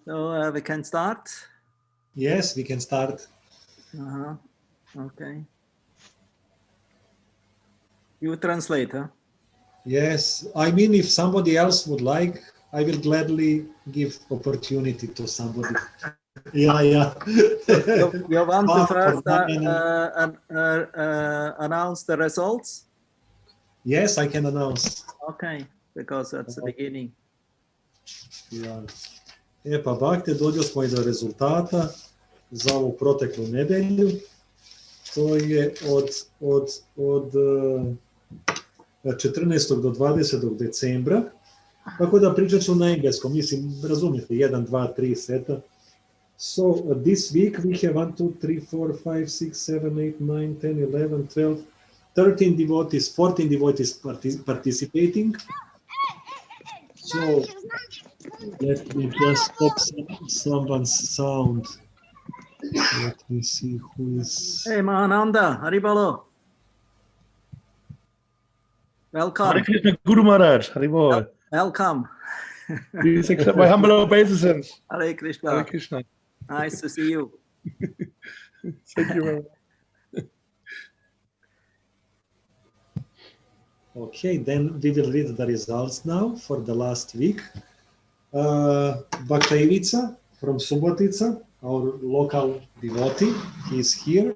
So we can start? Yes, we can start. Okay. You translate, huh? Yes, I mean, if somebody else would like, I will gladly give opportunity to somebody. Yeah. You want to first announce the results? Yes, I can announce. Okay, because that's the beginning. Ja. Pa bakte, dođo smo i do rezultata za ovu proteklu nedelju. To je od 14. do 20. decembra. Tako da pričat ću na engleskom, mislim, razumijete, 1, 2, 3 seta. So this week we have 1, 2, 3, 4, 5, 6, 7, 8, 9, 10, 11, 12, 13 devotees, 14 devotees participating. So let me just stop someone's sound. Let me see who is... Hey, Mahananda, Haribolo. Welcome. Hare Krishna Guru Maharaj, Haribol. Welcome. Please accept my humble obeisance. Hare Krishna. Hare Krishna. Nice to see you. Thank you very much. Okay, then we will read the results now for the last week. Bhakta Ivica from Subotica, our local devotee, he is here.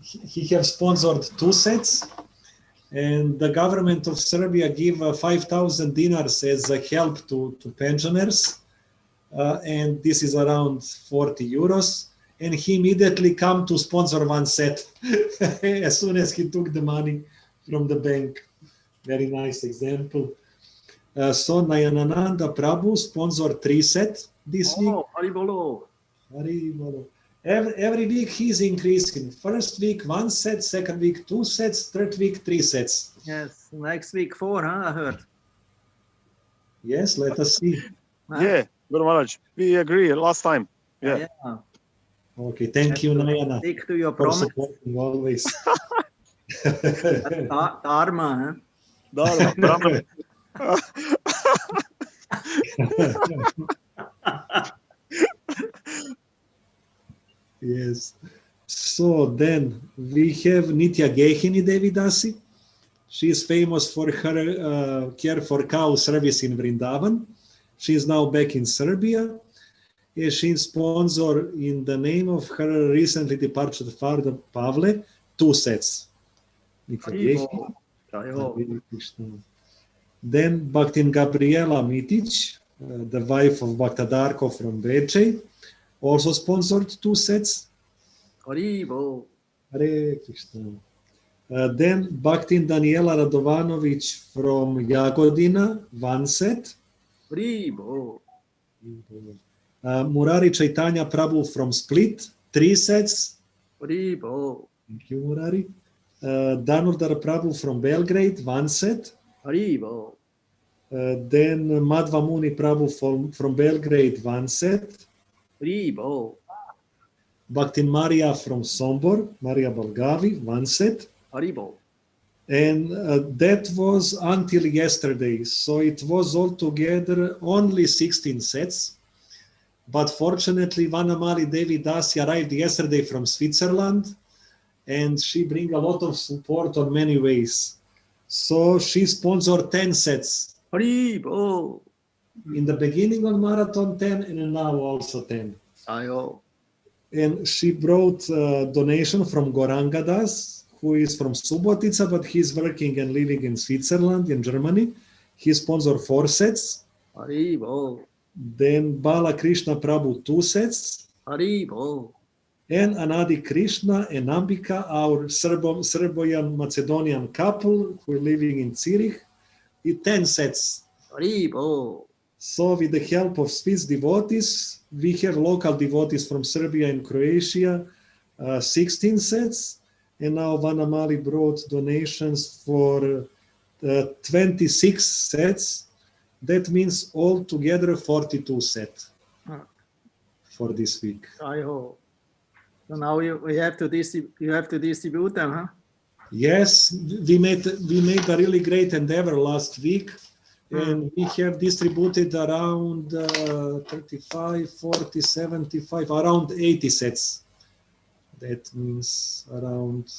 He has sponsored 2 sets, and the government of Serbia gave 5,000 dinars as a help to pensioners, and this is around 40 euros. And he immediately come to sponsor 1 set as soon as he took the money from the bank. Very nice example. So Nayanananda Prabhu sponsored 3 sets this week. Haribolo. Haribolo. Every week he's increasing. First week 1 set, second week 2 sets, third week 3 sets. Yes, next week 4, huh? I heard. Yes, let us see. Yeah, Guru Maharaj, we agree last time. Yeah. Okay, thank you, Nayana. Stick to your for promise. supporting always. Dharma, huh? Dharma, Brahma. Yes. So then we have Nitya Gehini Devidasi. She is famous for her care for cow service in Vrindavan. She is now back in Serbia. She sponsored in the name of her recently departed father Pavle 2 sets. Nitya Gehini. Then Bhaktin Gabriela Mitic, the wife of Bhakta Darko from Veče, also sponsored 2 sets. Haribo. Hare Krishna. Then Bhaktin Daniela Radovanovic from Jagodina, 1 set. Haribo. Murari Chaitanya Prabhu from Split, 3 sets. Haribo. Thank you, Murari. Danurdar Prabhu from Belgrade, 1 set. Haribo. Then Madhva Muni Prabhu from Belgrade, 1 set. Haribo. Bhaktin Maria from Sombor, Maria Balgavi, 1 set. Haribo. And that was until yesterday. So it was altogether only 16 sets. But fortunately, Vanamali Devi Dasi arrived yesterday from Switzerland, and she brings a lot of support on many ways. So she sponsored 10 sets. Haribo. In the beginning on Marathon 10, and now also 10. Ayo. And she brought a donation from Gorangadas, who is from Subotica, but he's working and living in Switzerland, in Germany. He sponsored 4 sets. Haribo. Then Bala Krishna Prabhu 2 sets. Haribo. And Anadi Krishna and Ambika, our Serbian Macedonian couple who are living in Zurich, with 10 sets. Haribo. So with the help of Swiss devotees, we have local devotees from Serbia and Croatia, 16 sets. And now Vanamali brought donations for 26 sets. That means altogether 42 sets for this week. Ayo. So now you have to distribute them, huh? Yes, we made a really great endeavor last week, and we have distributed around 35, 40, 75, around 80 sets. That means around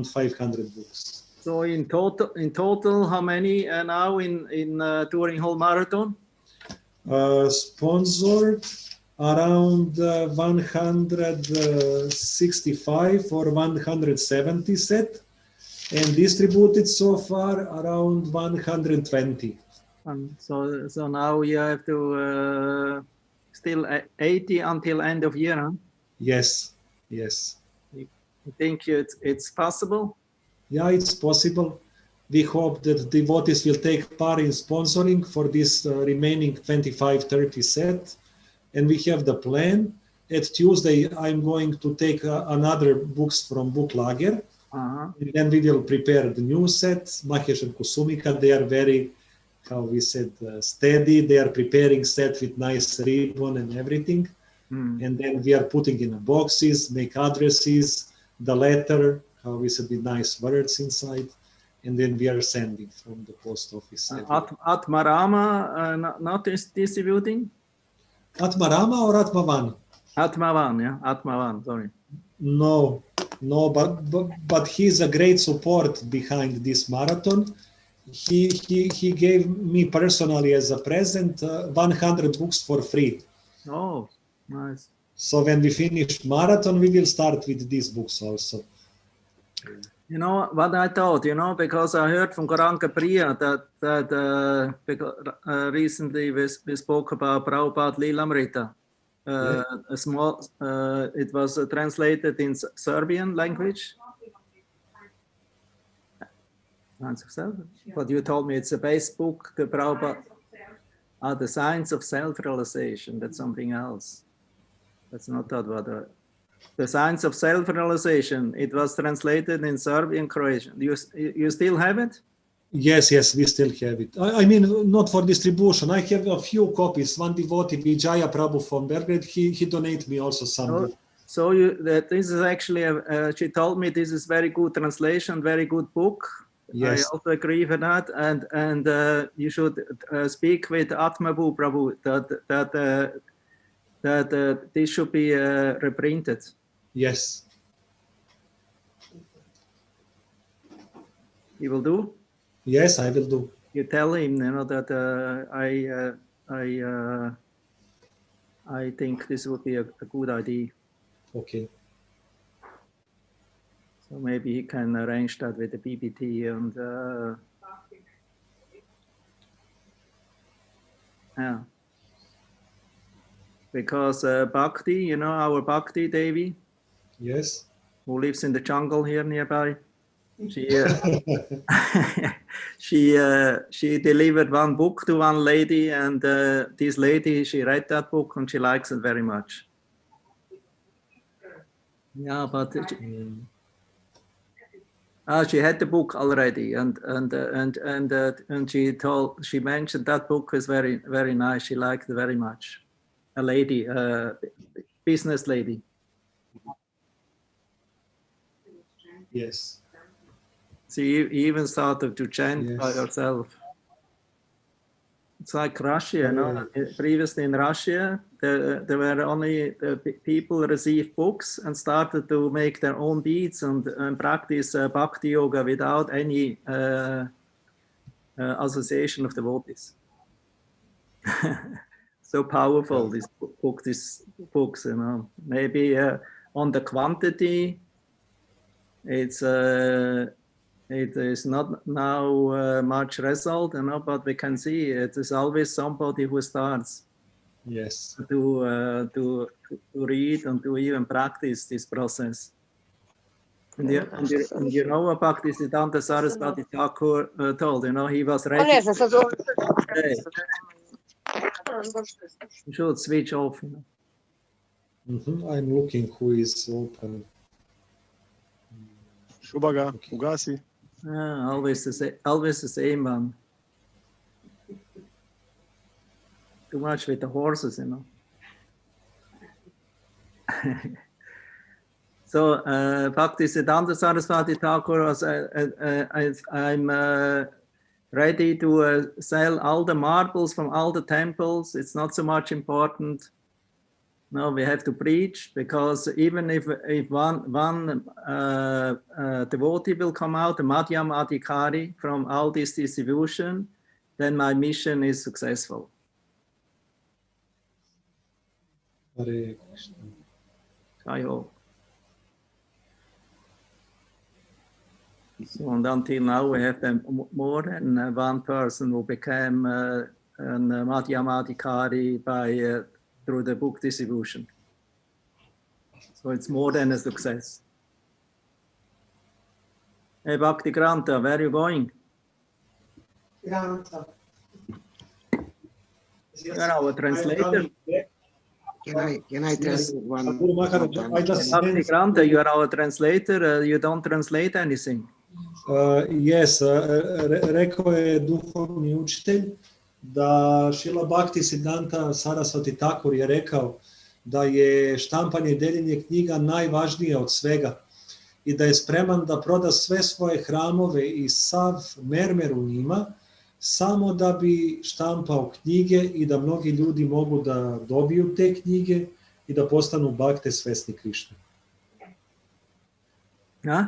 500 books. So in total, how many now in during whole marathon? Sponsored around 165 or 170 set, and distributed so far around 120. So now you have to still 80 until end of year, huh? Yes. You think it's possible? Yeah, it's possible. We hope that devotees will take part in sponsoring for this remaining 25-30 set. And we have the plan. At Tuesday, I'm going to take another books from Book Lager. And then we will prepare the new set. Mahesh and Kusumika, they are very, how we said, steady. They are preparing set with nice ribbon and everything. And then we are putting in boxes, make addresses, the letter, how we said, with nice words inside. And then we are sending from the post office. Atmarama not distributing? Atmarama or Atmavan? Atmavan, yeah, Atmavan, sorry. No, but he's a great support behind this marathon. He gave me personally as a present 100 books for free. Oh, nice. So when we finish marathon, we will start with these books also. You know what I thought, because I heard from Goranka Priya that recently we spoke about Prabhupada Lilamrita. A small, it was translated in Serbian language. But you told me it's a base book, the Prabhupada. The Science of Self-Realization, that's something else. That's not that what the Science of Self-Realization, it was translated in Serbian, Croatian. You still have it? Yes, we still have it. I mean, not for distribution. I have a few copies. One devotee, Vijaya Prabhu from Belgrade, he donated me also some. So this is actually, she told me this is very good translation, very good book. Yes. I also agree with that, and you should speak with Atmabu Prabhu that this should be reprinted. Yes. You will do? Yes, I will do. You tell him, that I think this would be a good idea. Okay. So maybe he can arrange that with the BBT and yeah. Because Bhakti, our Bhakti Devi. Yes. Who lives in the jungle here nearby. She delivered one book to one lady, and this lady, she read that book and she likes it very much. Yeah, but she had the book already, and she mentioned that book is very, very nice. She liked it very much. A lady, business lady. Yes. She even started to chant by herself. It's like Russia, Previously in Russia, there were only people received books and started to make their own beads and practice bhakti yoga without any association of devotees. So powerful, these books, Maybe on the quantity, it is not now much result, but we can see it is always somebody who starts. Yes. To read and to even practice this process. And you know what Bhaktisiddhanta Saraswati Thakur told, he was ready. You should switch off. I'm looking who is open. Shubaga, Ugasi. Always the same one. Too much with the horses, So, Bhaktisiddhanta Saraswati Thakur, I'm ready to sell all the marbles from all the temples. It's not so much important. No, we have to preach, because even if one devotee will come out, a Madhyam Adhikari from all this distribution, then my mission is successful. Hare Krishna. I hope. So, and until now, we have more than one person who became a Madhyam Adhikari by through the book distribution. So it's more than a success. Hey, Bhakti Granta, where are you going? Granta. You're our translator. Can I tell you one? Bhakti Granta, you are our translator. You don't translate anything. Yes, rekao je duhovni učitelj da Šrila Bhaktisiddhanta Saraswati Thakur je rekao da je štampanje i deljenje knjiga najvažnije od svega i da je spreman da proda sve svoje hramove i sav mermer u njima samo da bi štampao knjige i da mnogi ljudi mogu da dobiju te knjige i da postanu bhakte svesni Krišne. Huh?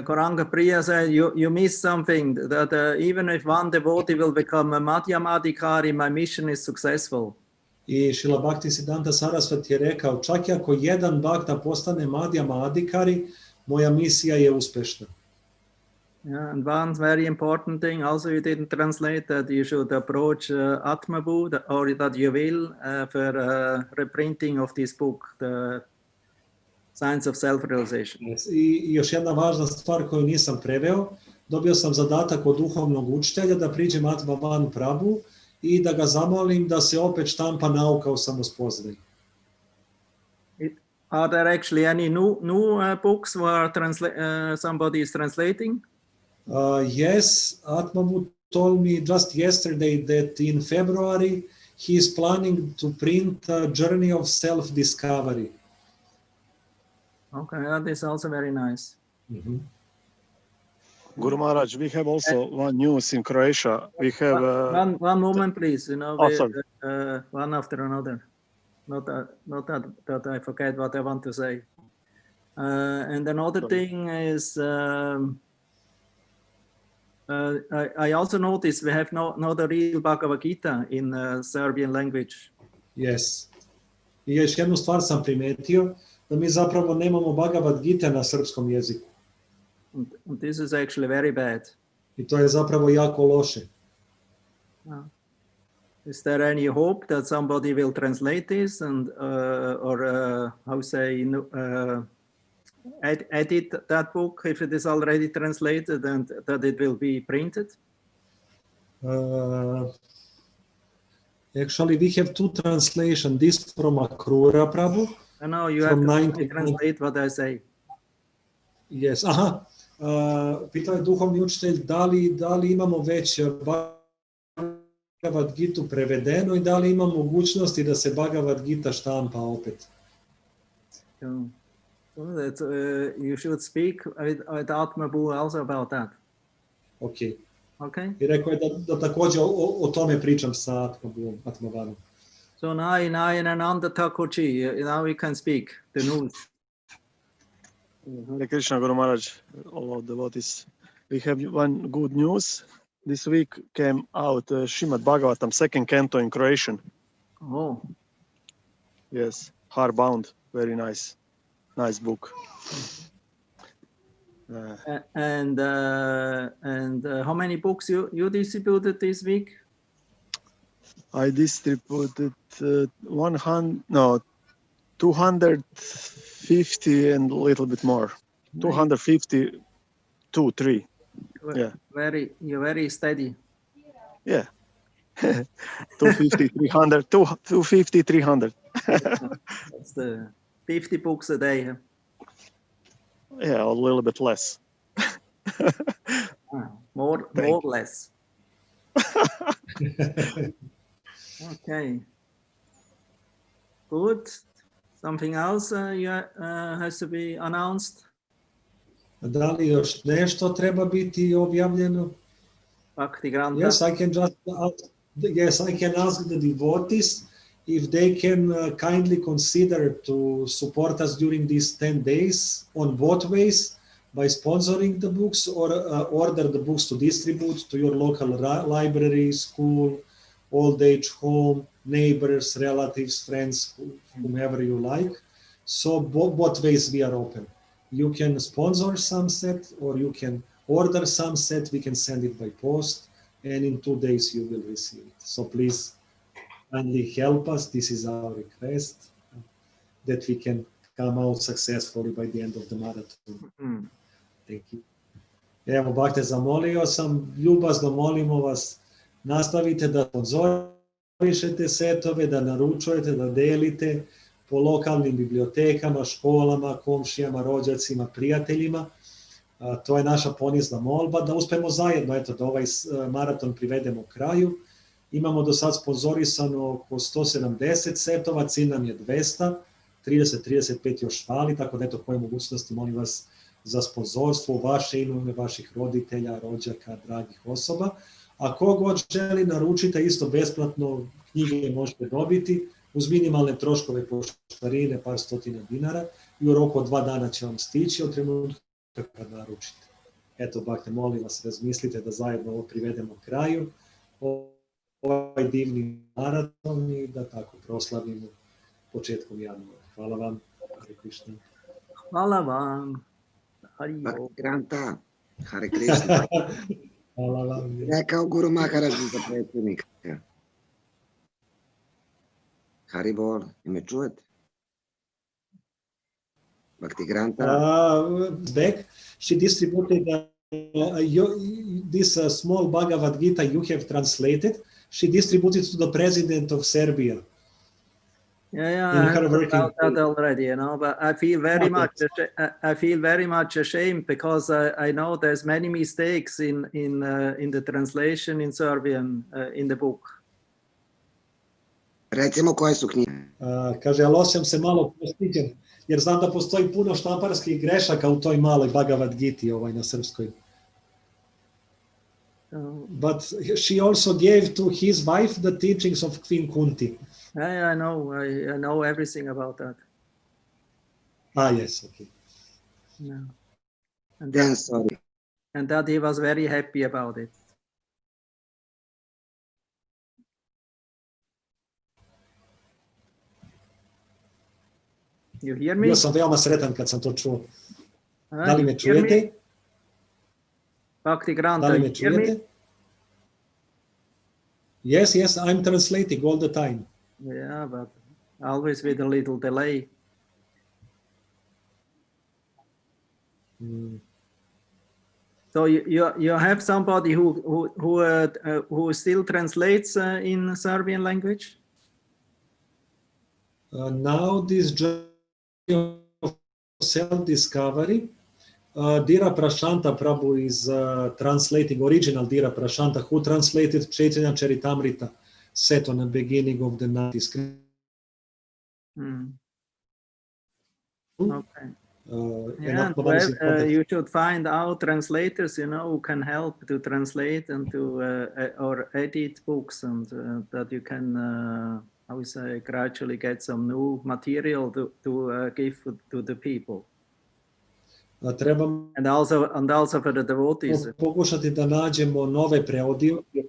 Koranga Priya said, you missed something, that even if one devotee will become a Madhyam Adhikari, my mission is successful. I Šrila Bhaktisiddhanta Saraswati je rekao, čak i ako jedan bhakta postane Madhyam Adhikari, moja misija je uspešna. Yeah, and one very important thing, also you didn't translate, that you should approach Atmabu, or that you will, for reprinting of this book, the Science of Self-Realization. Yes. I još jedna važna stvar koju nisam preveo, dobio sam zadatak od duhovnog učitelja da priđem Atmavan Prabhu i da ga zamolim da se opet štampa nauka o samospoznaji. Are there actually any new books where somebody is translating? Yes, Atmabu told me just yesterday that in February he is planning to print a Journey of Self-Discovery. Okay, that is also very nice. Mm-hmm. Guru Maharaj, we have also one news in Croatia. We have one moment, please. You know, one after another. Not that I forget what I want to say. And another thing is, I also noticed we have not a real Bhagavad Gita in Serbian language. Yes. I još jednu stvar sam primetio, da mi zapravo nemamo Bhagavad Gita na srpskom jeziku. And this is actually very bad. I to je zapravo jako loše. Is there any hope that somebody will translate this and edit that book if it is already translated and that it will be printed? Actually, we have two translations. This from Akrura Prabhu. No, you have to translate what I say. Yes, aha. Pitao je duhovni učitelj da li imamo već Bhagavad Gitu prevedeno i da li ima mogućnosti da se Bhagavad Gita štampa opet. You should speak with Atmabu also about that. Okay. Okay. I rekao je da također o tome pričam sa Atmavanom. So now in Ananda Thakurji, now we can speak the news. Hare Krishna, Guru Maharaj, all of devotees. We have one good news. This week came out Srimad Bhagavatam, second canto in Croatian. Oh. Yes, hardbound, very nice. Nice book. And how many books you distributed this week? I distributed 250 and a little bit more. 252, 3. Yeah. You're very steady. Yeah. 250, 300, 250, 300. That's the 50 books a day. Huh? Yeah, a little bit less. More less. Okay. Good. Something else has to be announced? Da li još nešto treba biti objavljeno? Bhakti Granta. Yes, I can ask the devotees if they can kindly consider to support us during these 10 days on both ways, by sponsoring the books or order the books to distribute to your local library, school, old age home, neighbors, relatives, friends, whomever you like. So both ways we are open. You can sponsor some set or you can order some set. We can send it by post and in 2 days you will receive it. So please kindly help us. This is our request, that we can come out successfully by the end of the marathon. Mm. Thank you. Evo, Bhakte, zamolio sam, ljubazno molimo vas, nastavite da sponzorišete setove, da naručujete, da delite po lokalnim bibliotekama, školama, komšijama, rođacima, prijateljima. To je naša ponizna molba, da uspemo zajedno, eto, da ovaj maraton privedemo kraju. Imamo do sad sponzorisano oko 170 setova, cilj nam je 200, 30-35 još fali, tako da eto, koje mogućnosti, molim vas, za sponzorstvo, vaše ime, vaših roditelja, rođaka, dragih osoba. A kogod želi, naručite isto besplatno, knjige možete dobiti uz minimalne troškove poštarine, par stotina dinara, i u roku od 2 dana će vam stići od trenutka kad naručite. Eto, Bhakte, molim vas, razmislite da zajedno ovo privedemo kraju, ovaj divni maraton, i da tako proslavimo početkom januara. Hvala vam. Hare Krishna. Hvala vam. Bhakti Granta, Hare Krishna. Hvala vam. Rekao Guru Maharaj za predsjednika. Hari Bol, me čujete? Bhakti Granta. Back, she distributed this small Bhagavad Gita you have translated. She distributed to the president of Serbia. Yeah, I heard about that already, you know. But I feel very much ashamed because I know there's many mistakes in the translation in Serbian in the book. Recimo koje su knjige? Kaže, ali osjećam se malo postiđen, jer znam da postoji puno štamparskih grešaka u toj maloj Bhagavad Giti na srpskoj. But she also gave to his wife the teachings of Queen Kunti. I know. I know everything about that. Yes, okay. No. Then sorry. And that he was very happy about it. You hear me? Bio sam veoma sretan kad sam to čuo. Da li me čujete? Bhakti Granta, da li me čujete? Yes, I'm translating all the time. Yeah, but always with a little delay. So you have somebody who still translates in Serbian language? Now this journey of self-discovery, Dira Prashanta Prabhu is translating original Dira Prashanta, who translated Chaitanya Charitamrita set on the beginning of the 90s. Okay. You should find out translators, who can help to translate and to or edit books, and that you can, I would say, gradually get some new material to give to the people. And also for the devotees. Pokušati da nađemo nove prevodioce.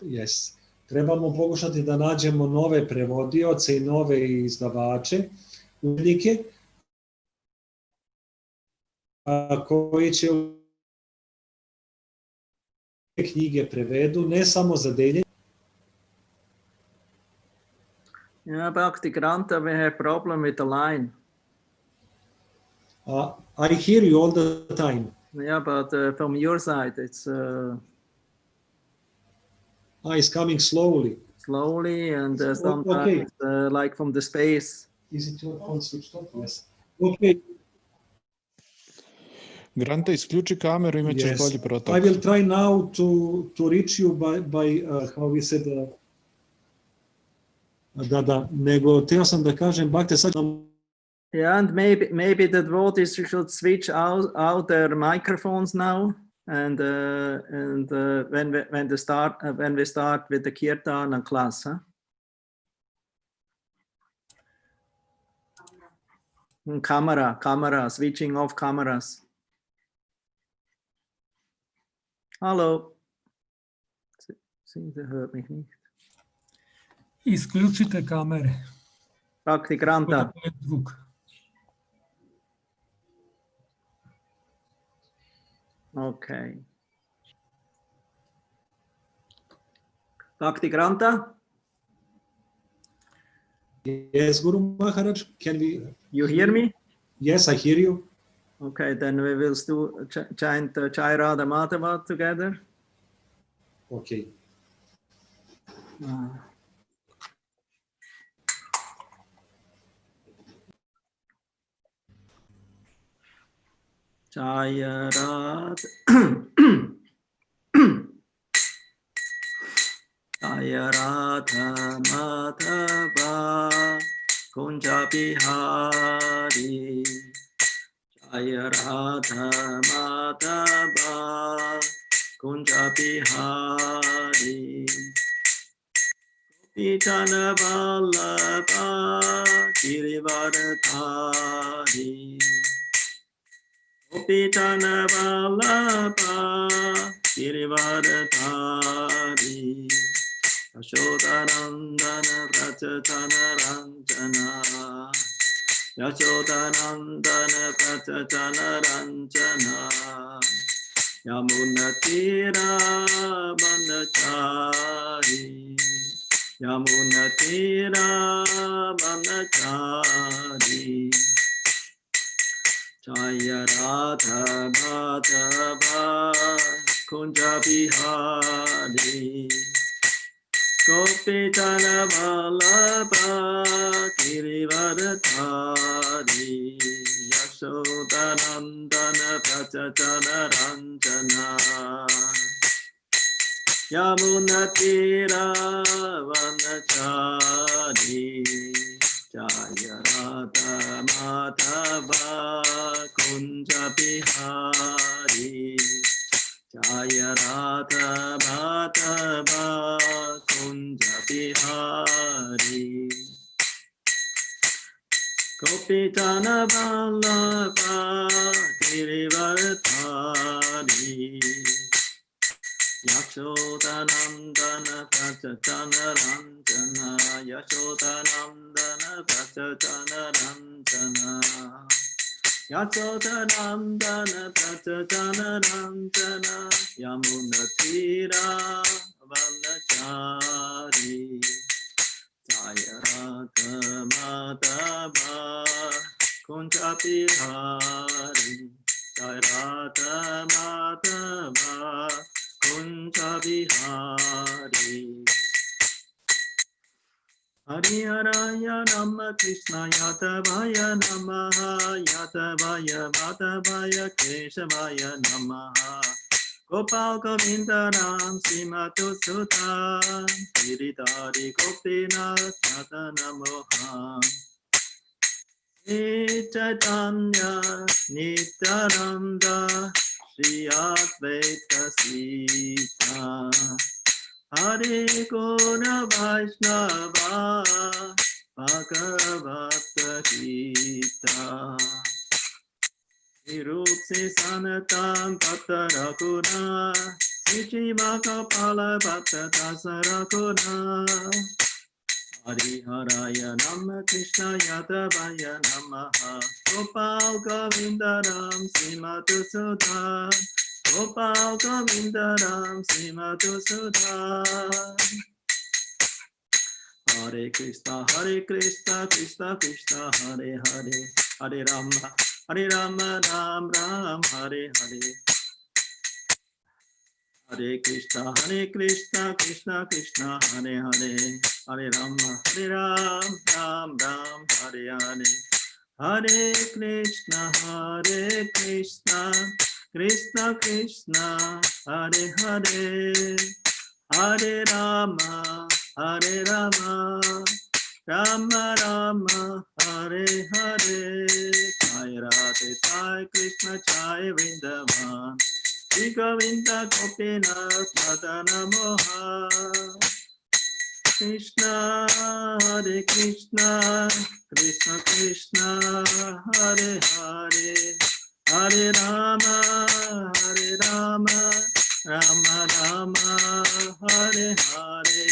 Yes. Trebamo pokušati da nađemo nove prevodioce i nove izdavače, udnike, koji će knjige prevedu, ne samo za deljenje. Yeah, Bhakti Granta, we have problem with the line. I hear you all the time. Yeah, but from your side, it's coming slowly. Slowly, and sometimes like from the space. Is it your phone switched off? Yes. Okay. Granta, isključi kameru, imat ćeš bolji protok. I will try now to reach you by how we said, Da, nego htio sam da kažem, Bakte, sad Yeah, and maybe the devotees should switch out their microphones now, and when we start with the kirtan class, huh? Camera, switching off cameras. Hallo. Sie hört mich nicht. Isključite kamere. Praktikranta. Zvuk. Okay. Praktikranta? Yes, Guru Maharaj, can we... You hear me? Yes, I hear you. Okay, then we will chant Jai Radha Madhava together. Okay. Jai Radha Jai Radha Madhava Kunja Bihari Jai Radha Madhava Kunja Bihari Pitana Vallabha Girivardhari Pitana Vallabha Girivardhari Yashodanandana Prachatana Ranjana Yashodanandana Prachatana Ranjana Yamunatira Manachari Yamunatira Manachari Jaya Radha Madhava Kunja Bihari Gopitana Vallabha Girivardhari Yashodanandana Prachatana Ranjana Yamunatira Vanachari Jaya Radha Madhava Kunja Bihari Jaya Radha Madhava Kunja Bihari Gopitana Vallabha Girivardhari Yashodanandana Prachatana Ranjana Yashodanandana Prachatana Ranjana Yashodanandana Prachatana Ranjana Yamunatira Vanachari Jaya Radha Madhava Kunja Bihari Jaya Radha Madhava Kunja Bihari Hari Haraya Rama Krishna Yadavaya Namaha Yadavaya Madhavaya Keshavaya Namaha Gopal Govinda Ram Srimatu Sudhan Giridhari Gopinath Natana Mohan Chaitanya Nityananda Shri Advaita Sita Hare Guna Vaishnava Bhagavata Gita Nirup Se Sanatam Bhatta Rakuna Sijiva Kapala Bhatta Dasa Rakuna Hari Haraya Nama Krishna Yadavaya Namaha Gopal Govinda Ram Srimatu Sudhan Gopal Govinda Ram Srimatu Sudhan Hare Krishna Krishna Krishna Hare Hare Hare Rama Ram Ram Hare Hare Hare Krishna Krishna Krishna Hare Hare Hare Rama Ram Ram Hare Hare Hare Krishna Krishna Krishna Hare Hare Hare Rama Rama Rama Hare Hare, Jai Radhe Jai Krishna Jai Vrindavan, Shri Govinda Gopinath Madana Mohan. Krishna Hare Krishna, Krishna Krishna Hare Hare, Hare Rama, Rama Rama, Hare Hare.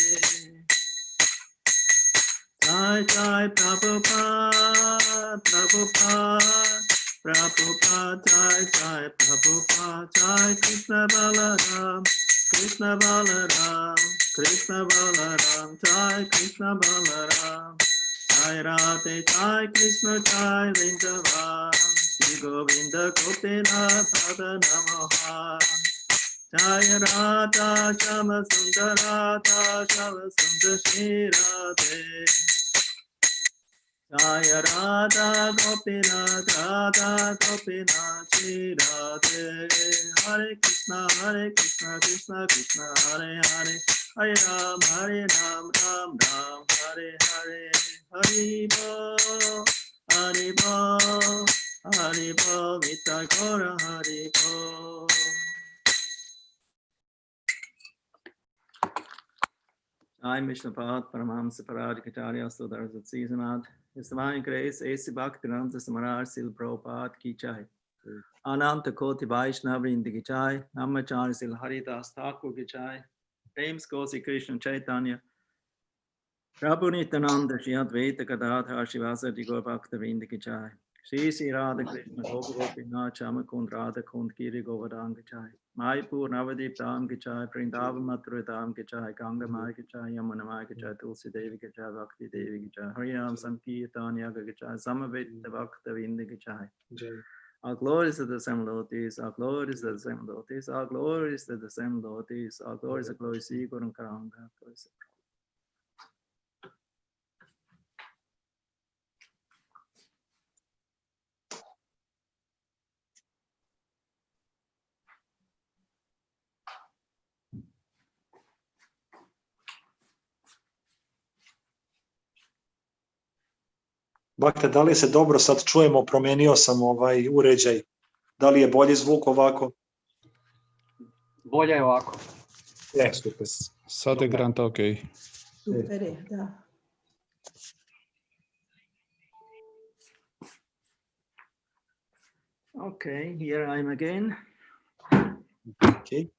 Jai Jai Prabhupada, Prabhupada, Prabhupada, Jai Jai Prabhupada, Jai Krishna Balaram, Krishna Balaram, Krishna Balaram, Jai Krishna Balaram, Jai Radhe, Jai Krishna, Jai Vrindavan, Shri Govinda Gopinath Madana Mohan. Jai Radha Shama Sundar Radha Shama Sundar Shri Radhe. Jai Radha Gopinath Radha Gopinath Shri Radhe. Hare Krishna Krishna Krishna Hare Hare, Hare Ram Ram Ram, Hare Hare. Hari Bo, Hari Bo, Hari Bo, Vita Gora Hari Bo. I'm Vishnupat Paramahamsa Paradikacharya Sudhar Satsimad. His divine grace, A.C. Bhaktivedanta Samaraj Sil Prabhupada Ki Jai. Ananta Koti Vaishnava Vrinda Ki Jai. Namacharya Sil Haridas Thakur Ki Jai. Prem Skosi Krishna Chaitanya. Prabhu Nityananda Shri Advaita Gadadhar Shivasati Gaur Bhakta Vrinda Ki Jai. Shri Sri Radha Krishna Gopa Gopinath Chamakund Radha Kund Giri Govardhan Ki Jai. Maipur Navadip Dham Ki Jai, Vrindavan Mathura Dham Ki Jai, Ganga Mai Ki Jai, Yamuna Mai Ki Jai, Tulsi Devi Ki Jai, Bhakti Devi Ki Jai, Harinam Sankirtan Yaga Ki Jai, Samavita Bhakta Vrinda Ki Jai. Our glories to the same devotees, our glories to the same devotees, our glories to the same devotees, our glories to glories to Guru Karanga. Bakte, da li se dobro sad čujemo? Promenio sam uređaj. Da li je bolji zvuk ovako? Bolje je ovako. Super. Sad je granta ok. Super je, da. Okay, here I am again. Okay.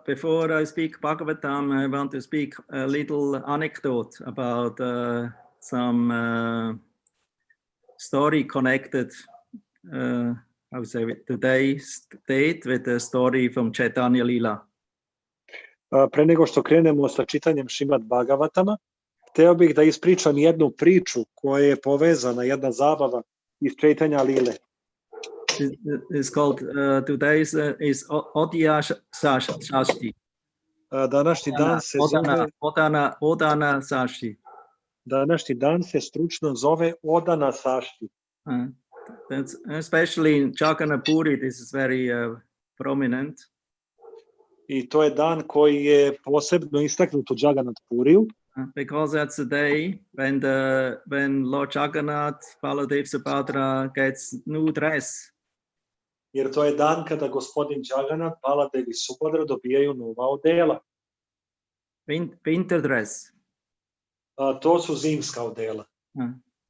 Before I speak Bhagavatam, I want to speak a little anecdote about some story connected, I would say, with today's date with the story from Chaitanya Lila. Pre nego što krenemo sa čitanjem Šrimad Bhagavatama, hteo bih da ispričam jednu priču koja je povezana, jedna zabava iz Chaitanya Lile. It's called today's is Odya Shashti. Današnji dan se zove Odana Shashti. Današnji dan se stručno zove Odana Sašti. That's especially in Jagannath-puri, this is very prominent. I to je dan koji je posebno istaknut u Jagannath-puriju. Because that's the day when Lord Jagannath, Baladev Subhadra gets new dress. Jer to je dan kada gospodin Jagannath, Baladev i Subhadra dobijaju nova odela. Winter dress. To su zimska odela.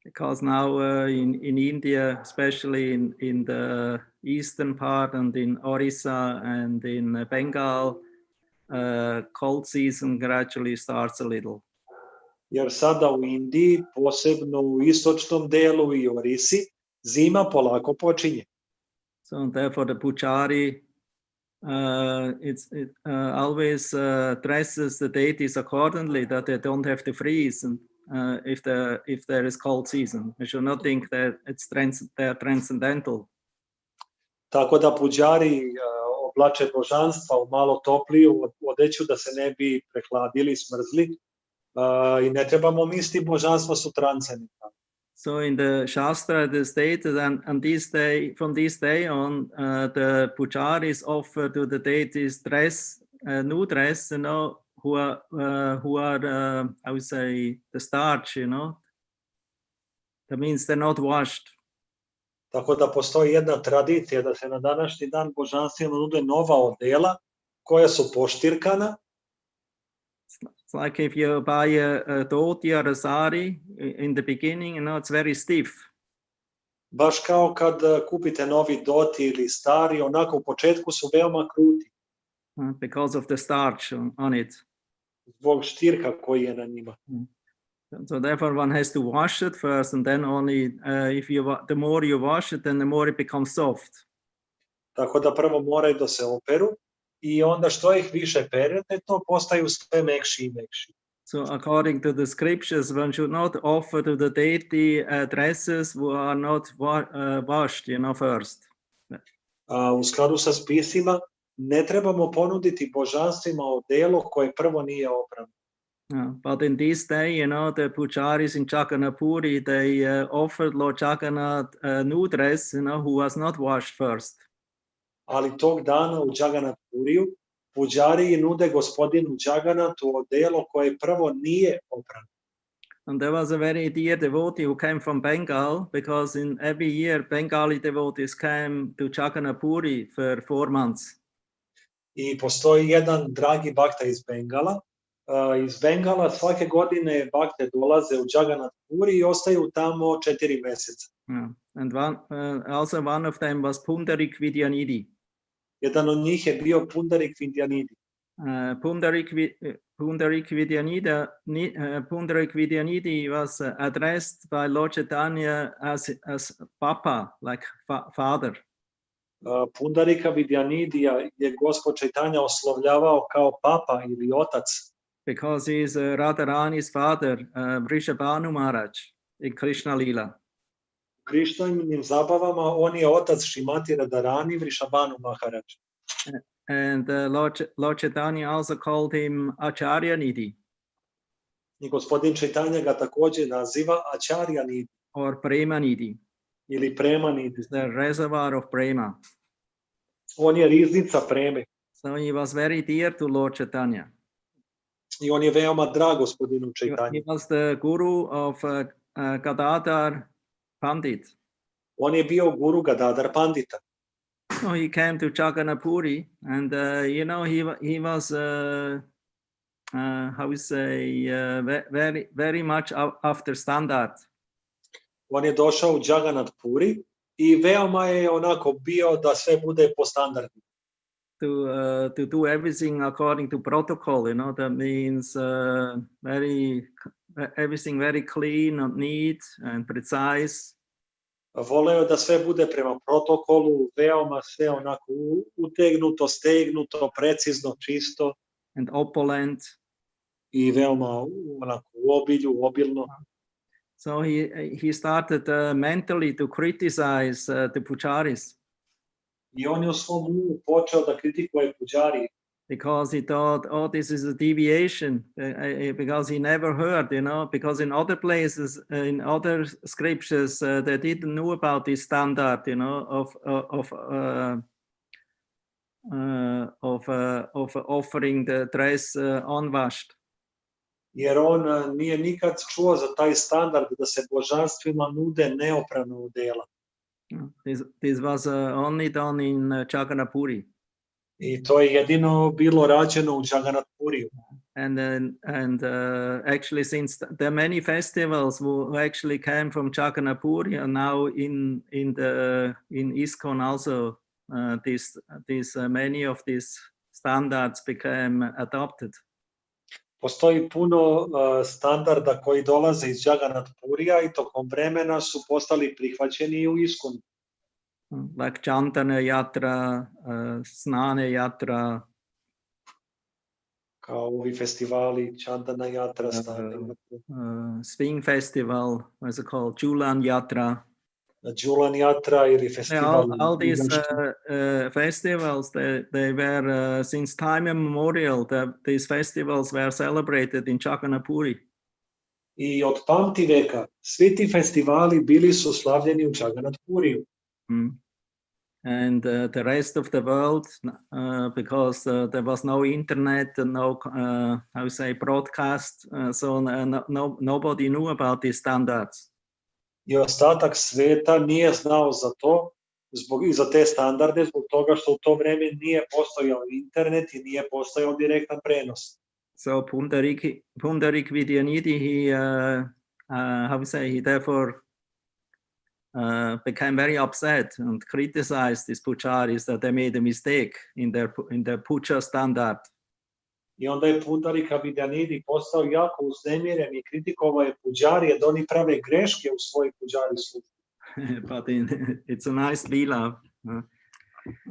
Because now in India, especially in the eastern part and in Orissa and in Bengal, cold season gradually starts a little. Jer sada u Indiji, posebno u istočnom delu i Orisi, zima polako počinje. So therefore the puchari always dresses the deities accordingly that they don't have to freeze and, if there is cold season. We should not think that they're transcendental. Tako da puđari oblače božanstva u malo topliju odeću da se ne bi prehladili, smrzli. I ne trebamo misliti božanstva su transcendentalna. So in the Shastra it is stated, and from this day on, the pujaris offer to the deities new dress, are I would say the starch, you know. That means they're not washed. Tako da postoji jedna tradicija da se na današnji dan božanstvima nude nova odela koja su poštirkana. It's like if you buy a dhoti or a sari in the beginning, you know, it's very stiff. Baš kao kad kupite novi doti ili stari, onako u početku su veoma kruti. Because of the starch on it. Zbog štirka koji je na njima. So therefore one has to wash it first, and then only the more you wash it, then the more it becomes soft. Tako da prvo moraju da se operu i onda što ih više perete, to postaju sve mekši i mekši. So according to the scriptures, one should not offer to the deity dresses who are not washed, you know, first. U skladu sa spisima, ne trebamo ponuditi božanstvima odelo koje prvo nije oprano. But in this day, you know, the pujaris in Jagannath-puri, they offered Lord Jagannath a new dress, you know, who was not washed first. Ali tog dana u Jagannath-puriju puđariji nude gospodinu Jagannathu odelo koje prvo nije oprano. And there was a very dear devotee who came from Bengal, because in every year Bengali devotees came to Jagannath-puri for 4 months. I postoji jedan dragi bakta iz Bengala. Iz Bengala svake godine bakte dolaze u Jagannath-puri i ostaju tamo 4 meseca. And also one of them was Pundarik Vidyanidhi. Jedan od njih je bio Pundarik Vidyanidhi. Pundarik Vidyanidhi was addressed by Lord Chaitanya as Papa, like father. Pundarika Vidyanidhija je Gospod Chaitanya oslovljavao kao papa ili otac. Because he is Radharani's father, Vrishabhanu Maharaj in Krishna Lila. Krišnanim zabavama on je otac Šrimati Radharani Vrishabhanu Maharaj. And Lord Chaitanya also called him Acharya Nidhi. I gospodin Chaitanya ga također naziva Acharya Nidhi. Or Prema Nidhi. Ili Prema Nidhi. The reservoir of Prema. On je riznica preme. So he was very dear to Lord Chaitanya. I on je veoma drag gospodinu Chaitanya. He was the guru of Gadadhar Pandit. On je bio guru Gadadhar Pandita. So he came to Jagannath-puri, and you know, he was how we say very much after standard. On je došao u Jagannath-puri i veoma je onako bio da sve bude po standardu. To do everything according to protocol, you know, that means everything very clean and neat and precise. Voleo da sve bude prema protokolu, veoma sve onako utegnuto, stegnuto, precizno, čisto. And opulent. I veoma onako u obilju, obilno. So he started mentally to criticize the pujaris. I on je u svom umu počeo da kritikuje puđari. Because he thought, oh, this is a deviation, because he never heard, you know, because in other places, in other scriptures, they didn't know about this standard, you know, of offering the dress unwashed. Jer on nije nikad čuo za taj standard da se božanstvima nude neoprana odela. This was only done in Jagannath-puri. I to je jedino bilo rađeno u Jagannath-puriju. And actually, since there are many festivals who actually came from Jagannath-puri, and now in ISKCON also, many of these standards became adopted. Postoji puno standarda koji dolaze iz Jagannath-purija i tokom vremena su postali prihvaćeni i u ISKCON. Like Chandana Yatra, Snane Yatra. Kao ovi festivali, Chandana Yatra, Snane Yatra. Swing Festival, what's it called? Julan Yatra. Julan Yatra ili festival. All these festivals, they were, since time immemorial, these festivals were celebrated in Jagannath-puri. I od pamti veka, svi ti festivali bili su slavljeni u Jagannath-puriju. and the rest of the world, because there was no internet and no, how say, broadcast, so nobody knew about these standards. I ostatak sveta nije znao za to, i za te standarde, zbog toga što u to vreme nije postojao internet i nije postojao direktan prenos. So Pundarik Vidyanidhi, he, how we say, he therefore became very upset and criticized these pujaris that they made a mistake in their puja standard. I onda je Pundarika Vidyanidhi postao jako uznemiren i kritikovao je puđarije da oni prave greške u svojoj puđari službi. But it's a nice lila.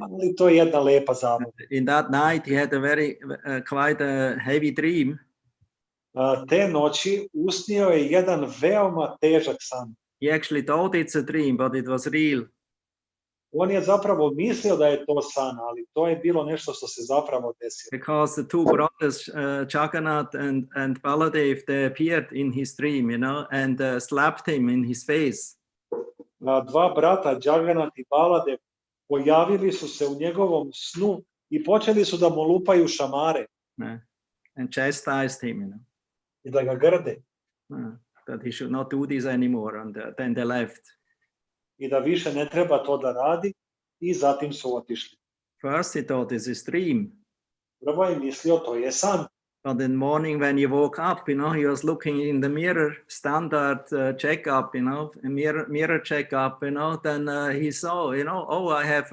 Ali to je jedna lepa zabava. In that night he had a very quite a heavy dream. Te noći usnio je jedan veoma težak san. He actually thought it's a dream, but it was real. On je zapravo mislio da je to san, ali to je bilo nešto što se zapravo desilo. Because the two brothers, Jagannath and Baladev, they appeared in his dream, you know, and slapped him in his face. Dva brata, Jagannath i Baladev, pojavili su se u njegovom snu i počeli su da mu lupaju šamare. And chastised him, you know. I da ga grde. That he should not do this anymore, and then they left. I da više ne treba to da radi, i zatim su otišli. First he thought this is dream. Prvo je mislio to je san. But in the morning when he woke up, you know, he was looking in the mirror, standard checkup, you know, a mirror checkup, you know, then he saw, you know, oh, I have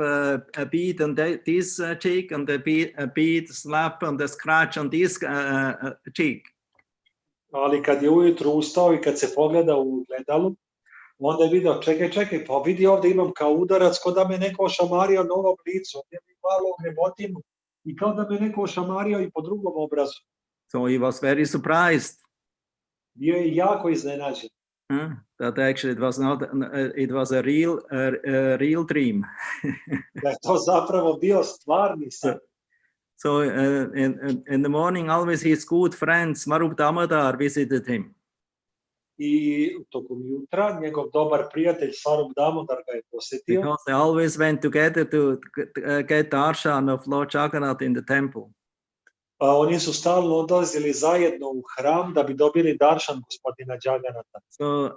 a bead on this cheek, and a bead slap on the scratch on this cheek. Ali kad je ujutru ustao i kad se pogleda u gledalu, onda je video, čekaj, pa vidi ovdje imam kao udarac, kao da me neko ošamario na ovom licu, ovdje mi malo grebotinu i kao da me neko ošamario i po drugom obrazu. So he was very surprised. Bio je jako iznenađen. That actually it was a real dream. Da je to zapravo bio stvarni san. So in the morning, always his good friend Swarup Damodar visited him. I tokom jutra njegov dobar prijatelj Swarup Damodar ga je posjetio. Because they always went together to get darshan of Lord Jagannath in the temple. Oni su stalno odlazili zajedno u hram da bi dobili daršan gospodina Jagannatha. So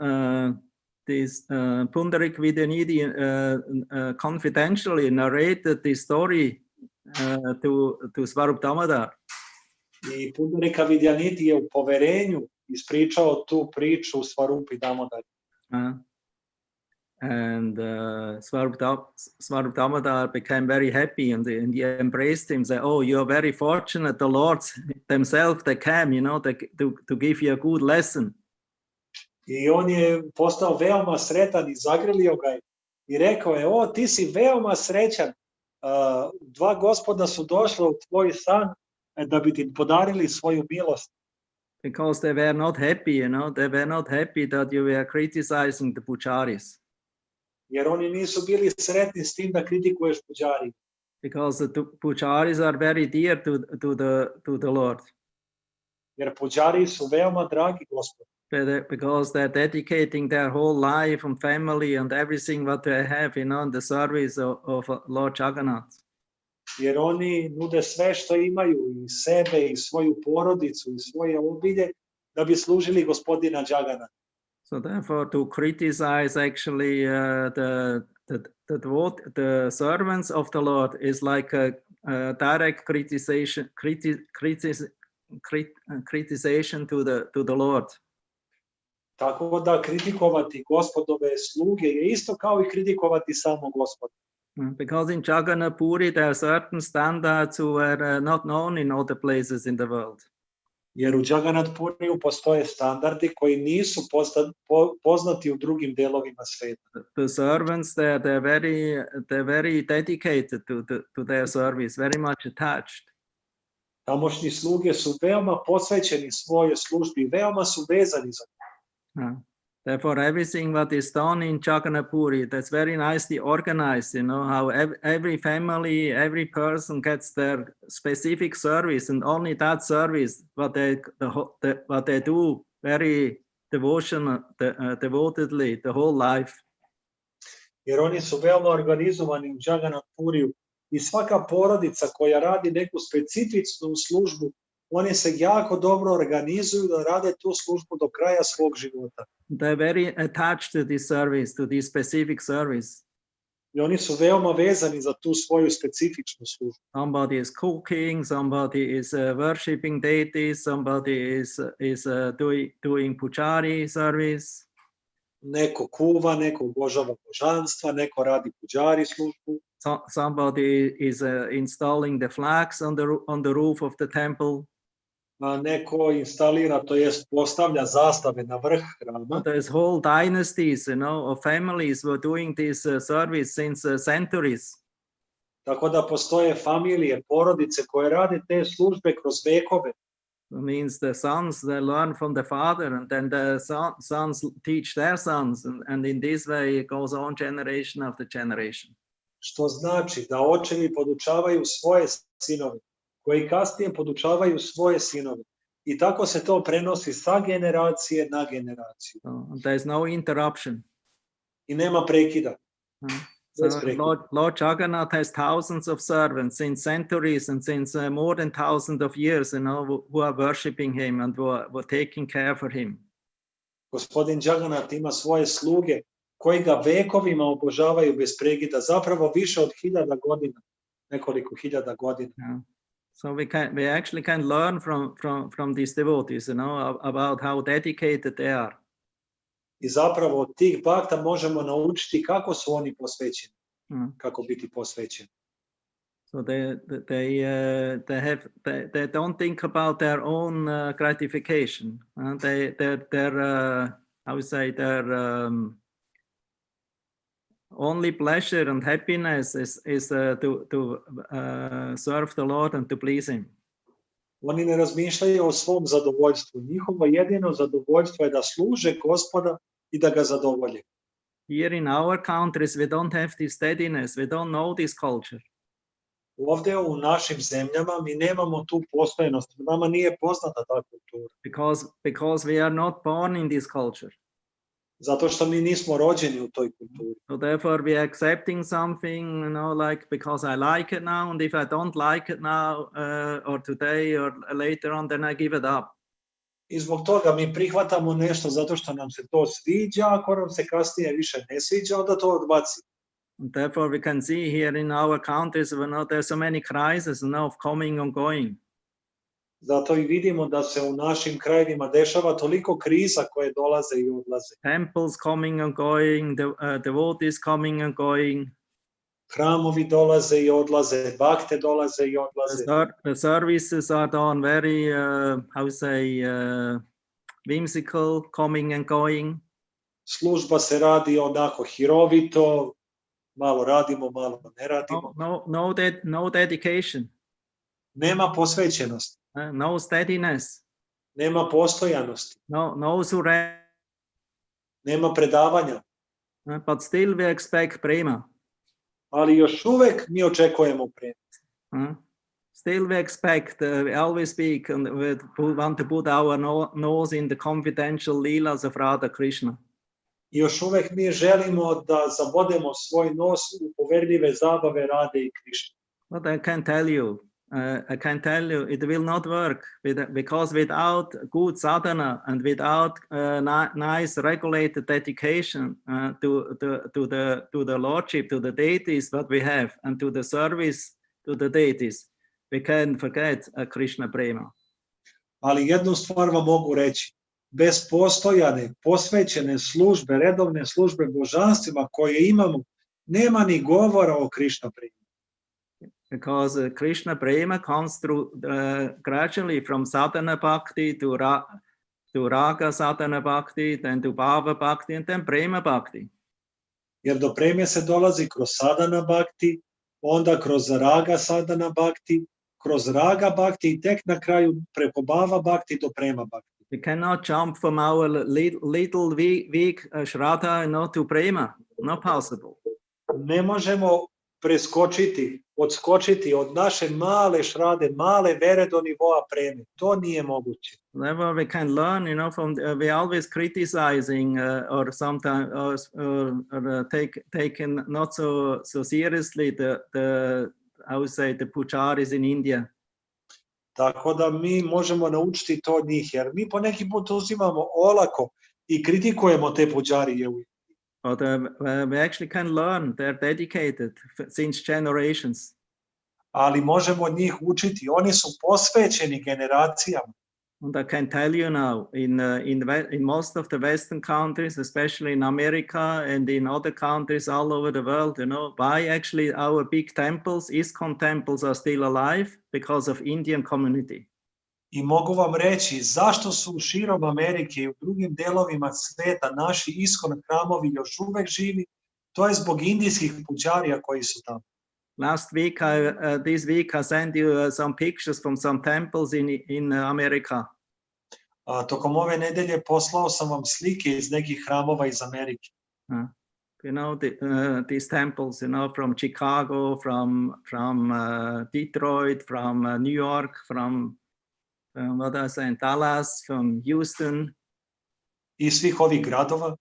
this Pundarik Vidyanidhi confidentially narrated this story to Swarup Damodar. I Pundarika Vidyanidhi je u poverenju ispričao tu priču Swarupi Damodar. And Swarup Damodar became very happy, and he embraced him, said, oh, you're very fortunate, the lords themselves, they came, you know, to give you a good lesson. I on je postao veoma sretan i zagrlio ga je i rekao je, o, ti si veoma srećan, dva gospoda su došla u tvoj san da bi ti podarili svoju milost. Because they were not happy, you know, they were not happy that you were criticizing the pujaris. Jer oni nisu bili sretni s tim da kritikuješ puđari. Because the pujaris are very dear to the Lord. Jer puđari su veoma dragi Gospodu. Because they're dedicating their whole life and family and everything what they have, you know, in the service of Lord Jagannath. Jer oni nude sve što imaju, i sebe, i svoju porodicu, i svoje obilje, da bi služili gospodina Jagannatha. So therefore, to criticize actually the servants of the Lord is like a direct criticization to the Lord. Tako da kritikovati gospodove sluge je isto kao i kritikovati samo Gospoda. Because in Jagannath Puri there are certain standards who are not known in other places in the world. Jer u Jagannath Puriju postoje standardi koji nisu poznati u drugim delovima sveta. The servants they're very dedicated to their service, very much attached. Tamošnji sluge su veoma posvećeni svojoj službi, veoma su vezani za nju. Therefore, everything what is done in Jagannath Puri, that's very nicely organized, you know, how every family, every person gets their specific service, and only that service, what they do very devotedly the whole life. jer oni su veoma organizovani u Jagannath Puriju i svaka porodica koja radi neku specifičnu službu, oni se jako dobro organizuju da rade tu službu do kraja svog života. They're very attached to this service, to this specific service. I oni su veoma vezani za tu svoju specifičnu službu. Somebody is cooking, somebody is worshipping deities, somebody is doing puchari service. Neko kuva, neko obožava božanstva, neko radi puđari službu. Somebody is installing the flags on the roof of the temple. Neko instalira, to jest postavlja zastave na vrh hrama. There's whole dynasties, of families were doing this service since centuries. Tako da postoje familije, porodice koje rade te službe kroz vekove. It means the sons, they learn from the father, and then the sons teach their sons, and in this way it goes on generation after generation. Što znači da očevi podučavaju svoje sinove, koji kasnije podučavaju svoje sinove. I tako se to prenosi sa generacije na generaciju. There's no interruption. I nema prekida. So Lord Jagannath has thousands of servants since centuries and since more than thousands of years, who are worshipping him and were taking care for him. Gospodin Jagannath ima svoje sluge koji ga vekovima obožavaju bez prekida, zapravo više od 1000 godina, nekoliko hiljada godina. Yeah. So we actually can learn from these devotees, about how dedicated they are. I zapravo od tih bhakta možemo naučiti kako su oni posvećeni, kako biti posvećeni. So they don't think about their own gratification. Their how we say, their only pleasure and happiness is to serve the Lord and to please him. Oni ne razmišljaju o svom zadovoljstvu. Njihovo jedino zadovoljstvo je da služe Gospoda i da ga zadovolje. Here in our countries we don't have this steadiness, we don't know this culture. Ovdje u našim zemljama mi nemamo tu postojanost, nama nije poznata ta kultura. Because we are not born in this culture. Zato što mi nismo rođeni u toj kulturi. So therefore we are accepting something, like because I like it now, and if I don't like it now or today or later on, then I give it up. I zbog toga mi prihvatamo nešto zato što nam se to sviđa, ako nam se kasnije više ne sviđa, onda to odbacimo. And therefore we can see here in our countries, there's so many crises, of coming and going. Zato i vidimo da se u našim krajevima dešava toliko kriza koje dolaze i odlaze. Temples coming and going, devotees coming and going. Hramovi dolaze i odlaze, bakte dolaze i odlaze. The services are done very, whimsical, coming and going. Služba se radi onako hirovito, malo radimo, malo ne radimo. No dedication. Nema posvećenosti. No steadiness. Nema postojanosti. No surrender. Nema predavanja. But still we expect prema. Ali još uvek mi očekujemo prema. Still we expect, we always speak and we want to put our nose in the confidential leelas of Radha Krishna. I još uvek mi želimo da zabodemo svoj nos u poverljive zabave Rade i Krišne. But I can tell you, it will not work because without good sadhana and without nice regulated dedication to the Lordship, to the deities that we have, and to the service to the deities, we can forget Krishna prema. Ali jednu stvar vam mogu reći, bez postojane, posvećene službe, redovne službe božanstvima koje imamo, nema ni govora o Krishna prema. Because Krishna prema comes through gradually from sadhana bhakti to raga sadhana bhakti, then to bhava bhakti, and then prema bhakti. Jer do preme se dolazi kroz sadhana bhakti, onda kroz raga sadhana bhakti, kroz raga bhakti i tek na kraju preko bhava bhakti do prema bhakti. We cannot jump from our little weak shraddha to prema. Not possible. Ne možemo odskočiti od naše male šrade, male vere do nivoa preme. To nije moguće. Therefore, we can learn, from we always criticizing or sometimes taking not so seriously the I would say the pujaris in India. Tako da mi možemo naučiti to od njih, jer mi poneki put uzimamo olako i kritikujemo te puđarije. But we actually can learn. They're dedicated since generations. Ali možemo od njih učiti. Oni su posvećeni generacijama. And I can tell you now, in most of the Western countries, especially in America and in other countries all over the world, why actually our big temples, ISKCON temples, are still alive? Because of Indian community. I mogu vam reći zašto su širom Amerike i u drugim delovima sveta naši ISKCON hramovi još uvek živi. To je zbog indijskih puđarija koji su tamo. This week I sent you some pictures from some temples in America. Tokom ove nedelje poslao sam vam slike iz nekih hramova iz Amerike. These temples, from Chicago, from Detroit, from New York, from what I say, Dallas, from Houston. I svih ovih gradova.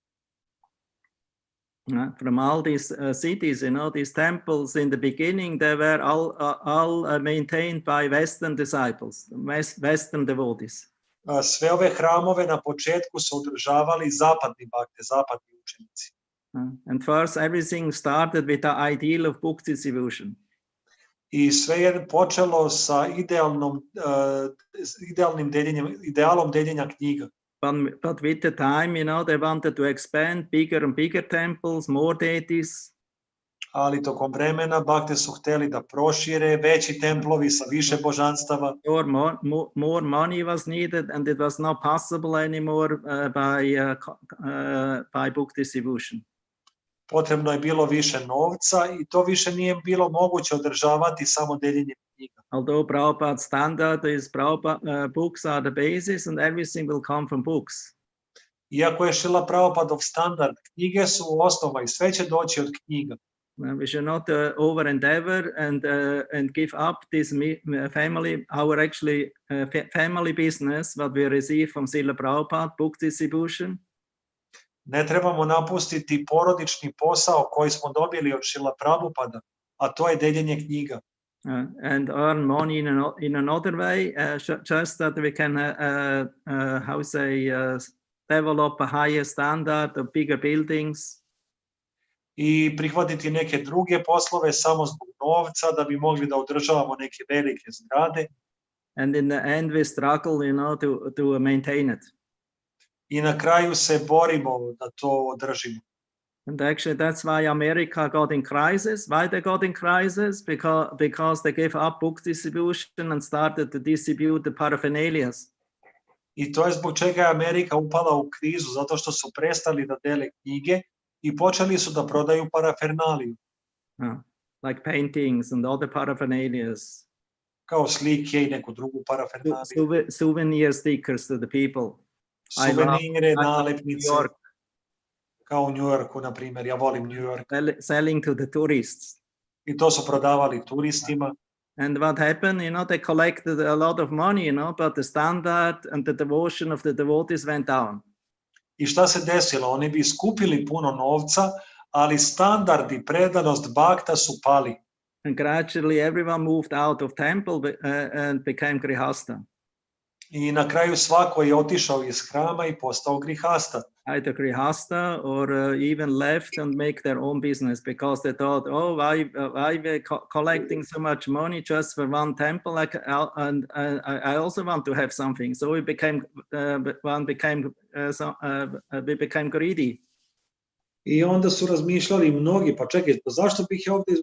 From all these cities, these temples in the beginning, they were all maintained by Western disciples, Western devotees. Sve ove hramove na početku su održavali zapadni bakte, zapadni učenici. And first, everything started with the ideal of book distribution. I sve je počelo sa idealom deljenja knjiga. But with the time, they wanted to expand bigger and bigger temples, more deities. Ali tokom vremena bakte su hteli da prošire veći templovi sa više božanstava. More money was needed, and it was not possible anymore by book distribution. Potrebno je bilo više novca i to više nije bilo moguće održavati samo deljenje knjiga. Although Prabhupada's standard is books are the basis and everything will come from books. Iako je Šrila Prabhupadov standard, knjige su osnova i sve će doći od knjiga. We should not over endeavor and give up this family, our actually family business, what we receive from Srila Prabhupada, book distribution. Ne trebamo napustiti porodični posao koji smo dobili od Šrila Prabhupada, a to je deljenje knjiga. And earn money in another way, just that we can, develop a higher standard of bigger buildings. I prihvatiti neke druge poslove samo zbog novca da bi mogli da održavamo neke velike zgrade. And in the end we struggle, to maintain it. I na kraju se borimo da to održimo. And actually that's why America got in crisis. Why they got in crisis? Because they gave up book distribution and started to distribute the paraphernalias. I to je zbog čega je Amerika upala u krizu, zato što su prestali da dele knjige i počeli su da prodaju parafernaliju. Like paintings and other paraphernalias. Kao slike i neku drugu parafernaliju. Souvenir stickers to the people. Suvenire, nalepnice. Kao u New Yorku, na primjer. Ja volim New York. Selling to the tourists. I to su prodavali turistima. And what happened, they collected a lot of money, but the standard and the devotion of the devotees went down. I šta se desilo? Oni bi skupili puno novca, ali standard i predanost bakta su pali. And gradually everyone moved out of temple and became grihasta. I na kraju svako je otišao iz hrama i postao grihasta. Either grihasta or even left and make their own business because they thought, why we're collecting so much money just for one temple, and I also want to have something. So we became greedy. I onda su razmišljali mnogi, pa čekaj, zašto bih ja ovdje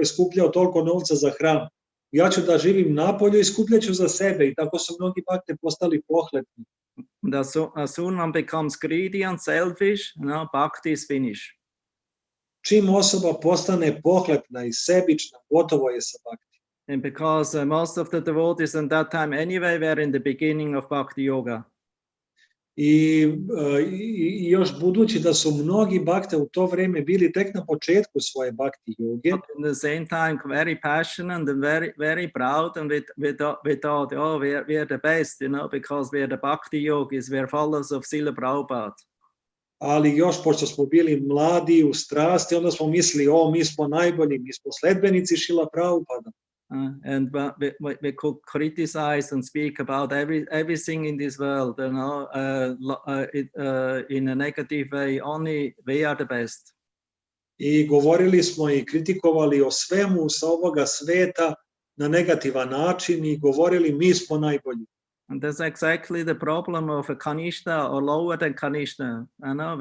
skupljao toliko novca za hram? Ja ću da živim napolju i skupljaću za sebe, i tako su mnogi bakte postali pohlepni. As soon one becomes greedy and selfish, bhakti is finished. Čim osoba postane pohlepna i sebična, gotovo je sa bhakti. And because most of the devotees at that time anyway were in the beginning of bhakti yoga. I još budući da su mnogi bakte u to vrijeme bili tek na početku svoje bakti joge, But at the same time, very passionate and very proud, and we thought, oh, we're the best, you know, because we're the bhakti yogis, we're followers of Srila Prabhupada. ali još pošto smo bili mladi u strasti, onda smo mislili, mi smo najbolji, mi smo sledbenici Šrila Prabhupada. And we could criticize and speak about everything in this world, you know, in a negative way. Only we are the best. I govorili smo i kritikovali o svemu sa ovoga sveta na negativan način i govorili mi smo najbolji. And that's exactly the problem of a Kanishta or lower than Kanishta. You know,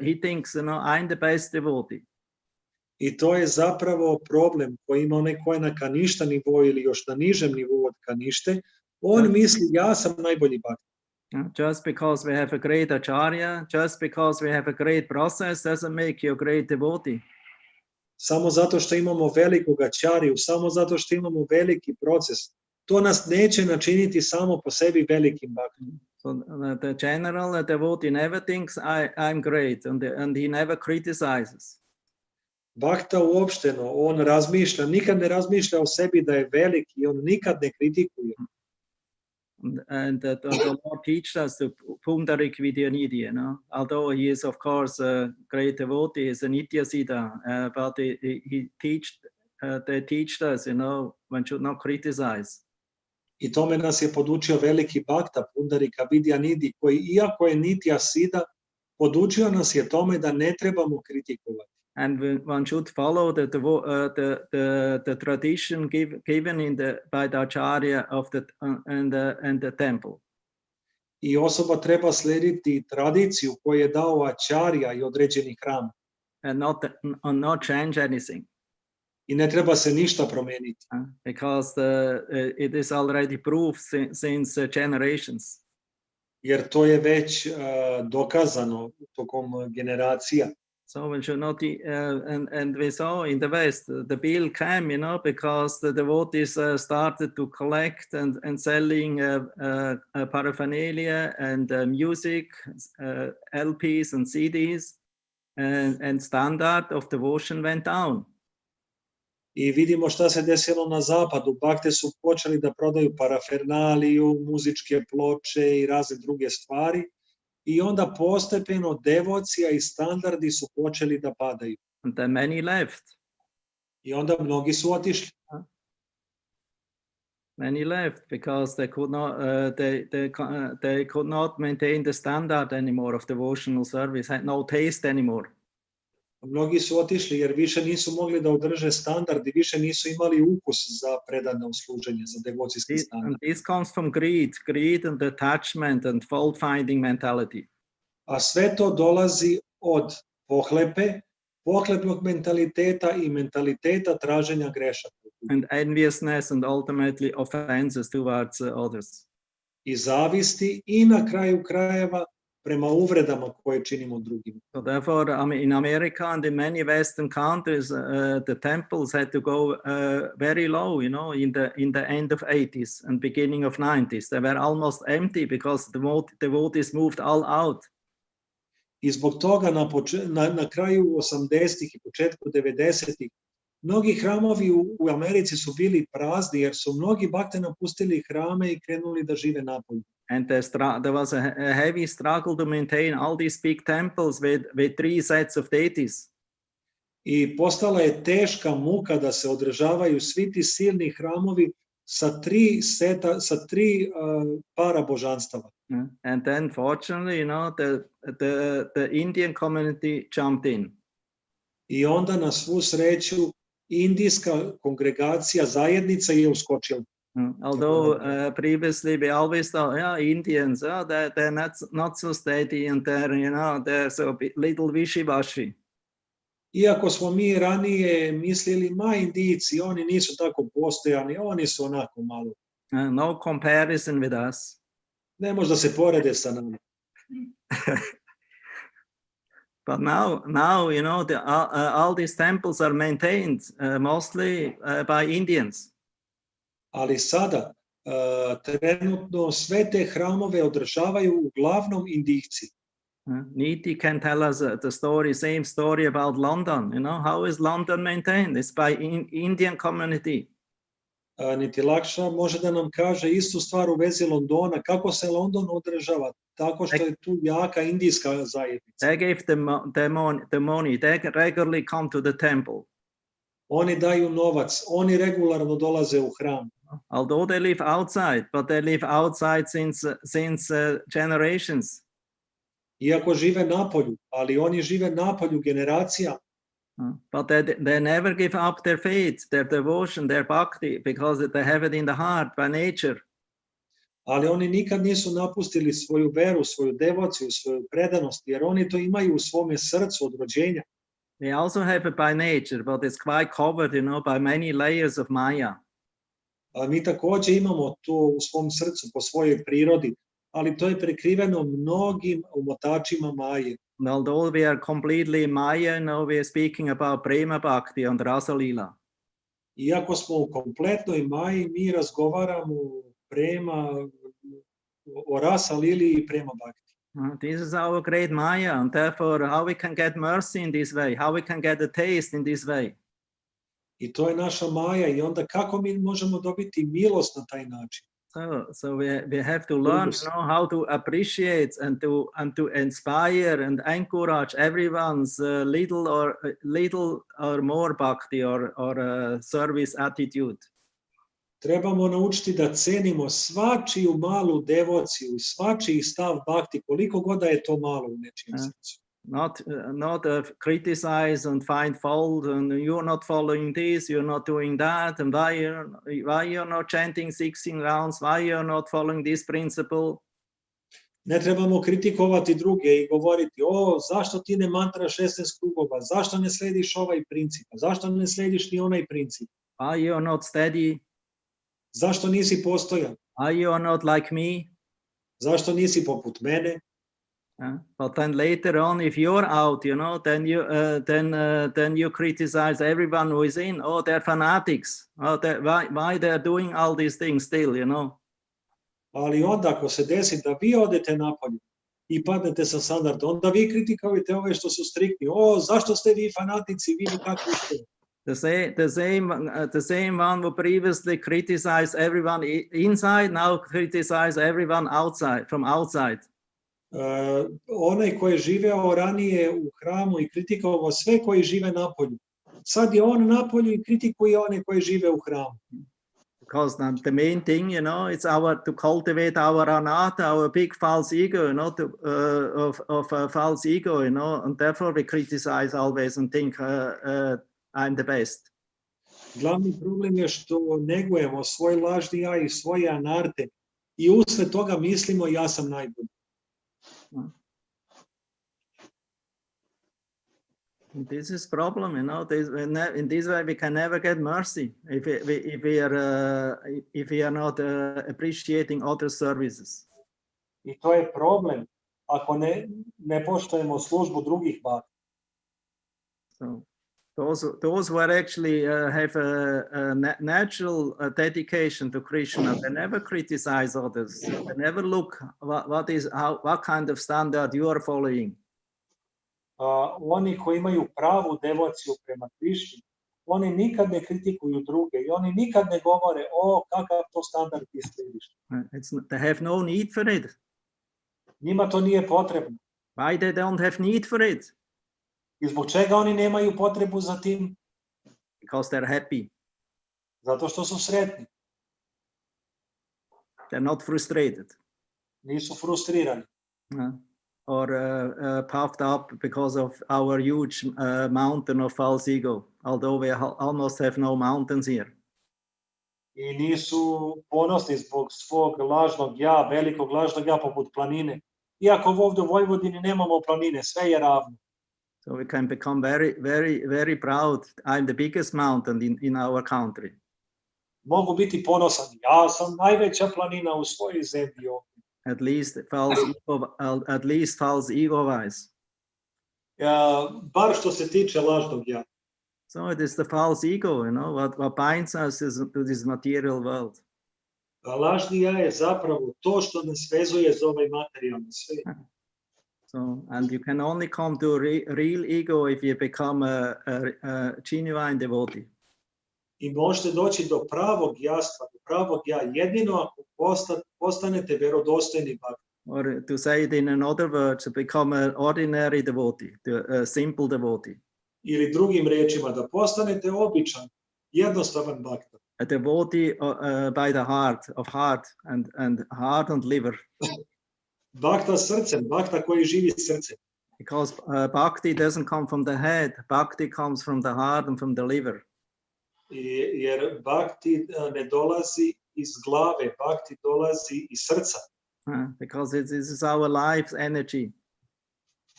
he thinks, you know, I'm the best devotee. I to je zapravo problem koji ima onaj ko je na Kaništa nivou ili još na nižem nivou od Kanište. On misli ja sam najbolji bhakt. Just because we have a great acharya, just because we have a great process doesn't make you a great devotee. Samo zato što imamo velikog achariju, samo zato što imamo veliki proces, to nas neće načiniti samo po sebi velikim bhaktom. So the general devotee never thinks I'm great, and he never criticizes. Bhakta uopšteno, on razmišlja, nikad ne razmišlja o sebi da je veliki i on nikad ne kritikuje. And the Lord teaches us to Pundarik Vidyanidhi, you know, although he is of course a great devotee, he is a Nitya Siddha, but they teach us, you know, one should not criticize. I tome nas je podučio veliki bhakta Pundarika Vidyanidhi, koji iako je Nitya Siddha, podučio nas je tome da ne trebamo kritikovati. And one should follow the tradition given by the acharya of and the temple. I osoba treba slediti tradiciju koju je dao acharya i određeni hram. And not change anything. I ne treba se ništa promeniti. Because it is already proved since generations. Jer to je već dokazano tokom generacija. So we should not, and we saw in the West, the bill came, you know, because the devotees started to collect and selling paraphernalia and music, LPs and CDs, and standard of devotion went down. I vidimo šta se desilo na zapadu. Bakte su počeli da prodaju parafernaliju, muzičke ploče i razne druge stvari. I onda postepeno devocija i standardi su počeli da padaju. And then many left. I onda mnogi su otišli. Many left because they could not they could not maintain the standard anymore of devotional service, had no taste anymore. Mnogi su otišli jer više nisu mogli da održe standard i više nisu imali ukus za predano služenje, za devocijski standard. And this comes from greed and attachment and fault-finding mentality. A sve to dolazi od pohlepnog mentaliteta i mentaliteta traženja grešaka. And enviousness and ultimately offenses towards others. I zavisti i na kraju krajeva prema uvredama koje činimo drugima. So therefore, in America and in many Western countries, the temples had to go very low, you know, in the end of 80s and beginning of 90s. They were almost empty because the devotees moved all out. I zbog toga na kraju 80-ih i početku 90-ih mnogi hramovi u Americi su bili prazni jer su mnogi bakte napustili hrame i krenuli da žive napolju. And there was a heavy struggle to maintain all these big temples with 3 sets of deities. I postala je teška muka da se održavaju svi ti silni hramovi sa 3 para božanstava. And then fortunately, you know, the Indian community jumped in. I onda na svu sreću indijska kongregacija, zajednica je uskočila. Although previously we always thought, yeah, Indians, they're not so steady and they're so little wishy-washy. Iako smo mi ranije mislili, Indijci, oni nisu tako postojani, oni su onako malo. No comparison with us. Ne može da se porede sa nama. But now, you know, all these temples are maintained mostly by Indians. Ali sada trenutno sve te hramove održavaju uglavnom Indijci. Niti can tell us the same story about London. You know, how is London maintained? It's by Indian community. Niti Lakša može da nam kaže istu stvar u vezi Londona. Kako se London održava? Tako što je tu jaka indijska zajednica. They gave the money. They regularly come to the temple. Oni daju novac. Oni regularno dolaze u hram. Although they live outside, but they live outside since generations. Iako žive napolju, ali oni žive napolju generacija. But they never give up their faith, their devotion, their bhakti, because they have it in the heart by nature. Ali oni nikad nisu napustili svoju veru, svoju devociju, svoju predanost, jer oni to imaju u svome srcu od rođenja. They also have it by nature, but it's quite covered, you know, by many layers of Maya. A mi također imamo to u svom srcu po svojoj prirodi, ali to je prekriveno mnogim umotačima Maje. And although we are completely Maya, now we are speaking about Prema Bhakti and Rasa Lila. Iako smo u kompletnoj Maji, mi razgovaramo o Rasa Lili i Prema Bhakti. This is our great Maya, and therefore how we can get mercy in this way, how we can get a taste in this way. I to je naša Maja, i onda kako mi možemo dobiti milost na taj način? So we have to learn, you know, how to appreciate and to inspire and encourage everyone's little or more bhakti or service attitude. Trebamo naučiti da cenimo svačiju malu devociju i svačiji stav bhakti, koliko god da je to malo u nečijem srcu. Not criticize and find fault, and you're not following this, you're not doing that, and why you're not chanting 16 rounds, why you're not following this principle. Ne trebamo kritikovati druge i govoriti, zašto ti ne mantraš 16 krugova, zašto ne slediš ovaj princip, zašto ne slediš ni onaj princip. Why you're not steady? Zašto nisi postojan? Why you're not like me? Zašto nisi poput mene? But then later on, if you're out, you know, then you criticize everyone who is in. Oh, they're fanatics. Oh, why they're doing all these things still, you know? Ali onda ako se desi da vi odete napolje i padnete sa standarda, onda vi kritikujete ove što su striktni. Zašto ste vi fanatici, vi nikakvi ste? The same one who previously criticized everyone inside now criticize everyone outside, from outside. Onaj koji je živeo ranije u hramu i kritikovao sve koji žive napolju. Sad je on napolju i kritikuje one koji žive u hramu. Because the main thing, you know, it's to cultivate our anatta, our big false ego, you know, of a false ego, you know, and therefore we criticize always and think I'm the best. Glavni problem je što negujemo svoj lažni ja i svoje anarte i usred toga mislimo ja sam najbolji. This is problem, you know. In this way, we can never get mercy if we are not appreciating other services. I to je problem ako ne poštujemo službu drugih bhakti. So those who are actually have a natural dedication to Krishna, they never criticize others. They never look what kind of standard you are following. Oni koji imaju pravu devociju prema Krišni, oni nikad ne kritikuju druge i oni nikad ne govore kakav to standard ti slijediš. They have no need for it. Njima to nije potrebno. Why they don't have need for it? I zbog čega oni nemaju potrebu za tim? Because they're happy. Zato što su sretni. They're not frustrated. Nisu frustrirani. Or puffed up because of our huge mountain of false ego, although we almost have no mountains here. I nisu ponosni zbog svog lažnog ja, velikog lažnog ja poput planine. Iako ovdje u Vojvodini nemamo planine, sve je ravno. So we can become very, very, very proud. I'm the biggest mountain in our country. Mogu biti ponosan. Ja sam najveća planina u svojoj zemlji. At least false ego wise. Bar što se tiče lažnog ja. So it is the false ego, you know, what binds us to this material world. A lažni ja je zapravo to što nas vezuje za ovaj materijalni svijet. So, and you can only come to real ego if you become a genuine devotee. I možete doći do pravog jastva, do pravog ja, jedino ako postanete vjerodostojni bhakti. Or to say it in another words, to become an ordinary devotee, a simple devotee. Ili drugim riječima, da postanete običan, jednostavan bhakta. A devotee by the heart, of heart and heart and liver. Bhakta srcem, bhakta koji živi srcem. Because bhakti doesn't come from the head, bhakti comes from the heart and from the liver. Jer bhakti ne dolazi iz glave, bhakti dolazi iz srca. Because this is our life's energy.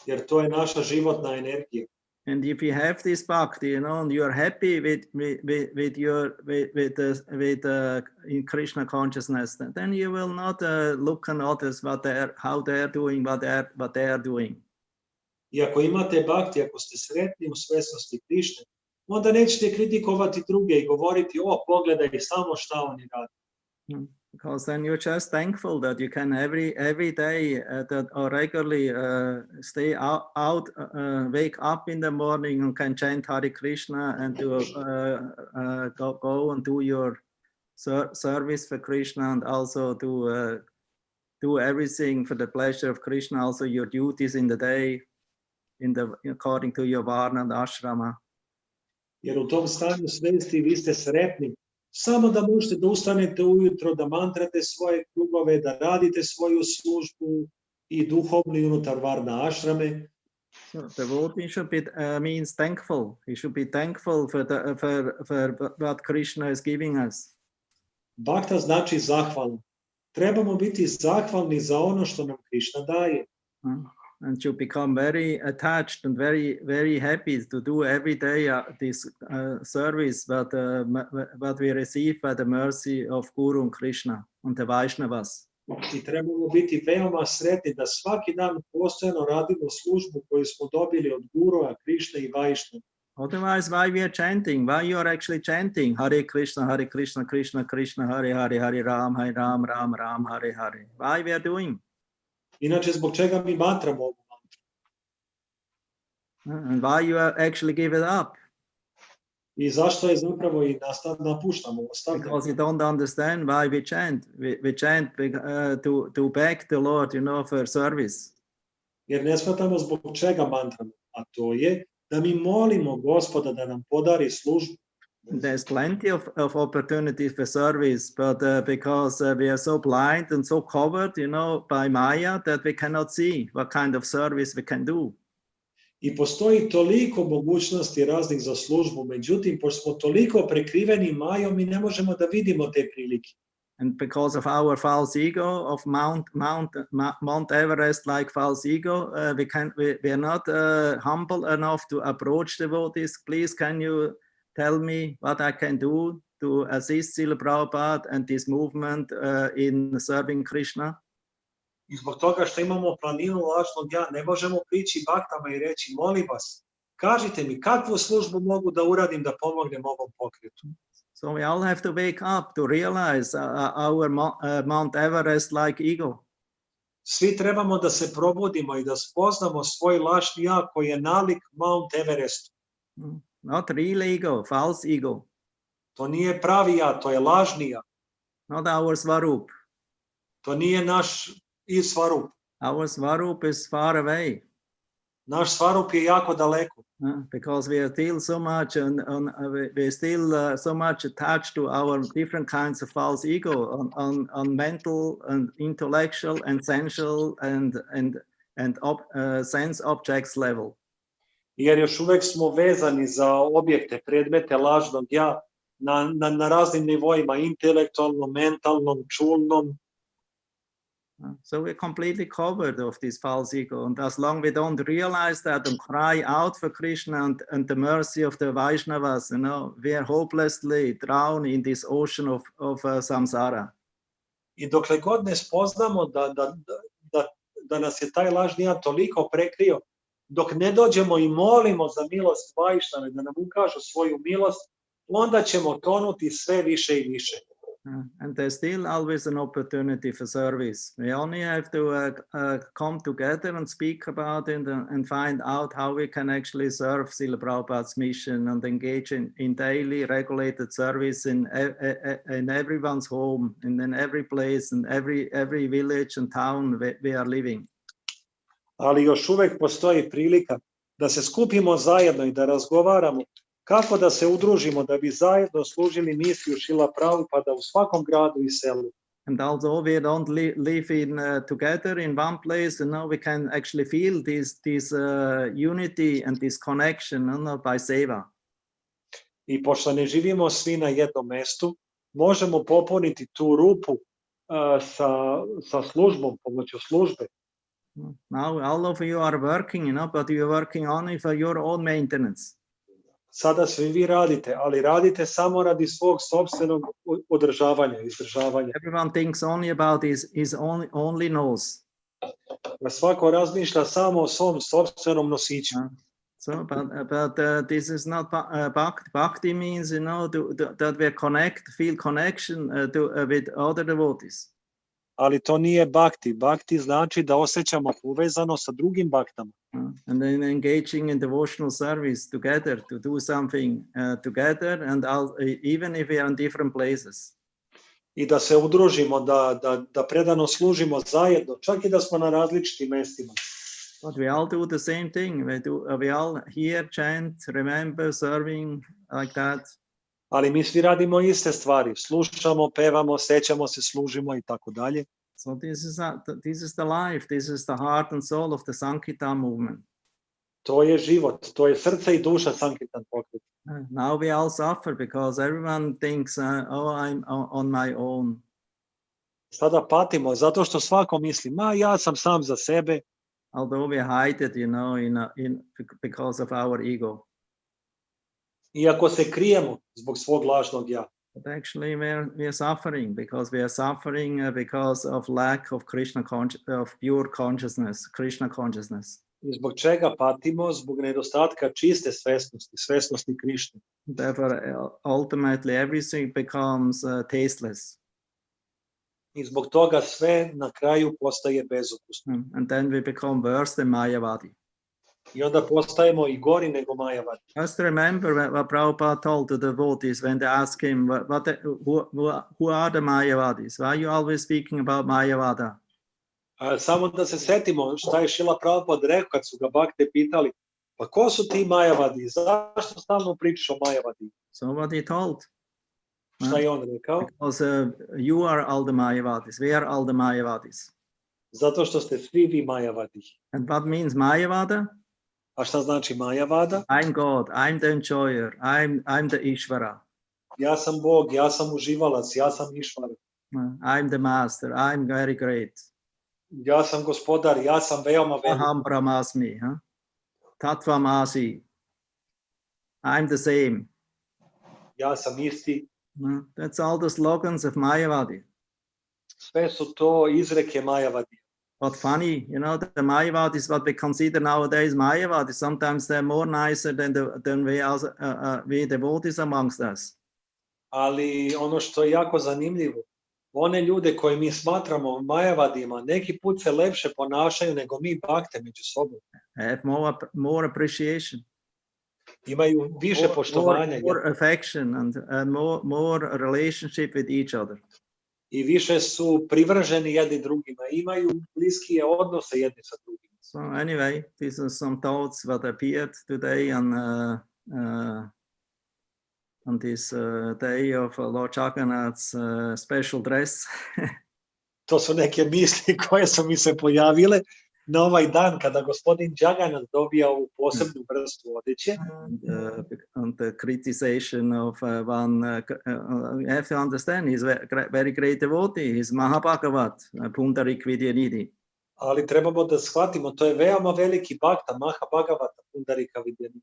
Jer to je naša životna energija. And if you have this bhakti, you know, and you are happy with in Krishna consciousness, then you will not look on others how they are doing, what they are doing. I ako imate bhakti, ako ste sretni u svesnosti Krišne, onda nećete kritikovati druge i govoriti, o, pogledaj samo šta oni rade. Because then you're just thankful that you can every day or regularly stay out, wake up in the morning and can chant Hare Krishna and go and do your service for Krishna and also to do everything for the pleasure of Krishna, also your duties in the day, according to your varna and ashrama. Jer u tom stanju svesti vi ste sretni. Samo da možete da ustanete ujutro, da mantrate svoje krugove, da radite svoju službu i duhovni unutar varna ašrame. So devotee should be means thankful. He should be thankful for what Krishna is giving us. Bhakta znači zahvalan. Trebamo biti zahvalni za ono što nam Krishna daje. And should become very attached and very happy to do every day this service what we receive by the mercy of Guru and Krishna and the Vaishnavas. I trebamo biti veoma sretni da svaki dan postojano radimo službu koju smo dobili od Gurua, Krishna i Vaishnava. Otherwise, why we are chanting? Why you are actually chanting Hare Krishna, Krishna Krishna, Hare Hare, Hare Ram, Ram Ram, Hare Hare? Why we are doing? Inače, zbog čega mi mantramo ovu mantru? And why you actually give it up? I zašto je zapravo i napuštamo? Because you don't understand why we chant. We chant to beg the Lord, you know, for service. Jer ne shvatamo zbog čega mantramo, a to je da mi molimo Gospoda da nam podari službu. There's plenty of opportunities for service, but because we are so blind and so covered, you know, by Maya, that we cannot see what kind of service we can do. I postoji toliko mogućnosti raznih za službu, međutim, pošto smo toliko prekriveni Majom, mi ne možemo da vidimo te prilike. And because of our false ego, of Mount Everest like false ego, we are not humble enough to approach devotees. Please, can you tell me what I can do to assist Srila Prabhupada and this movement in serving Krishna? I zbog toga što imamo planinu lažnog ja, ne možemo prići baktama i reći, molim vas, kažite mi kakvu službu mogu da uradim da pomognem ovom pokretu. So we all have to wake up to realize our Mount Everest like ego. Svi trebamo da se probudimo i da spoznamo svoj lažni ja koji je nalik Mount Everestu. Not real ego, false ego. To nije pravi ja, to je lažni ja. Not our Svarup. To nije naš Svarup. Our Svarup is far away. Naš Svarup je jako daleko. Because we are still so much we're still so much attached to our different kinds of false ego on mental and intellectual and sensual and sense objects level. Jer još uvek smo vezani za objekte, predmete lažnog ja na raznim nivoima, intelektualnom, mentalnom, čulnom. So we're completely covered of this false ego, and as long we don't realize that and cry out for Krishna and the mercy of the Vaishnavas, you know, we are hopelessly drowned in this ocean of samsara. I dokle god ne spoznamo da nas je taj lažni ja toliko prekrio, dok ne dođemo i molimo za milost Vajšnave, da nam ukažu svoju milost, onda ćemo tonuti sve više i više. And there's still always an opportunity for service. We only have to come together and speak about it and find out how we can actually serve Srila Prabhupada's mission and engage in daily regulated service in everyone's home and in every place and every village and town where we are living. Ali još uvek postoji prilika da se skupimo zajedno i da razgovaramo kako da se udružimo da bi zajedno služili misiju Šrila Prabhupada u svakom gradu i selu. And although we don't live in together in one place, we can actually feel this unity and this connection by seva. I pošto ne živimo svi na jednom mestu, možemo popuniti tu rupu sa službom, pomoću službe. Now all of you are working, but you are working only for your own maintenance. Sada svi vi radite, ali radite samo radi svog sopstvenog održavanja, izdržavanja. Everyone thinks only about his only nose. Svako razmišlja samo o svom sopstvenom nosiću. So, but this is not bhakti. Bhakti means, that we feel connection with other devotees. Ali to nije bhakti. Bhakti znači da osjećamo povezano sa drugim bhaktama. And then engaging in devotional service together, to do something together, and even if we are in different places. I da se udružimo, da predano služimo zajedno, čak i da smo na različitim mestima. But we all do the same thing. We all hear, chant, remember, serving, like that. Ali mi svi radimo iste stvari. Slušamo, pevamo, sećamo se, služimo i tako dalje. So this is the life. This is the heart and soul of the Sankirtan movement. To je život. To je srce i duša Sankirtan pokreta. Now we all suffer because everyone thinks, I'm on my own. Sada patimo zato što svako misli, ja sam sam za sebe. Although we hide it, because of our ego. Iako se krijemo zbog svog lažnog ja. But actually we are suffering because we are suffering because of lack of of pure consciousness, Krishna consciousness. I zbog čega patimo? Zbog nedostatka čiste svesnosti Krišne. Therefore, ultimately everything becomes tasteless. I zbog toga sve na kraju postaje bezukusno. And then we become worse than Mayavadi. I onda postajemo i gori nego Mayavadi. Just remember what Prabhupada told the devotees when they asked him, who are the Mayavadis? Why are you always speaking about Mayavada? Samo da se setimo šta je Šrila Prabhupada rekao kad su ga bakte pitali, pa ko su ti Mayavadi? Zašto stalno pričaš o Mayavadi? So what he told? Šta je on rekao? Because you are all the Mayavadis. We are all the Mayavadis. Zato što ste svi vi Mayavadi. And what means Mayavada? A šta znači Mayavada? I'm God. I'm the enjoyer. I'm the Ishvara. Ja sam Bog, ja sam uživalac, ja sam Išvara. I'm the master. I'm very great. Ja sam gospodar, ja sam veoma velik. Aham Brahmasmi. Tattvam Asi. I'm the same. Ja sam isti. That's all the slogans of Mayavadi. Sve su to izreke Mayavadi. But funny, the Mayavadis, what we consider nowadays Mayavadis, sometimes they're more nicer than we devotees amongst us. Ali ono što je jako zanimljivo, one ljude koje mi smatramo Mayavadima, neki put se lepše ponašaju nego mi bakte među sobom. Have more appreciation. Imaju više poštovanja. More affection and more relationship with each other. I više su privrženi jedni drugima, imaju bliskije odnose jedni sa drugima. So anyway, these are some thoughts that appeared today on this day of Lord Jagannath's special dress. To su neke misli koje su mi se pojavile na ovaj dan kada gospodin Jagannath dobija ovu posebnu vrstu odeće. And the criticization of one, you have to understand, he's a very great devotee, he's Mahabhagavat, Pundarik Vidyanidhi. Ali trebamo da shvatimo, to je veoma veliki bhakta, Mahabhagavata, Pundarika Vidyanidhi.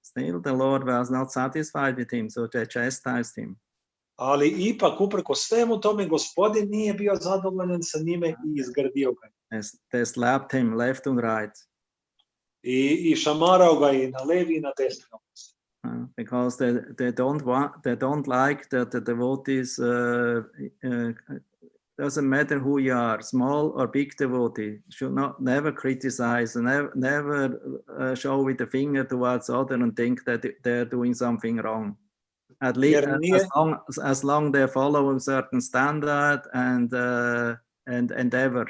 Still the Lord was not satisfied with him, so they chastised him. Ali ipak, uprko svemu tome, gospodin nije bio zadovoljan sa njime i izgrdio ga. They slapped him left and right. I šamarao ga i na levi i na desni. Because they don't like that the devotees, doesn't matter who you are, small or big devotee, should never criticize, never show with the finger towards other and think that they're doing something wrong. At least as long they follow a certain standard and endeavor.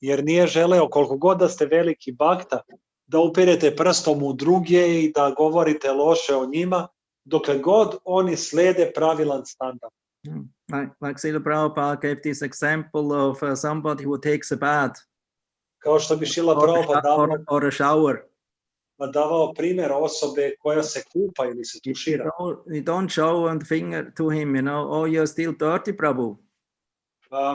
Jer nije želeo, koliko god da ste veliki bakta, da upirete prstom u druge i da govorite loše o njima, dokle god oni slede pravilan standard. Like Srila Prabhupada gave this example of somebody who takes a bath. Kao što bi Srila Prabhupada or a shower. Davao primjer osobe koja se kupa ili se tušira. You don't show a finger to him, you know, oh, you're still dirty, Prabhu.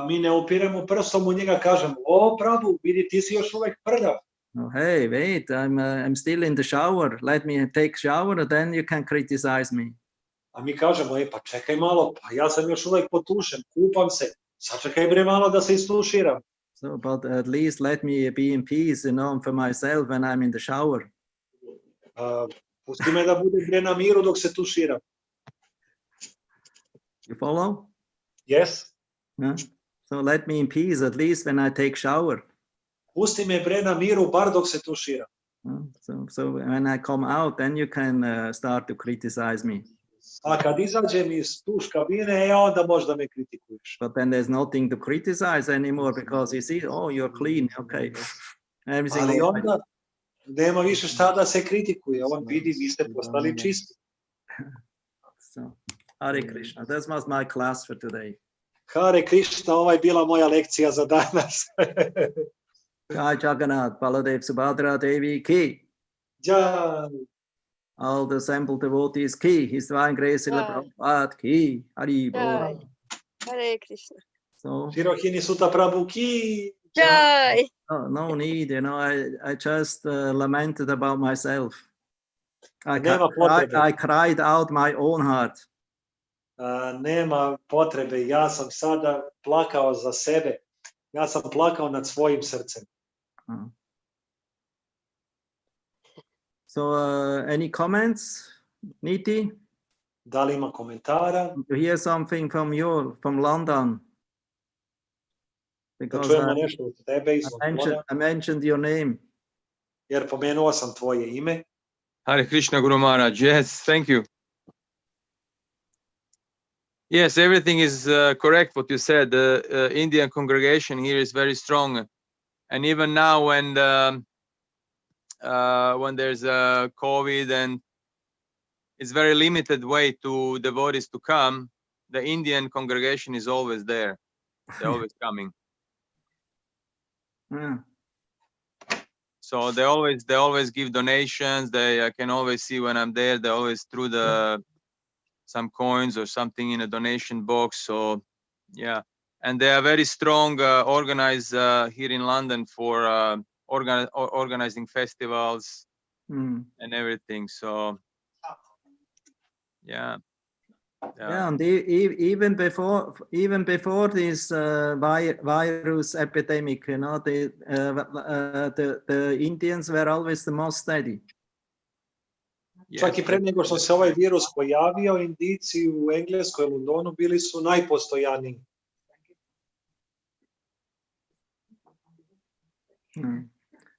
Mi ne upiremo prstom u njega, kažemo, o, Prabhu, vidi, ti si još uvek prljav. Oh, hey, wait, I'm still in the shower. Let me take shower, and then you can criticize me. A mi kažemo, pa čekaj malo, pa ja sam još uvek potušen, kupam se, sačekaj bre malo da se istuširam. So, but at least let me be in peace, you know, for myself when I'm in the shower. Pusti me da budem bre na miru dok se tuširam. You follow? Yes. So let me in peace at least when I take shower. Pusti me bre na miru bar dok se tuširam. So when I come out, then you can start to criticize me. A kad izađem iz tuš kabine, onda možda me kritikuješ. But then there's nothing to criticize anymore because you see, oh, you're clean, okay. Everything. Ali onda nema više šta da se kritikuje. On vidi, vi ste postali čisti. So, Hare Krishna, that was my class for today. Hare Krishna, ova je bila moja lekcija za danas. Jai Jagannath, Baladev Subhadra Devi ki. Jai. All the assembled devotees ki. His divine grace, Srila Prabhupada ki. Hari Bol. Hare Krishna. So, Rohinisuta Prabhu ki. Jai. No need, you know, I just lamented about myself. I cried out my own heart. Nema potrebe, ja sam sada plakao za sebe. Ja sam plakao nad svojim srcem. So, any comments, Niti? Da li ima komentara? To hear something from London. Because I mentioned your name. Jer pomenuo sam tvoje ime. Hare Krishna, Guru Maharaj. Yes, thank you. Yes, everything is correct what you said. The Indian congregation here is very strong. And even now when there's COVID and it's very limited way to devotees to come, the Indian congregation is always there. They're always coming. So they always give donations. I can always see when I'm there. They always threw some coins or something in a donation box. So yeah, and they are very strong, organized here in London for organizing festivals and everything. So yeah. Yeah, and even before this virus epidemic, you know, the Indians were always the most steady. Čak i pre nego što se ovaj virus pojavio, Indijci u Engleskoj, Londonu bili su najpostojaniji.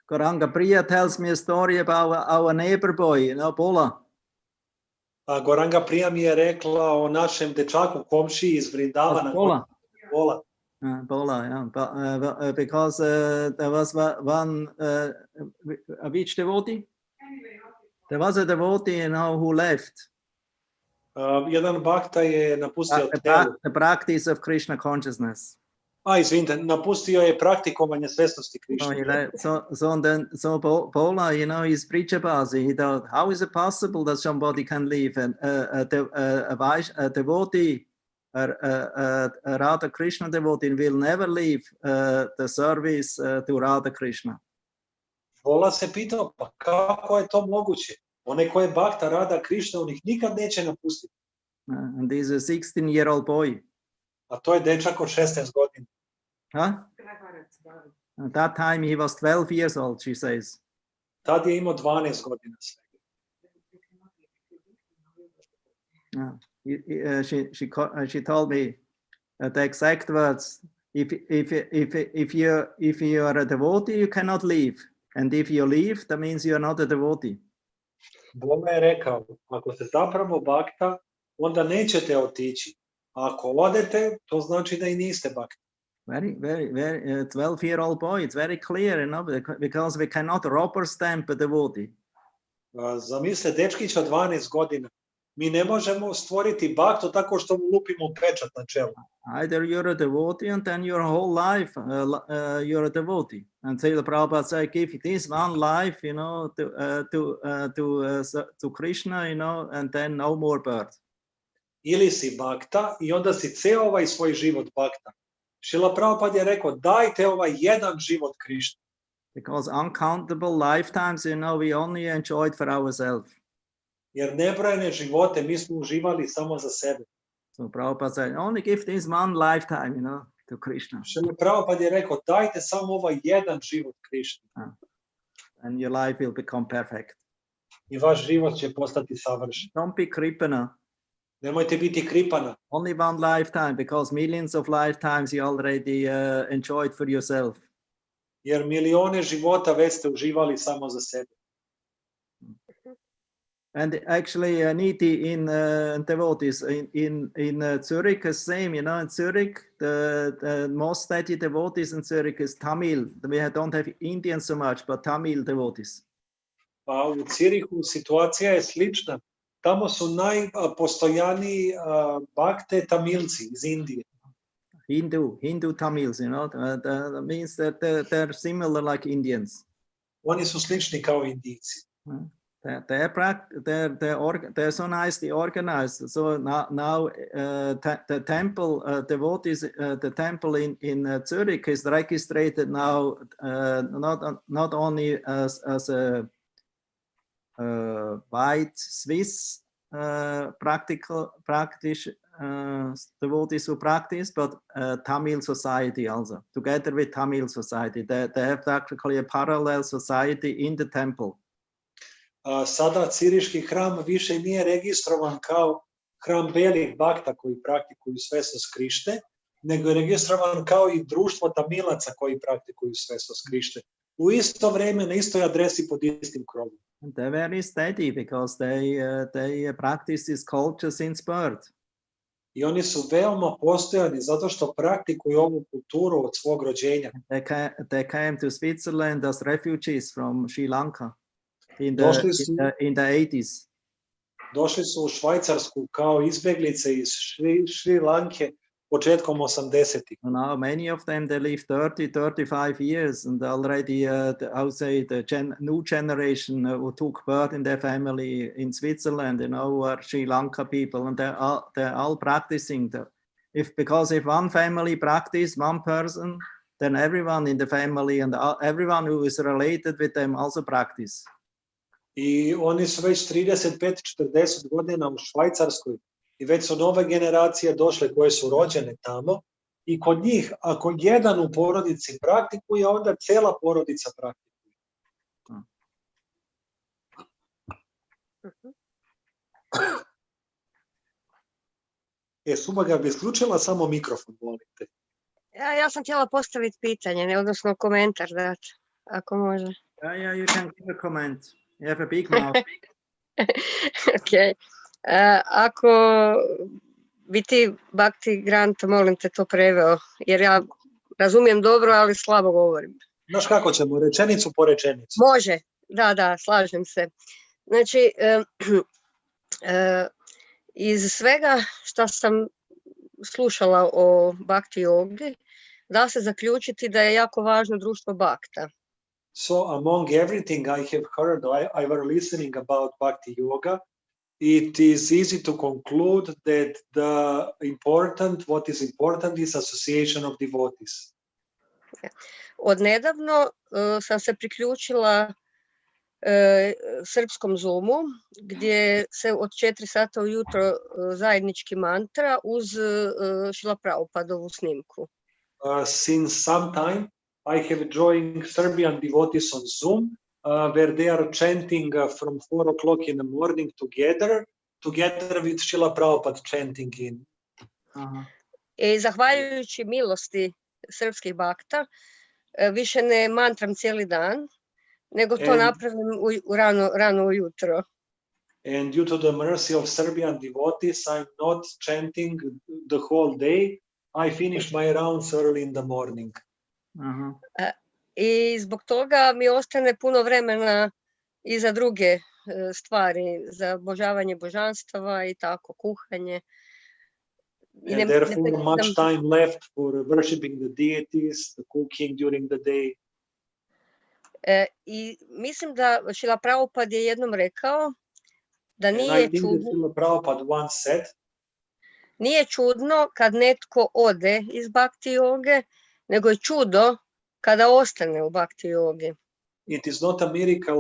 Goranga Priya tells me a story about our neighbor boy, you know, Bola. Goranga Priya mi je rekla o našem dečaku, komšiji iz Vrindavana. Bola. Bola, yeah. Because there was one, which devotee? There was a devotee, you know, who left. Jedan bhakta je napustio the practice of Krishna consciousness. Izvinite, napustio je praktikovanje svesnosti Krishna. So Bola, you know, he's Prijabhazi. He thought, how is it possible that somebody can leave a devotee, a Radha Krishna devotee will never leave the service to Radha Krishna. Bola se pitao, pa kako je to moguće? Onaj ko je bhakta Radha Krishna, on ih nikad neće napustiti. And he's a 16-year-old boy. A to je dečak od 16 godina. Huh? At that time he was 12 years old, she says. Tad je imao 12 godina. She told me the exact words. If you are a devotee, you cannot leave, and if you leave, that means you are not a devotee. Bome je rekao, ako ste zapravo bakta, onda nećete otići. A ako odete, to znači da i niste bakta. Very 12-year-old boy. It's very clear, you know, because we cannot rubber stamp a devotee. Zamisle dečkić od 12 godina. Mi ne možemo stvoriti baktu tako što mu lupimo pečat na čelo. Either you're a devotee and then your whole life you're a devotee. And Srila Prabhupada said, give this one life, you know, to Krishna, you know, and then no more birth. Ili si bakta i onda si ceo ovaj svoj život bakta. Srila Prabhupada je rekao, dajte ovaj jedan život Krišni. Because uncountable lifetimes, you know, we only enjoy it for ourselves. Jer nebrojene živote mi smo uživali samo za sebe. So Prabhupada said, only give this one lifetime, you know, to Krishna. Srila Prabhupada je rekao, dajte samo ovaj jedan život Krišni. And your life will become perfect. I vaš život će postati savršen. Don't be kripana. Nemojte biti kripana. Only one lifetime, because millions of lifetimes you already enjoyed for yourself. Jer milione života već ste uživali samo za sebe. And actually, Niti in devotees in Zurich is same. You know, in Zurich, the most steady devotees in Zurich is Tamil. We don't have Indians so much, but Tamil devotees. Pa u Cirihu situacija je slična. Tamo su najpostojaniji bakte Tamilci iz Indije. Hindu Tamils, you know, that means that they're similar like Indians. Oni su slični kao Indijci. They're so nicely organized. So now the temple devotees, the temple in Zurich is registered now not only as a white Swiss practice devotees who practice, but Tamil society also, together with Tamil society. They have actually a parallel society in the temple. Sada Ciriški hram više nije registrovan kao hram belih bakta koji praktikuju svesnost Krište, nego je registrovan kao i društvo Tamilaca koji praktikuju svesnost Krište. U isto vrijeme, na istoj adresi pod istim krovom. They're very steady because they practice this culture since birth. I oni su veoma postojani zato što praktikuju ovu kulturu od svog rođenja. They came to Switzerland as refugees from Sri Lanka in the 80s. Došli su u Švajcarsku kao izbjeglice iz Sri Lanke početkom 80-ih. Now many of them they live 35 years and already I would say the new generation who took birth in their family in Switzerland, you know, are Sri Lanka people, and they're all practicing because if one family practice one person, then everyone in the family and everyone who is related with them also practice. I oni su već 35-40 godina u Švajcarskoj i već su nove generacije došle koje su rođene tamo i kod njih, ako jedan u porodici praktikuje, onda cela porodica praktikuje. Subaga bi isključila samo mikrofon, molite. Ja sam htjela postaviti pitanje, odnosno komentar dati, ako može. Yeah, you can give a comment. You have a big mouth. Okay. Ako bi ti Bhakti Grant, molim te, to preveo, jer ja razumijem dobro, ali slabo govorim. Znaš kako ćemo, rečenicu po rečenicu? Može, da, slažem se. Znači, iz svega što sam slušala o Bhakti jogi, da se zaključiti da je jako važno društvo Bhakta. So among everything I have heard, I were listening about Bhakti Yoga, it is easy to conclude that what is important is association of devotees. Odnedavno sam se priključila srpskom Zoomu, gdje se od 4 sata ujutro zajednički mantra uz Šrila Prabhupadovu snimku. Since some time I have joined Serbian devotees on Zoom, where they are chanting from 4 o'clock in the morning together together with Srila Prabhupada chanting in. I zahvaljujući milosti srpskih bakta, više ne mantram cijeli dan, nego to napravim rano ujutro. And due to the mercy of Serbian devotees, I'm not chanting the whole day. I finish my rounds early in the morning. I zbog toga mi ostane puno vremena i za druge stvari, za obožavanje božanstava i tako, kuhanje. And therefore much time left for worshiping the deities, the cooking during the day. I mislim da Šrila Prabhupada je jednom rekao da nije čudno, nije čudno kad netko ode iz bhakti joge, nego je čudo kada ostane u bhakti jogi. It is not a miracle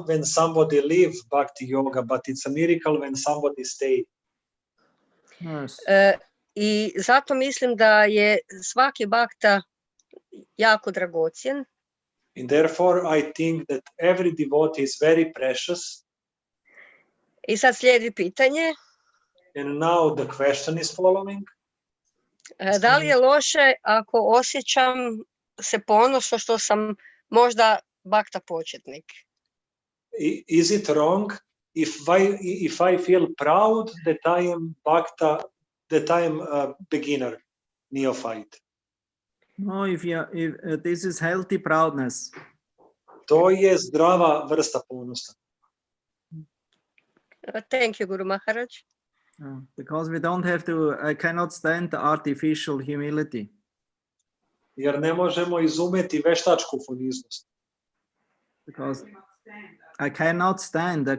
when somebody leaves bhakti yoga, but it's a miracle when somebody stays. I zato mislim da je svaki bhakta jako dragocjen. And therefore I think that every devotee is very precious. I sad slijedi pitanje. And now the question is following. Da li je loše ako osjećam se ponosno što sam možda bhakta početnik? Is it wrong if I feel proud that I am bhakta, that I am a beginner, neophyte? No, if this is healthy proudness. To je zdrava vrsta ponosa. Thank you, Guru Maharaj. Because we don't have to, I cannot stand the artificial humility. Jer ne možemo izumeti veštačku poniznost. Because I cannot stand, I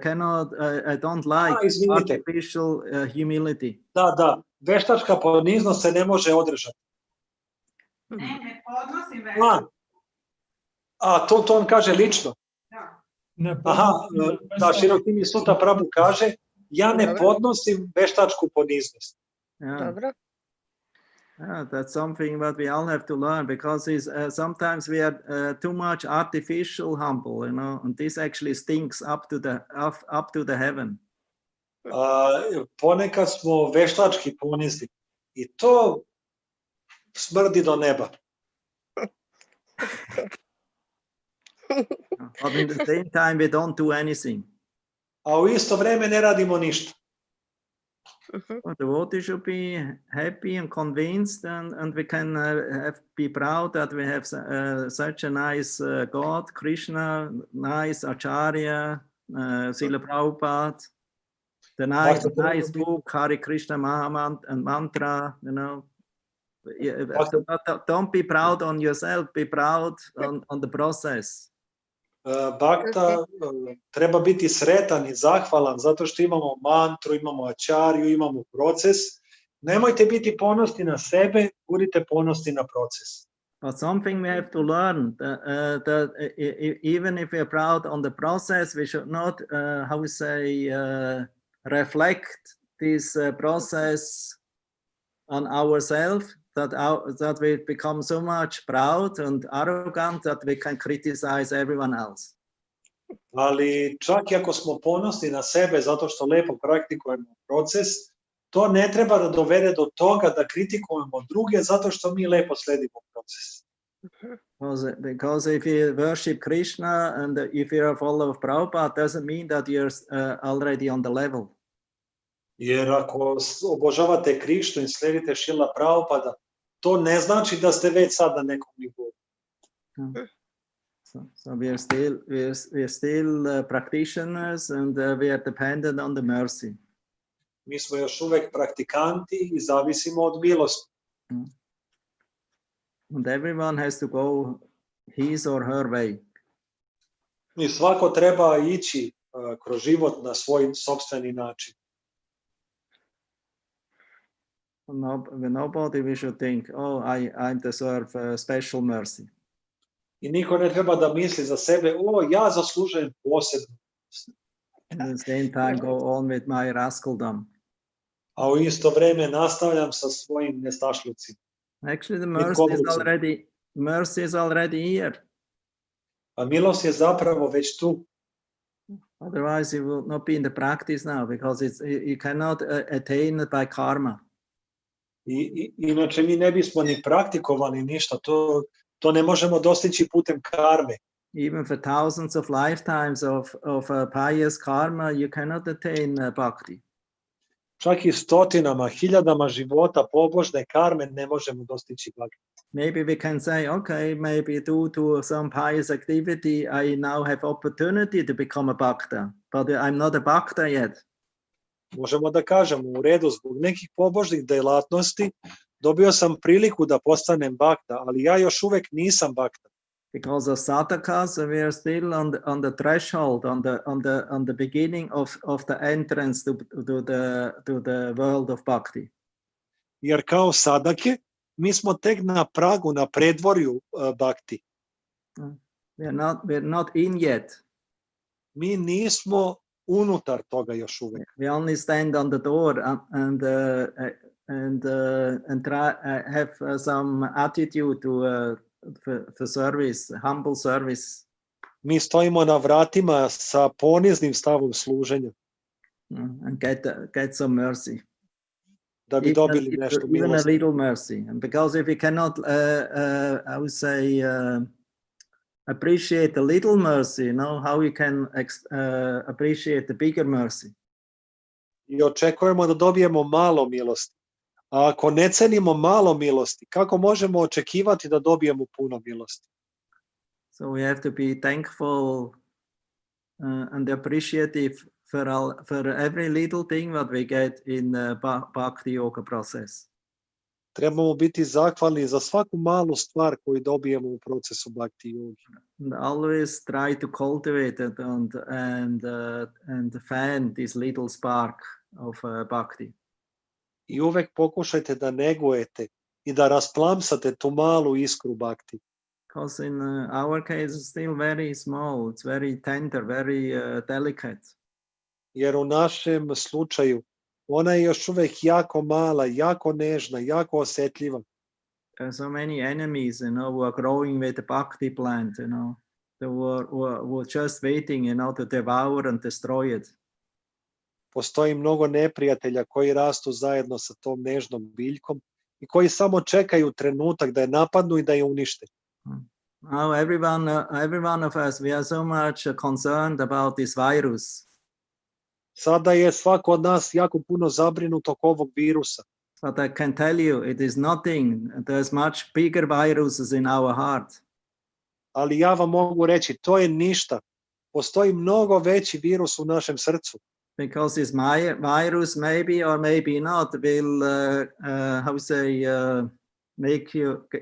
don't like artificial humility. Da, veštačka poniznost se ne može održati. Ne podnosim veštačku. To on kaže lično. Aha, da, Rohinisuta Prabhu kaže, ja ne podnosim veštačku poniznost. Dobro. That's something that we all have to learn, because sometimes we are too much artificial humble, and this actually stinks up to the heaven. Ponekad smo veštački ponizni i to smrdi do neba. But in the same time we don't do anything. A u isto vrijeme ne radimo ništa. The devotees should be happy and convinced, and we can be proud that we have such a nice God, Krishna, nice Acharya, Srila Prabhupada, the nice book, Hare Krishna Mantra, Don't be proud on yourself, be proud on the process. Bhakta treba biti sretan i zahvalan zato što imamo mantru, imamo acharju, imamo proces. Nemojte biti ponosni na sebe, budite ponosni na proces. But something we have to learn, that even if we are proud on the process, we should not, reflect this process on ourselves, that we become so much proud and arrogant that we can criticize everyone else. Ali čak i ako smo ponosni na sebe zato što lepo praktikujemo proces, to ne treba da dovede do toga da kritikujemo druge zato što mi lepo sledimo proces. Because if you worship Krishna and if you're a follower of Prabhupada, doesn't mean that you're already on the level. Jer ako obožavate Krišnu i sledite Šrila Prabhupada, to ne znači da ste već sad na nekom nivou. So we are still practitioners, and we are dependent on the mercy. Mi smo još uvek praktikanti i zavisimo od milosti. And everyone has to go his or her way. I svako treba ići kroz život na svoj sopstveni način. Nobody we should think, I deserve special mercy. I niko ne treba da misli za sebe, ja zaslužujem posebno. At the same time go on with my rascaldom. A u isto vrijeme nastavljam sa svojim nestašlucima. Actually, the mercy is already here. A milost je zapravo već tu. Otherwise, you will not be in the practice now because you cannot attain it by karma. Inače mi ne bismo ni praktikovali ništa, to ne možemo dostići putem karme. Even for thousands of lifetimes of pious karma, you cannot attain bhakti. Čak i stotinama, hiljadama života pobožne karme ne možemo dostići bhakti. Maybe we can say, okay, maybe due to some pious activity, I now have opportunity to become a bhakta, but I'm not a bhakta yet. Možemo da kažemo, u redu, zbog nekih pobožnih delatnosti dobio sam priliku da postanem bhakta, ali ja još uvek nisam bhakta. Because of sadhakas, we are still on the threshold, on the beginning of the entrance to the world of bhakti. Jer kao sadake, mi smo tek na pragu, na predvorju bhakti. We're not in yet. Mi nismo unutar toga još uvek. We only stand on the door and try have some attitude for service, humble service. Mi stojimo na vratima sa poniznim stavom služenja. And get some mercy. Da bi dobili nešto even milosti. a little mercy. And because if we cannot, I would say, appreciate the little mercy, how we can appreciate the bigger mercy. I očekujemo da dobijemo malo milosti. A ako ne cenimo malo milosti, kako možemo očekivati da dobijemo puno milosti? So we have to be thankful and appreciative for every little thing that we get in the Bhakti Yoga process. Trebamo biti zahvalni za svaku malu stvar koju dobijemo u procesu Bhakti Yogi. And always try to cultivate it and fan this little spark of Bhakti. I uvek pokušajte da negujete i da rasplamsate tu malu iskru Bhakti. Because in our case, it's still very small, it's very tender, very delicate. Jer u našem slučaju ona je još uvek jako mala, jako nežna, jako osjetljiva. There are so many enemies, who are growing with the Bhakti plant, who are just waiting, to devour and destroy it. Postoji mnogo neprijatelja koji rastu zajedno sa tom nežnom biljkom i koji samo čekaju trenutak da je napadnu i da je unište. Now every one of us, we are so much concerned about this virus. Sada je svako od nas jako puno zabrinut oko ovog virusa. But I can tell you, it is nothing. There's much bigger viruses in our heart. Ali ja vam mogu reći, to je ništa. Postoji mnogo veći virus u našem srcu. Because this virus, maybe or maybe not, will,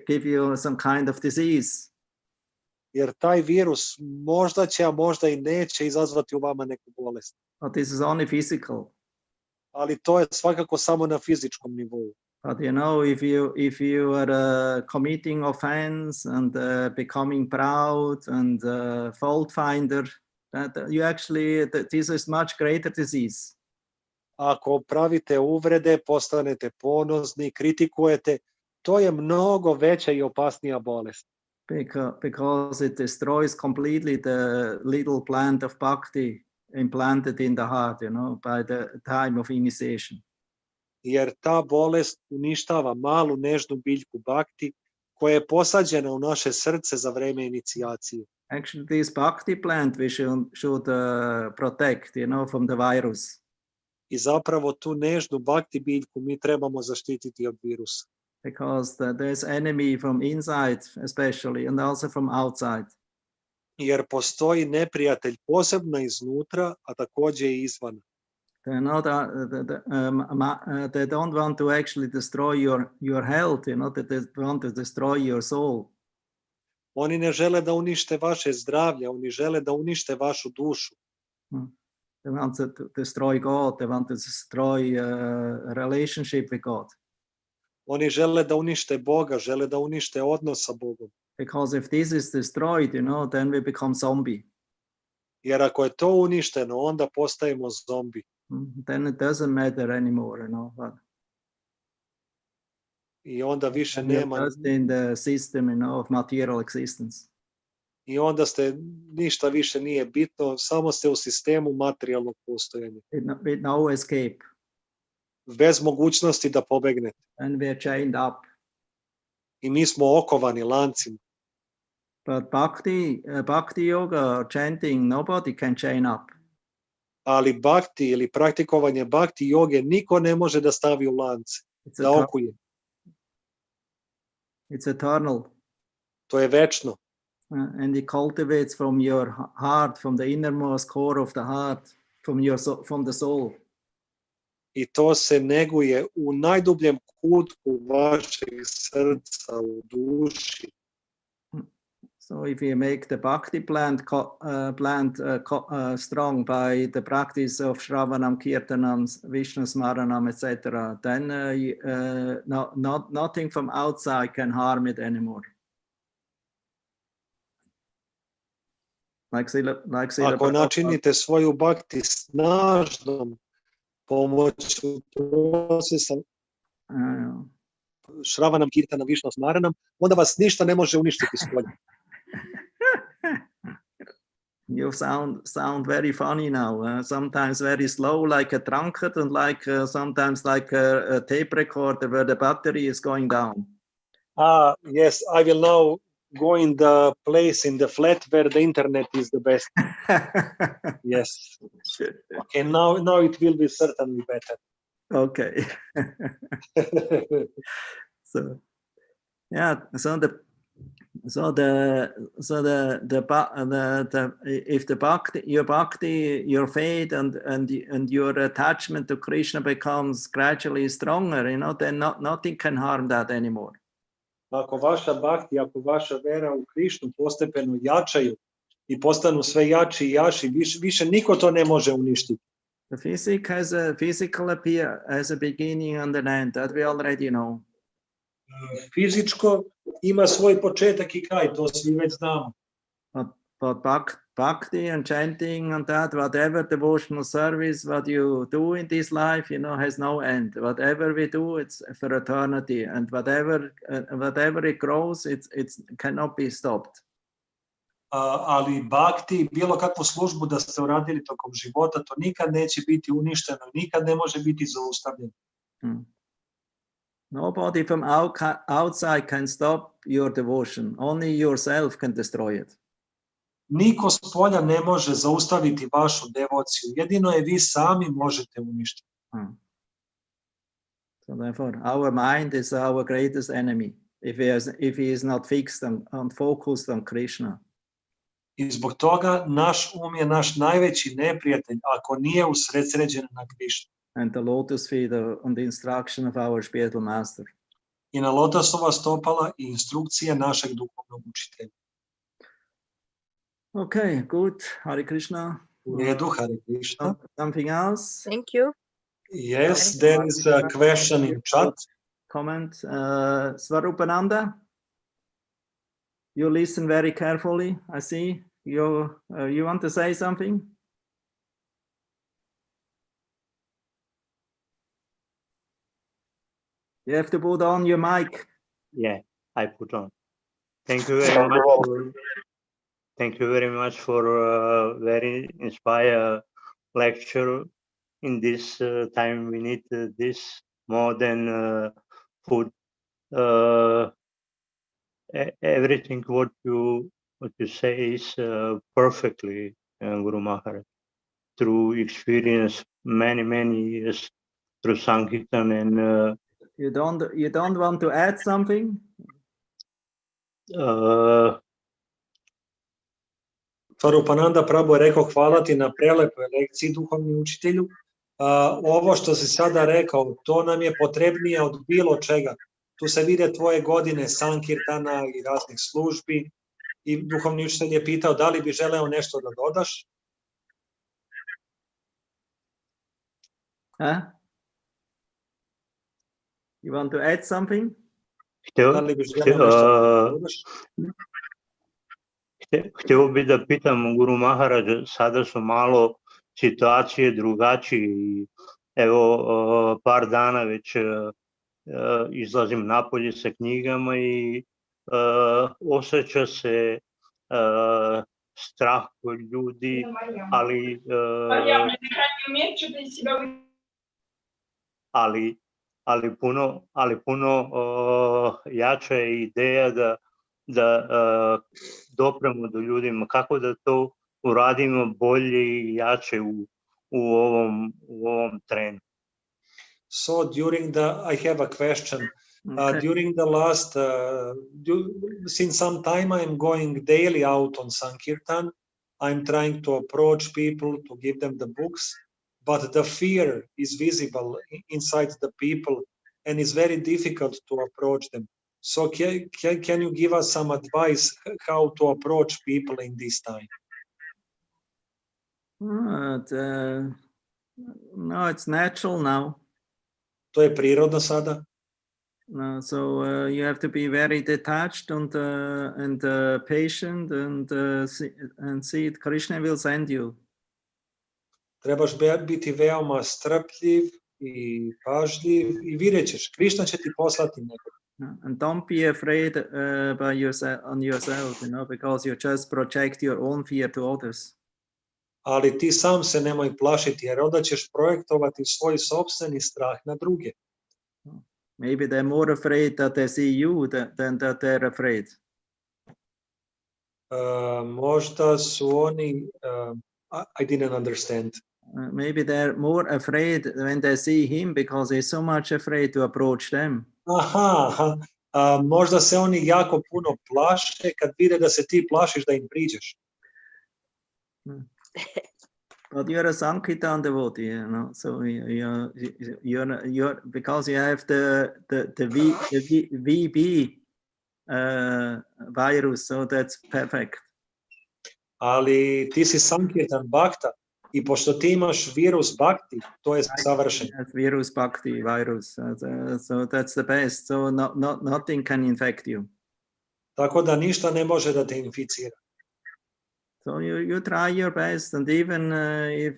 give you some kind of disease. Jer taj virus možda će, a možda i neće izazvati u vama neku bolest. But this is only physical. Ali to je svakako samo na fizičkom nivou. But if you are committing offense and becoming proud and fault finder, this is much greater disease. Ako pravite uvrede, postanete ponosni, kritikujete, to je mnogo veća i opasnija bolest. Because it destroys completely the little plant of bhakti implanted in the heart, by the time of initiation. Jer ta bolest uništava malu nežnu biljku bhakti koja je posađena u naše srce za vreme inicijacije. Actually, this bhakti plant we should protect, from the virus. I zapravo tu nežnu bhakti biljku mi trebamo zaštititi od virusa. Because there's enemy from inside especially and also from outside. Jer postoji neprijatelj posebno iznutra, a također i izvana. They're not, they don't want to actually destroy your health, that they want to destroy your soul. Oni ne žele da unište vaše zdravlje, oni žele da unište vašu dušu. They want to destroy God, they want to destroy a relationship with God. Oni žele da unište Boga, žele da unište odnos sa Bogom. Because if this is destroyed, then we become zombie. Jer ako je to uništeno, onda postajemo zombi. Then it doesn't matter anymore, But I onda više nema. Just in the system, of material existence. i onda ste, ništa više nije bitno, samo ste u sistemu materijalnog postojanja. With no escape. Bez mogućnosti da pobegnete. And we are chained up. I mi smo okovani lancima. But bhakti yoga, chanting, nobody can chain up. Ali bhakti ili praktikovanje bhakti joge niko ne može da stavi u lance, da okuje. It's eternal. To je večno. And it cultivates from your heart, from the innermost core of the heart, from the soul. I to se neguje u najdubljem kutku vašeg srca, u duši. So if you make the bhakti plant strong by the practice of Shravanam, Kirtanam, Vishnu Smaranam, etc., then nothing from outside can harm it anymore. Ako načinite svoju bhakti snažnom pomoću procesa Shravanam, Kirtanam, Vishnu Smaranam, onda vas ništa ne može uništiti spolja. You sound very funny now. Sometimes very slow, like a drunkard, and like sometimes like a tape recorder where the battery is going down. Yes, I will now go in the place in the flat where the internet is the best. Yes. Okay, now it will be certainly better. Okay. So, yeah. If the bhakti, your faith and your attachment to Krishna becomes gradually stronger, then nothing can harm that anymore. Ako vaša bhakti, ako vaša vera u Krišnu postepeno jačaju i postanu sve jači i jači, više niko to ne može uništiti. The physical appear as a beginning and an end, that we already know. Fizičko ima svoj početak i kraj, to svi već znamo. But bhakti and chanting and that, whatever devotional service, what you do in this life, has no end. Whatever we do, it's for eternity, and whatever it grows, it cannot be stopped. Ali bhakti, bilo kakvu službu da ste uradili tokom života, to nikad neće biti uništeno, nikad ne može biti zaustavljeno. Nobody from outside can stop your devotion. Only yourself can destroy it. Niko s polja ne može zaustaviti vašu devociju. Jedino je vi sami možete uništiti. So therefore, our mind is our greatest enemy if he is not fixed and focused on Krishna. I zbog toga naš je naš najveći neprijatelj ako nije usredsređen na Krishnu. And the lotus feet on the instruction of our spiritual master. I na lotosova stopala i instrukcije našeg duhovnog učitelja. Okay, good. Hare Krishna. Hare Krishna. Something else? Thank you. Yes, there is a question in chat. Comment. Svarupananda, you listen very carefully. I see. You want to say something? You have to put on your mic. Yeah, I put on. Thank you very much. Thank you very much for a very inspired lecture. In this time, we need this more than food. Everything what you say is perfectly, Guru Maharaj, through experience many years through Sankirtan and. You don't want to add something? Svarupananda Prabhu je rekao hvala ti na prelepoj lekciji, duhovni učitelju. Ovo što si sada rekao, to nam je potrebnije od bilo čega. Tu se vide tvoje godine Sankirtana i raznih službi. I duhovni učitelj je pitao da li bi želeo nešto da dodaš? You want to add something? Htio bi da pitam Guru Maharaj, sada su malo situacije drugačije. Evo, par dana već izlazim napolje sa knjigama i osjeća se strah kod ljudi, ali puno jača je ideja da dopremo do ljudima, kako da to uradimo bolje i jače u ovom trenu. So I have a question. During the last, since some time I'm going daily out on Sankirtan. I'm trying to approach people to give them the books, but the fear is visible inside the people and it's very difficult to approach them. So can you give us some advice how to approach people in this time? No, it's natural now. To je prirodno sada. So you have to be very detached and patient and see it. Krishna will send you. Trebaš biti veoma strpljiv i pažljiv i vidjet ćeš. Krishna će ti poslati nekog. And don't be afraid on yourself, because you just project your own fear to others. Ali ti sam se nemoj plašiti, jer onda ćeš projektovati svoj sopstveni strah na druge. Maybe they're more afraid that they see you than that they're afraid. Možda su oni, I didn't understand. Maybe they're more afraid when they see him because they're so much afraid to approach them. Aha, možda se oni jako puno plaše kad vide da se ti plašiš da im priđeš. But you're a Sankirtan devotee, so you're because you have the VB virus, so that's perfect. Ali ti si Sankirtan Bhakta i pošto ti imaš virus Bhakti, to je savršeno. Virus Bhakti virus, so that's the best. So nothing can infect you. Tako da ništa ne može da te inficira. So you try your best, and even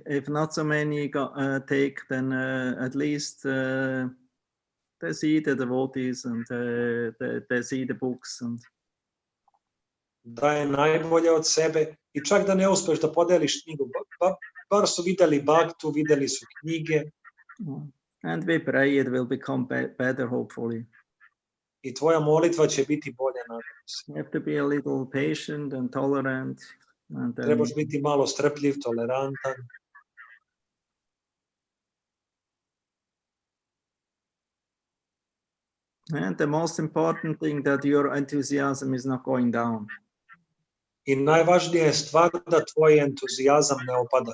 if not so many take, then at least they see the devotees and they see the books. And daje najbolje od sebe i čak da ne uspeš da podeliš knjigu, bar su videli Bhaktu, videli su knjige. And we pray it will become better, hopefully. I tvoja molitva će biti bolja, nadam se. You have to be a little patient and tolerant. Trebaš biti malo strpljiv, tolerantan. And the most important thing that your enthusiasm is not going down. I najvažnija je stvar da tvoj entuzijazam ne opada.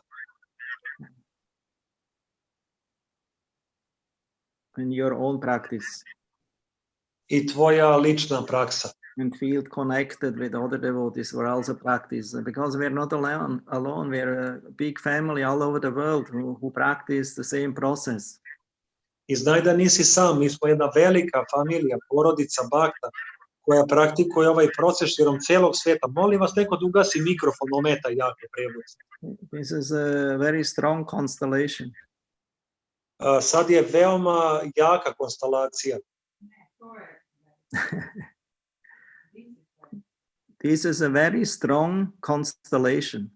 In your own practice. I tvoja lična praksa. And feel connected with other devotees who also practice, because we're not alone. We're a big family all over the world who practice the same process. I znaj da nisi sam, mi smo jedna velika familija, porodica Bhakta, koja praktikuje ovaj proces širom celog sveta. Molim vas, neko da ugasi mikrofon, ometa jako prevod. This is a very strong constellation. Sad je veoma jaka konstelacija. This is a very strong constellation.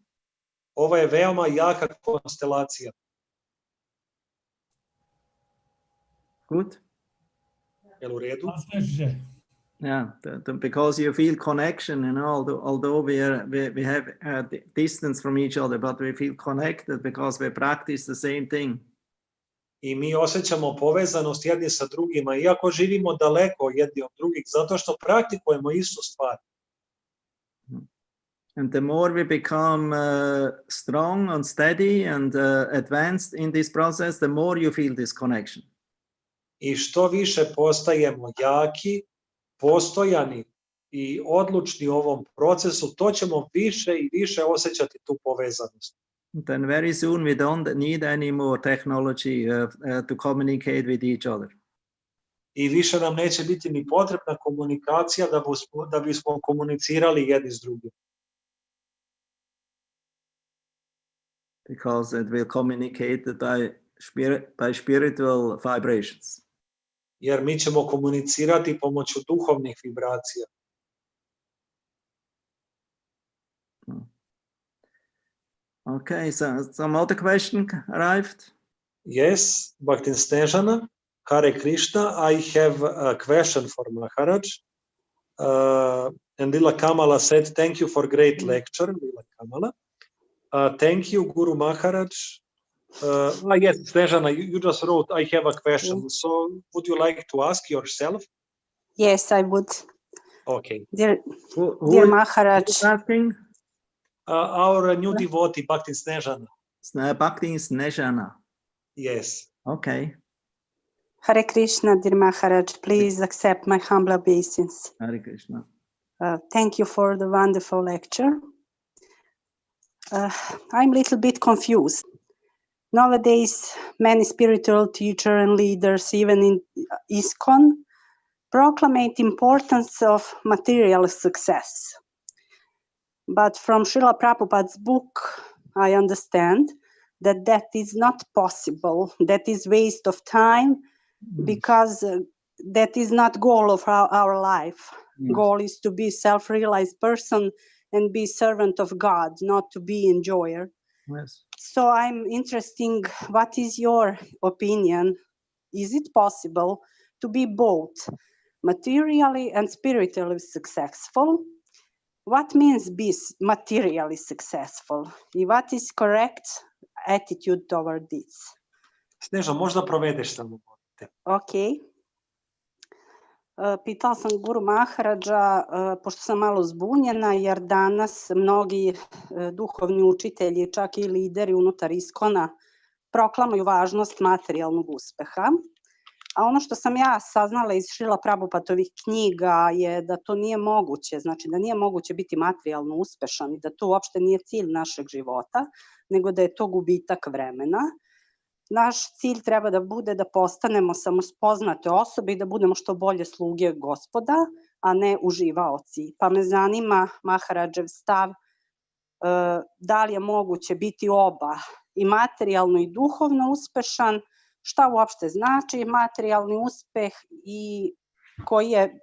Ovo je veoma jaka konstelacija. Good. Jel u redu? Yeah, because you feel connection, although we have distance from each other, but we feel connected because we practice the same thing. I mi osjećamo povezanost jedni sa drugima, iako živimo daleko jedni od drugih, zato što praktikujemo istu stvar. And the more we become strong and steady and advanced in this process, the more you feel this connection. I što više postajemo jaki, postojani i odlučni u ovom procesu, to ćemo više i više osjećati tu povezanost. Then very soon we don't need any more technology to communicate with each other. I više nam neće biti ni potrebna komunikacija da bismo komunicirali jedni s drugim. Because it will communicate by spiritual vibrations. Jer mi ćemo komunicirati pomoću duhovnih vibracija. Okay, so some other question arrived? Yes, Bhaktin Snezhana, Hare Krishna. I have a question for Maharaj. And Lila Kamala said, thank you for great lecture, Lila Kamala. Thank you, Guru Maharaj. Yes, Snezhana, you just wrote, I have a question. So would you like to ask yourself? Yes, I would. Okay. Dear Who Maharaj. is asking? Our new devotee, Bhaktin Snezhana. Bhaktin Snezhana. Yes. Okay. Hare Krishna, dear Maharaj, please accept my humble obeisance. Hare Krishna. Thank you for the wonderful lecture. I'm a little bit confused. Nowadays, many spiritual teachers and leaders, even in ISKCON, proclaim the importance of material success. But from Srila Prabhupada's book, I understand that is not possible. That is waste of time, because that is not goal of our life. Yes. Goal is to be self-realized person and be servant of God, not to be enjoyer. Yes. So I'm interested, what is your opinion? Is it possible to be both materially and spiritually successful? What means be materially successful? What is correct attitude toward this? Sneža, možda provedeš samo. Ok. Pitala sam Guru Maharađa, pošto sam malo zbunjena, jer danas mnogi duhovni učitelji, čak i lideri unutar ISKCON-a, proklamuju važnost materijalnog uspeha. A ono što sam ja saznala iz Srila Prabhupadovih knjiga je da to nije moguće, znači da nije moguće biti materijalno uspešan i da to uopšte nije cilj našeg života, nego da je to gubitak vremena. Naš cilj treba da bude da postanemo samospoznate osobe i da budemo što bolje sluge Gospoda, a ne uživaoci. Pa me zanima Maharadžev stav, da li je moguće biti oba, i materijalno i duhovno uspešan, šta uopšte znači materijalni uspeh i koji je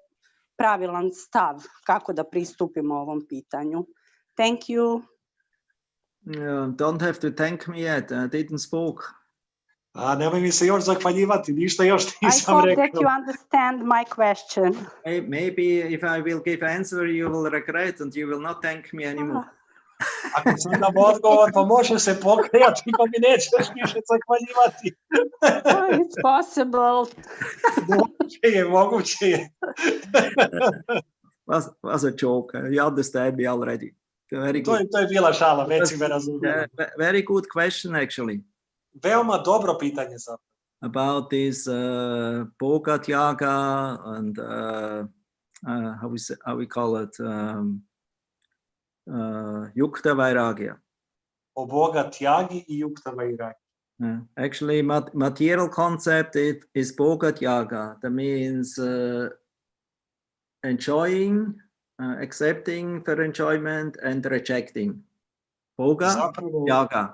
pravilan stav, kako da pristupimo ovom pitanju. Thank you. Don't have to thank me yet, I didn't spoke. A nemoj mi se još zahvaljivati, ništa još nisam I rekao. hope that you understand my question. Maybe if I will give answer, you will regret and you will not thank me anymore. Ako sam dam odgovor, pa može se pokajati, pa mi nećeš više zahvaljivati. It's possible. Moguće je. Was a joke, you understand me already. Very good. To je bila šala, već si me razumio. Very good question actually. Veoma dobro pitanje zapravo. About this Bhoga Tyaga and how we call it, Yukta Vairagya. O Boga Tyagi i Yukta Vairagya. Actually, material concept is Bhoga Tyaga. That means enjoying, accepting for enjoyment and rejecting. Bhoga Tyaga.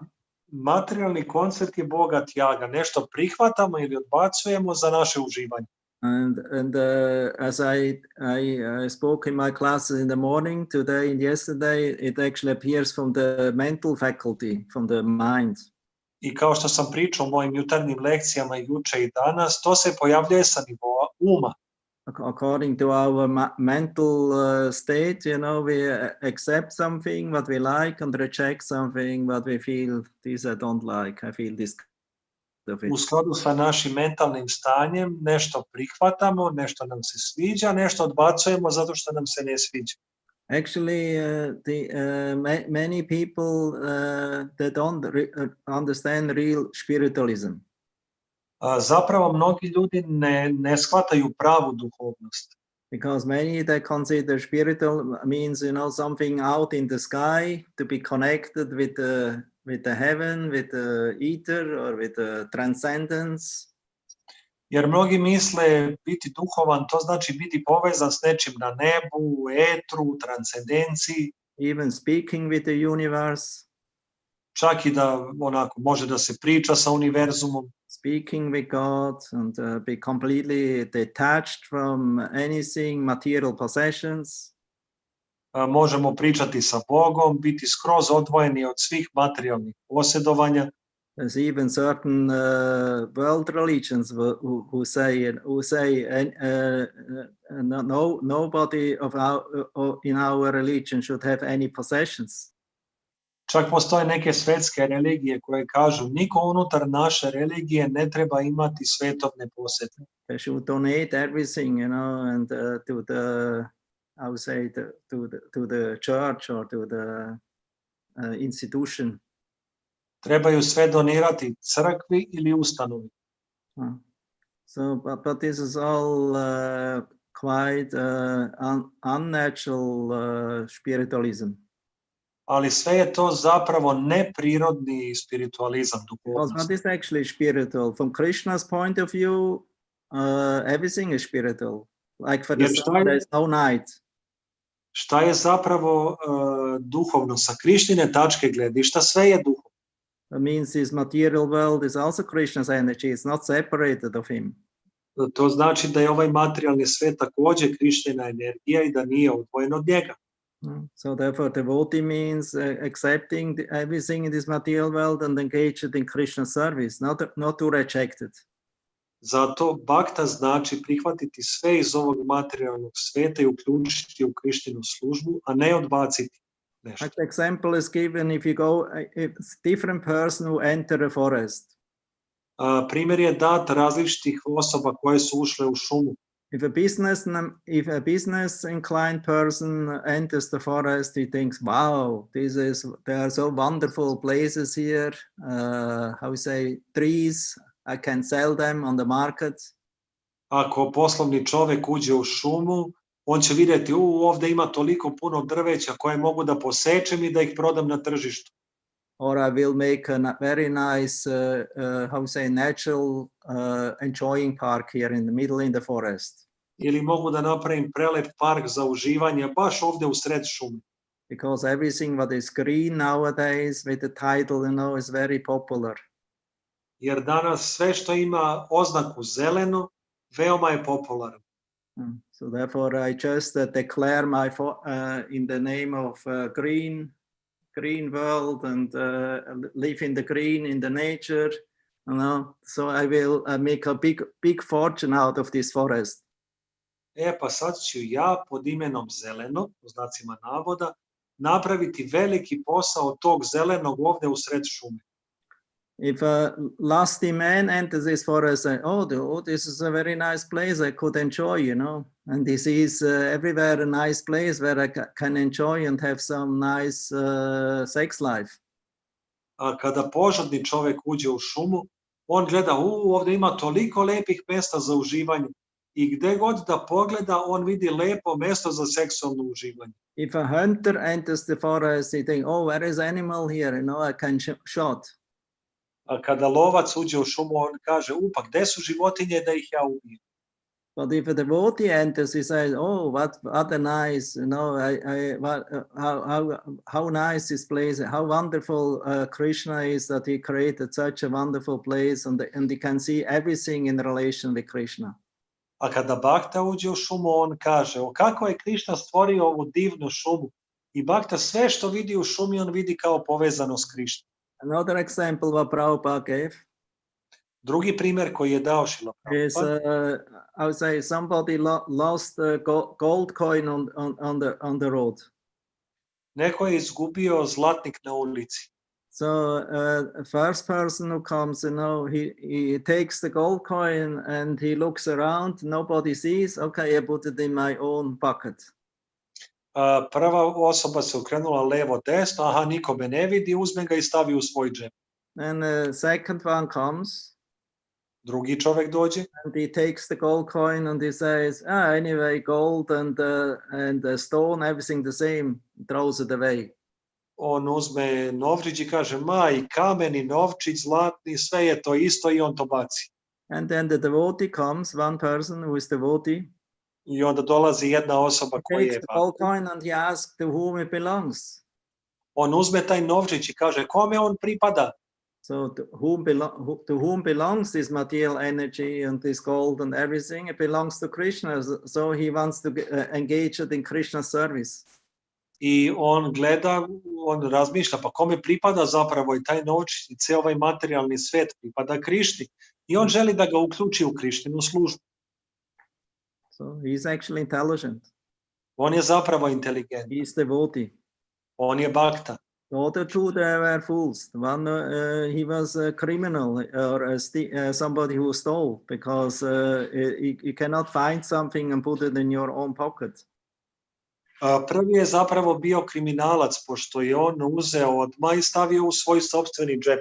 Materijalni koncept je Boga Tyaga. Nešto prihvatamo ili odbacujemo za naše uživanje. And as I spoke in my classes in the morning, today and yesterday, it actually appears from the mental faculty, from the mind. I kao što sam pričao u mojim jutarnjim lekcijama juče i danas, to se pojavljuje sa nivoa uma. According to our mental state, you know, we accept something what we like and reject something what we feel this I don't like. I feel this. U skladu sa našim mentalnim stanjem nešto prihvatamo, nešto nam se sviđa, nešto odbacujemo zato što nam se ne sviđa. Actually, many people they don't understand real spiritualism. Zapravo mnogi ljudi ne shvataju pravu duhovnost. Because many they consider spiritual means, you know, something out in the sky to be connected with the heaven, with the ether or with the transcendence. Jer mnogi misle biti duhovan, to znači biti povezan s nečim na nebu, etru, transcendenciji. Even speaking with the universe. Čak i da onako može da se priča sa univerzumom. Speaking with God and be completely detached from anything, material possessions. možemo pričati sa Bogom, biti skroz odvojeni od svih materijalnih posjedovanja. There's even certain world religions who say nobody in our religion should have any possessions. Čak postoje neke svetske religije koje kažu niko unutar naše religije ne treba imati svetovne posjede. They should donate everything, and to the, I would say, to the church or to the institution. Trebaju sve donirati crkvi ili ustanovi. So, but this is all quite unnatural spiritualism. Ali sve je to zapravo neprirodni spiritualizam, duhovnost. What is actually spiritual? From Krishna's point of view, everything is spiritual. Like for the sun, there is no night. Šta je zapravo duhovno? Sa Krišnine tačke gledišta sve je duhovno. That means this material world is also Krishna's energy. It's not separated of him. To znači da je ovaj materijalni svet također Krišnina energija i da nije odvojen od njega. So therefore, devotee means accepting everything in this material world and engaged in Krishna's service, not to reject it. Zato bhakta znači prihvatiti sve iz ovog materijalnog sveta i uključiti u Krišninu službu, a ne odbaciti nešto. Like the example is given if you go, it's different person who enter a forest. Primjer je dat različitih osoba koje su ušle u šumu. If a business inclined person enters the forest, he thinks, wow, there are so wonderful places here, how we say, trees, I can sell them on the market. Ako poslovni čovjek uđe u šumu, on će vidjeti, ovdje ima toliko puno drveća koje mogu da posečem i da ih prodam na tržištu. Or I will make a very nice, how we say, natural enjoying park here in the middle in the forest. Ili mogu da napravim prelep park za uživanje baš ovdje u sred šume. Because everything what is green nowadays with the title, is very popular. Jer danas sve što ima oznaku zeleno, veoma je popularan. So therefore I just declare my in the name of green world and live in the green, in the nature, so I will make a big fortune out of this forest. Pa sad ću ja pod imenom zeleno, u znacima navoda, napraviti veliki posao tog zelenog ovdje u sred šume. If a lusty man enters this forest and this is a very nice place I could enjoy, and this is everywhere a nice place where I can enjoy and have some nice sex life. A kada požudni čovjek uđe u šumu, on gleda, ovdje ima toliko lepih mjesta za uživanje. I gdje god da pogleda, on vidi lepo mjesto za seksualno uživanje. If a hunter enters the forest, he thinks, where is animal here? I can shot. A kada lovac uđe u šumu, on kaže, pa gdje su životinje da ih ja ubijem? But if a devotee enters, he says, what a nice, how nice this place, how wonderful Krishna is that he created such a wonderful place, and he can see everything in relation with Krishna. A kada bhakta uđe u šumu, on kaže, kako je Krišna stvorio ovu divnu šumu. I bhakta sve što vidi u šumi, on vidi kao povezano s Krišnom. Another example what Prabhupada gave. Drugi primjer koji je dao Šrila Prabhupada. Is, I would say somebody lost a gold coin on the road. Neko je izgubio zlatnik na ulici. So first person who comes, he takes the gold coin and he looks around, nobody sees, okay, I put it in my own pocket. Prva osoba se okrenula levo desno, niko me ne vidi, uzme ga i stavi u svoj džep. And the second one comes. Drugi čovjek dođe. And he takes the gold coin and he says, anyway, gold and the stone, everything the same, throws it away. On uzme novčić i kaže, i kamen i novčić, zlatni, sve je to isto i on to baci. And then the devotee comes, one person who is devotee. I onda dolazi jedna osoba koja je takes the gold coin and he asks to whom it belongs. On uzme taj novčić i kaže, kome on pripada? So to whom belongs this material energy and this gold and everything? It belongs to Krishna. So he wants to engage it in Krishna's service. i on gleda, on razmišlja, pa kome pripada zapravo i taj novčić i ceo ovaj materijalni svet pripada Krišni. I on želi da ga uključi u Krišninu službu. So he's actually intelligent. On je zapravo inteligentan. He's devotee. On je bakta. The other two, they were fools. One, he was a criminal or somebody who stole, because you cannot find something and put it in your own pocket. Prvi je zapravo bio kriminalac, pošto je on uzeo odmah i stavio u svoj sopstveni džep.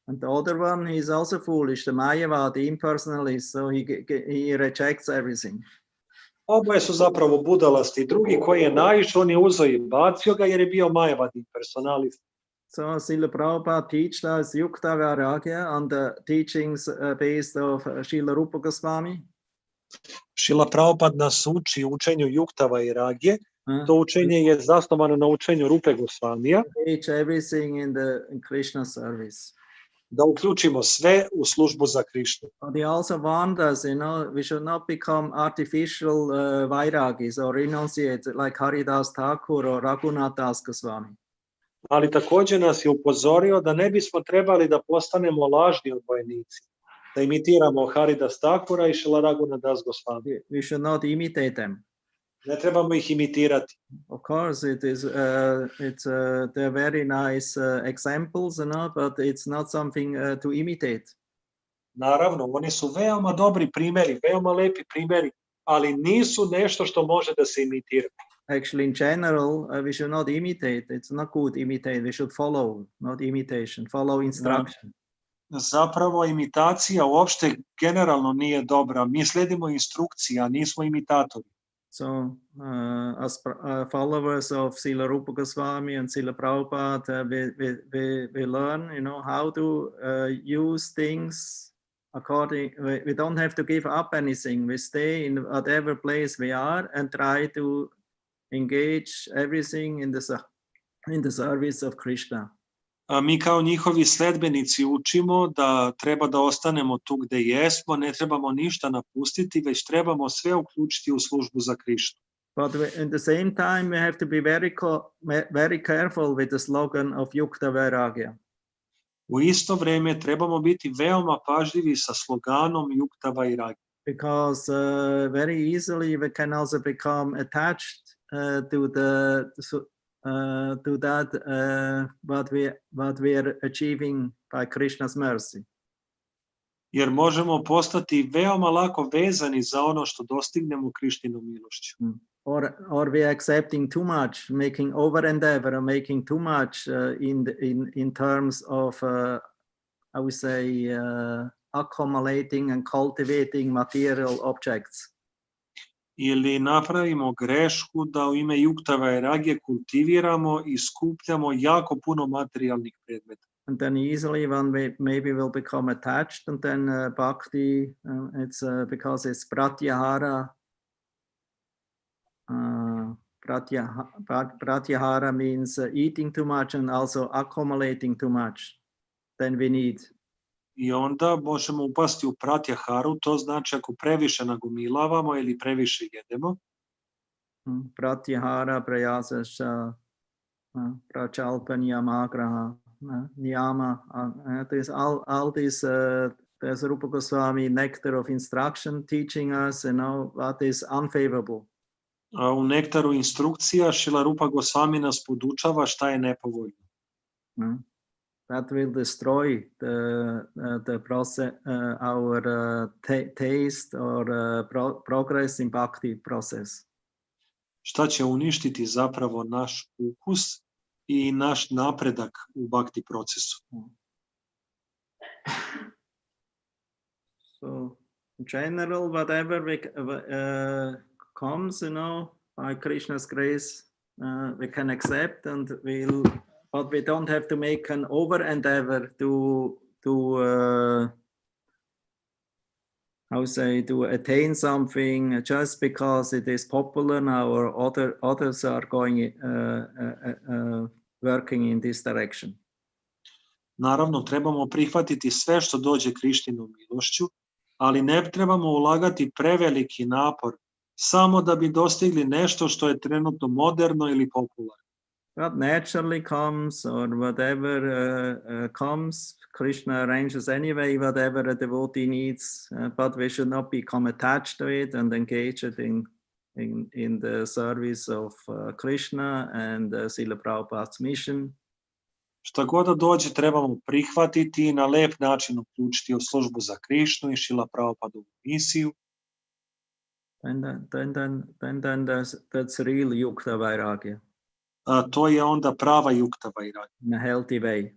And the other one, he's also foolish, the Mayavadi, impersonalist, so he rejects everything. Oboje su zapravo budalasti. Drugi koji je naišao, on je uzeo i bacio ga jer je bio Mayavadi personalist. So Srila Prabhupada teaches us Yukta Vairagya on the teachings based of Srila Rupa Goswami. Srila Prabhupada nas uči učenju Yukta Vairagye. To učenje je zasnovano na učenju Rupe Gosvamija. Teach everything in Krishna service. Da uključimo sve u službu za Krišnu. But he also warned us, we should not become artificial vairagis or renunciates like Haridas Thakur or Raghunath Das Goswami. Ali također nas je upozorio da ne bismo trebali da postanemo lažni odvojenici, da imitiramo Haridas Thakura i Srila Raghunath Das Goswami. We should not imitate them. Ne trebamo ih imitirati. Of course, they're very nice examples, but it's not something to imitate. Naravno, oni su veoma dobri primjeri, veoma lepi primjeri, ali nisu nešto što može da se imitira. Actually, in general, we should not imitate. It's not good imitate. We should follow, not imitation. Follow instruction. Zapravo, imitacija uopšte generalno nije dobra. Mi sledimo instrukcije, a nismo imitatori. So, as followers of Srila Rupa Goswami and Srila Prabhupada, we learn, how to use things according. We don't have to give up anything. We stay in whatever place we are and try to engage everything in the service of Krishna. Mi kao njihovi sledbenici učimo da treba da ostanemo tu gde jesmo, ne trebamo ništa napustiti, već trebamo sve uključiti u službu za Krišnu. But at the same time, we have to be very careful with the slogan of Yukta Vairagya. U isto vrijeme trebamo biti veoma pažljivi sa sloganom Yukta Vairagya. Because very easily we can also become attached to that what we are achieving by Krishna's mercy. Jer možemo postati veoma lako vezani za ono što dostignemo Krištinom milošću. Or we are accepting too much, making over endeavor, making too much in terms of I would say accumulating and cultivating material objects. Ili napravimo grešku da u ime Yukta Vairagye kultiviramo i skupljamo jako puno materijalnih predmeta. And then easily one maybe will become attached, and then bhakti, it's because it's pratyahara. Pratyahara means eating too much and also accumulating too much than we need. I onda možemo upasti u pratyaharu, to znači ako previše nagomilavamo ili previše jedemo. Pratyahara, prayasascha, prachalpanyamagraha, niyama, all these, there's Rupa Goswami, nectar of instruction, teaching us, what is unfavorable. U nektaru instrukcija Srila Rupa Goswami nas podučava šta je nepovoljno. That will destroy the process, our taste or progress in bhakti process. Šta će uništiti zapravo naš ukus i naš napredak u bhakti procesu. So, in general, whatever comes, by Krishna's grace, we can accept, and but we don't have to make an over endeavor to attain something just because it is popular now or others are going working in this direction. Naravno, trebamo prihvatiti sve što dođe Krištinom milošću, ali ne trebamo ulagati preveliki napor samo da bi dostigli nešto što je trenutno moderno ili popularno. What naturally comes or whatever comes, Krishna arranges anyway, whatever a devotee needs, but we should not become attached to it and engage it in the service of Krishna and Srila Prabhupada's mission. Šta god da dođe trebamo prihvatiti i na lep način uključiti u službu za Krišnu i Srila Prabhupadovu misiju. Then that's real yukta vairagya. To je onda prava yukta vairagya. In a healthy way.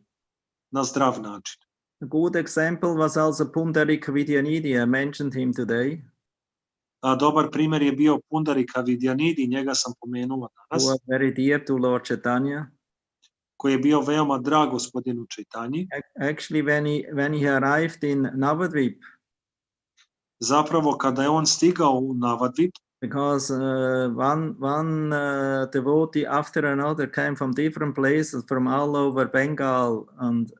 Na zdrav način. A good example was also Pundarik Vidyanidhi. I mentioned him today. Dobar primjer je bio Pundarika Vidyanidhi, njega sam pomenuo danas. Who was very dear to Lord Chaitanya. Koji je bio veoma drag gospodinu Čaitanji. Actually, when he arrived in Navadvip, zapravo kada je on stigao u Navadvip, because one devotee after another came from different places, from all over Bengal and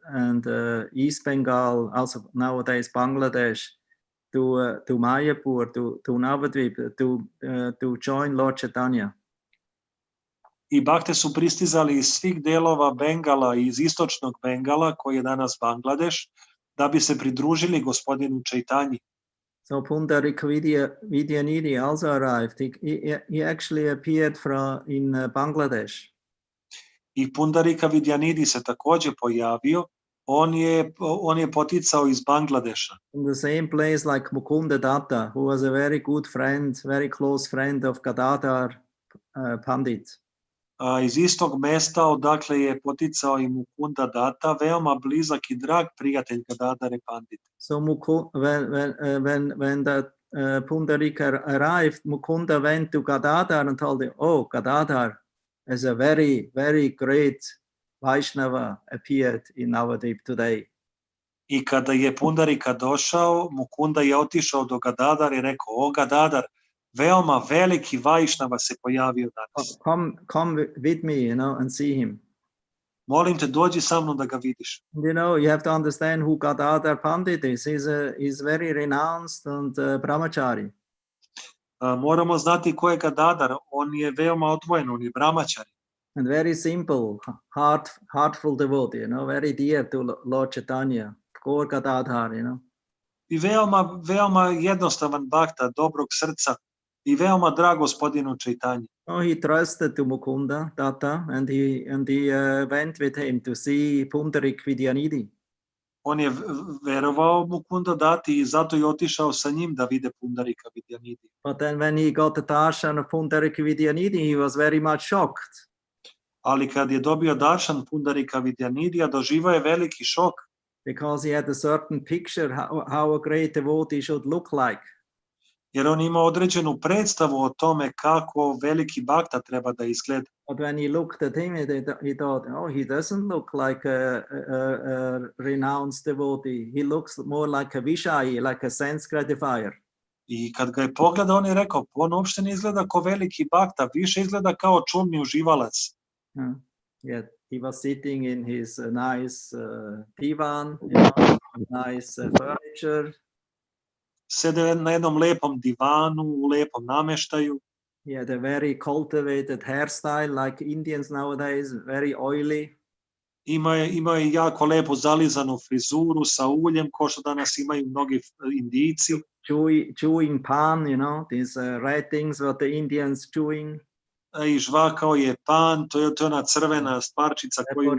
East Bengal, also nowadays Bangladesh, to Mayapur, to Navadvip, to join Lord Chaitanya. I bakte su pristizali iz svih delova Bengala i iz istočnog Bengala, koji je danas Bangladeš, da bi se pridružili gospodinu Čaitanji. So Pundarik Vidyanidhi also arrived. He actually appeared in Bangladesh. I Pundarika Vidyanidhi se također pojavio. On je poticao iz Bangladeša. In the same place like Mukunda Datta, who was a very good friend, very close friend of Gadadhar Pandit. Iz istog mesta odakle je poticao i Mukunda Datta, veoma blizak i drag prijatelj Gadadhare Pandit. So when that Pundarika arrived, Mukunda went to Gadadhar and told him, "Oh, Gadadhar is a very, very great Vaishnava appeared in Navadvip today." I kada je Pundarika došao, Mukunda je otišao do Gadadhar i rekao, "O Gadadhar, veoma veliki Vajšnava se pojavio danas." Come with me, and see him. Molim te, dođi sa mnom da ga vidiš. You have to understand who Gadadhar Pandit is. He's very renounced and brahmachari. Moramo znati ko je Gadadhar. On je veoma odvojen, on je brahmachari. And very simple, heartful devotee, very dear to Lord Chaitanya, Gaur Gadadhar, I veoma jednostavan bhakta, dobrog srca i veoma drag gospodinu Čaitanji. Oh, he trusted to Mukunda Datta and he went with him to see Pundarik Vidyanidhi. On je verovao Mukunda Dati i zato je otišao sa njim da vide Pundarika Vidyanidhi. But then when he got the darshan of Pundarik Vidyanidhi, he was very much shocked. Ali kad je dobio darshan Pundarika Vidyanidhija, doživao je veliki šok. Because he had a certain picture how a great devotee should look like. Jer on ima određenu predstavu o tome kako veliki bhakta treba da izgleda. But when he looked at him, he thought, "Oh, he doesn't look like a renounced devotee. He looks more like a Vishayi, like a sense gratifier." I kad ga je pogledao, on je rekao, on uopšte ne izgleda kao veliki bhakta, više izgleda kao čulni uživalac. Yeah, he was sitting in his nice divan, nice furniture. Sede na jednom lepom divanu, u lepom nameštaju. He had a very cultivated hairstyle like Indians nowadays, very oily. Imao je jako lepo zalizanu frizuru sa uljem, ko što danas imaju mnogi Indijci. Chewing pan, these red things what the Indians chewing. I žvakao je pan, to je ona crvena stvarčica koju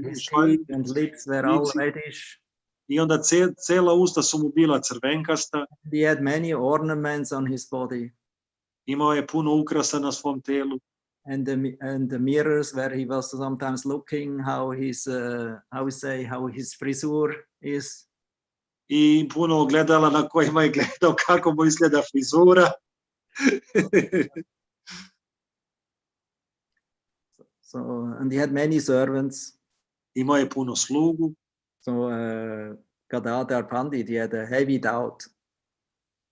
and lips were all reddish. I onda cela usta su mu bila crvenkasta. He had many ornaments on his body. Imao je puno ukrasa na svom telu. And the mirrors where he was sometimes looking how his frisure is. I puno ogledala na kojima je gledao kako mu izgleda frizura. So, and he had many servants. Imao je puno slugu. So Gadadhar Pandit, he had a heavy doubt.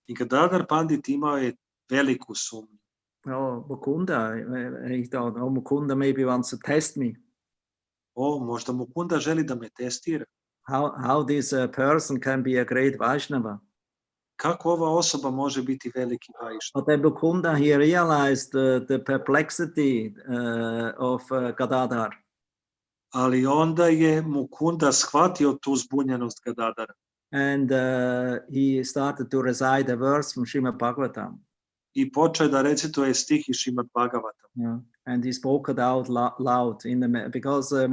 I Gadadhar Pandit imao je veliku sumnju. Oh, Mukunda, he thought, Mukunda maybe wants to test me. Možda Mukunda želi da me testira. How this person can be a great Vaishnava. kako ova osoba može biti veliki Vajšnava? But Mukunda, he realized the perplexity of Gadadhar. Ali onda je Mukunda shvatio tu zbunjenost Gadadara. And he started to recite a verse from Srimad Bhagavatam. I počeo da recituje stih iz Srimad Bhagavatam. Yeah. And he spoke it out loud because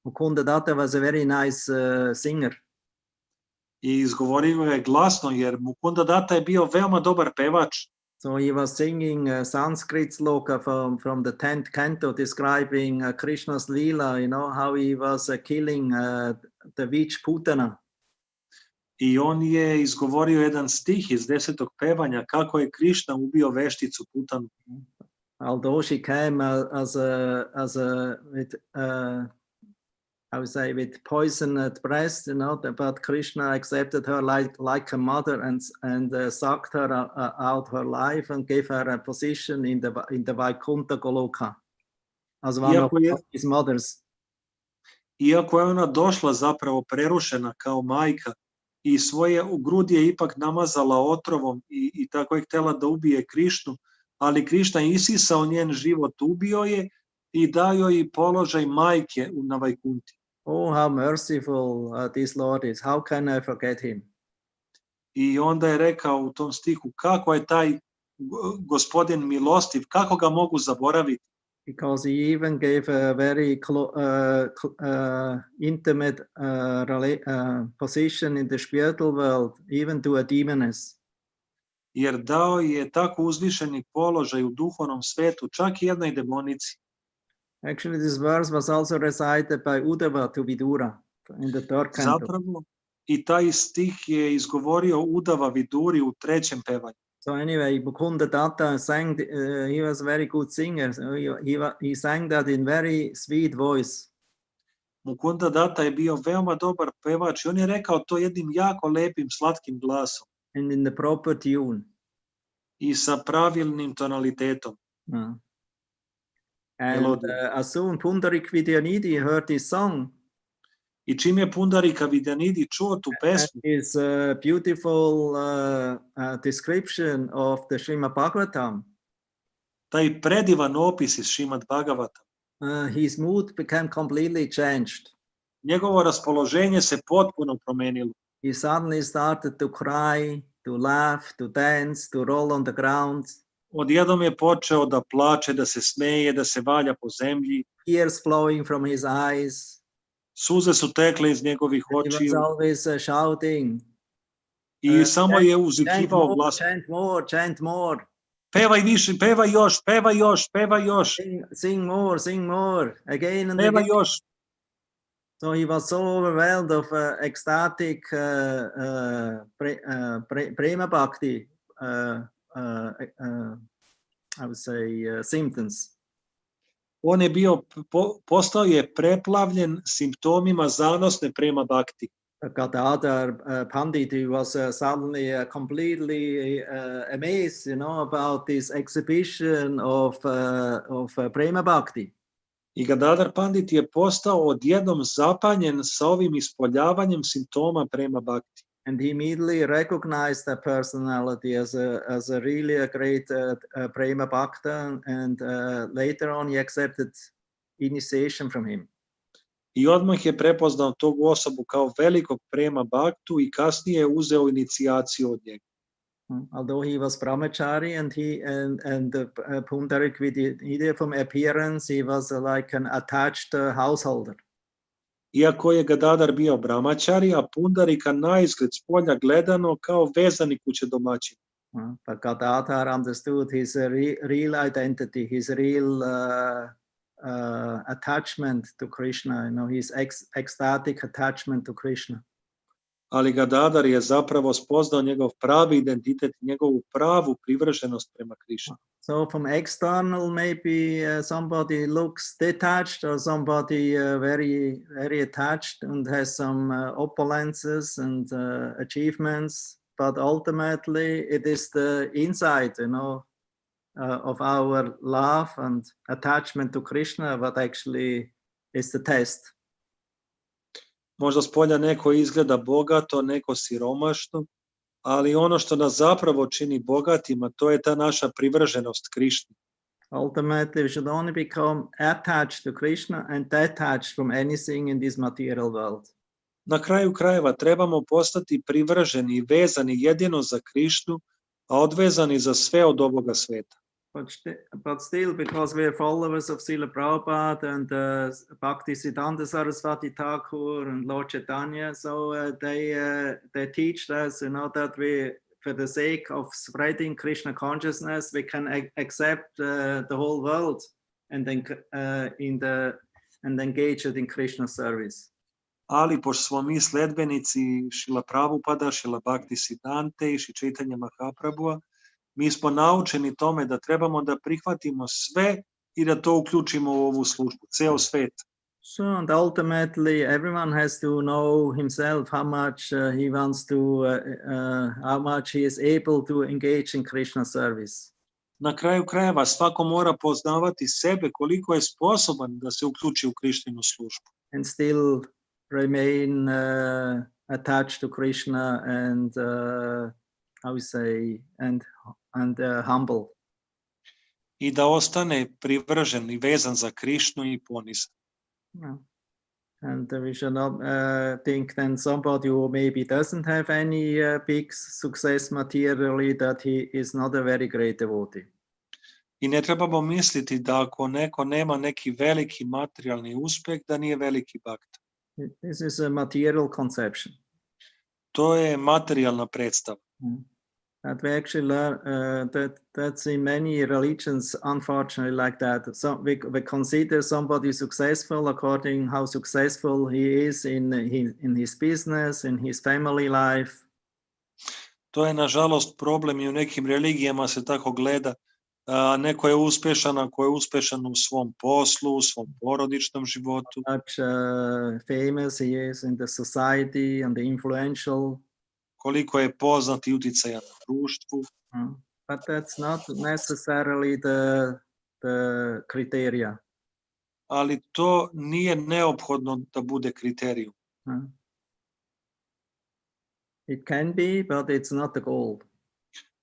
Mukunda Datta was a very nice singer. I izgovorio je glasno jer Mukunda Datta je bio veoma dobar pevač. So he was singing Sanskrit sloka from the 10th canto describing Krishna's Leela, you know, how he was killing the witch Putana. I on je izgovorio jedan stih iz 10. pevanja kako je Krišna ubio vešticu Putanu. Although she came with poisoned breast, you know, but Krishna accepted her like a mother and sucked her out her life and gave her a position in the Vaikuntha Goloka as one of his mothers. Iako je ona došla zapravo prerušena kao majka i svoje u grudi je ipak namazala otrovom i tako je htjela da ubije Krišnu, ali Krišna je isisao njen život, ubio je i dao joj položaj majke na Vajkunti. Oh, how merciful this Lord is. How can I forget him? I onda je rekao u tom stihu kako je taj gospodin milostiv, kako ga mogu zaboraviti. Because he even gave a very intimate position in the spiritual world, even to a demoness. Jer dao je tako uzvišeni položaj u duhovnom svetu, čak i jednoj demonici. Actually, this verse was also recited by Uddhava to Vidura in the third canto. Zapravo, i taj stih je izgovorio Uddhava Viduri u 3. pevanju. So anyway, Mukunda Datta sang, he was a very good singer. So he sang that in very sweet voice. Mukunda Datta je bio veoma dobar pevač i on je rekao to jednim jako lepim, slatkim glasom. And in the proper tune. I sa pravilnim tonalitetom. And as soon Pundarik Vidyanidhi heard this song, I čim je Pundarika Vidyanidhi čuo tu pesmu, his beautiful description of the Srimad Bhagavatam, taj predivan opis iz Srimad Bhagavatam, his mood became completely changed. Njegovo raspoloženje se potpuno promenilo. He suddenly started to cry, to laugh, to dance, to roll on the ground. Odjednom je počeo da plače, da se smeje, da se valja po zemlji. Tears flowing from his eyes. Suze su tekle iz njegovih očiju. He was always shouting. I samo je uzvikivao glasom. Chant more, chant more. Pevaj više, pevaj još, pevaj još, pevaj još. Sing more, sing more. Again and pevaj again. još. So he was so overwhelmed of ecstatic prema bhakti, I would say, symptoms. On je bio, postao je preplavljen simptomima zanosne prema bhakti. Gadadhar Pandit, he was suddenly completely amazed, you know, about this exhibition of prema bhakti. I Gadadhar Pandit je postao odjednom zapanjen sa ovim ispoljavanjem simptoma prema bhakti. And he immediately recognized the personality as a really a great prema bhakta, and later on he accepted initiation from him. I odmah je prepoznao tog osobu kao velikog prema bhaktu i kasnije je uzeo inicijaciju od njega. Although he was brahmachari and Pundarik Vidyanidhi from appearance, he was like an attached householder. Iako je Gadadhar bio brahmachari, a Pundarika naizgled spolja gledano kao vezani kuće domaćin. But Gadadhar understood his real identity, his real attachment to Krishna, you know, his ecstatic attachment to Krishna. Ali Gadadhar je zapravo spoznao njegov pravi identitet, njegovu pravu privrženost prema Krišni. So from external, maybe somebody looks detached, or somebody very, very attached and has some opulences and achievements, but ultimately it is the inside, you know, of our love and attachment to Krishna what actually is the test. Možda spolja neko izgleda bogato, neko siromašno, Ali ono što nas zapravo čini bogatima, to je ta naša privrženost Krišni. Ultimately, we should only become attached to Krishna and detached from anything in this material world. Na kraju krajeva trebamo postati privrženi i vezani jedino za Krišnu, a odvezani za sve od ovoga sveta. But still, because we are followers of Srila Prabhupada and Bhaktisiddhanta Saraswati Thakur and Lord Chaitanya, so they teach us, that we, for the sake of spreading Krishna consciousness, we can accept the whole world and then and engage it in Krishna service. Ali pošto smo mi sledbenici Šrila Prabhupada, Šrila Bhaktisiddhante i Šri Chaitanya Mahaprabhua, mi smo naučeni tome da trebamo da prihvatimo sve i da to uključimo u ovu službu, ceo svet. So, and ultimately, everyone has to know himself how much he wants to, how much he is able to engage in Krishna service. Na kraju krajeva svako mora poznavati sebe koliko je sposoban da se uključi u Krišninu službu. And still remain attached to Krishna and how we say and humble. I da ostane privržen i vezan za Krišnu i ponizan. Yeah. And we should not think then somebody who maybe doesn't have any big success materially that he is not a very great devotee. I ne trebamo misliti da ako neko nema neki veliki materijalni uspeh, da nije veliki bhakt. This is a material conception. To je materijalna predstava. That we actually learn that's in many religions, unfortunately, like that. So we consider somebody successful according how successful he is in his business, in his family life. To je nažalost problem i u nekim religijama se tako gleda. Neko je uspešan ako je uspešan u svom poslu, u svom porodičnom životu. Much famous he is in the society and the influential. Koliko je poznat i uticajan na društvu. But that's not necessarily the criteria. Ali to nije neophodno da bude kriterijum. It can be, but it's not the goal.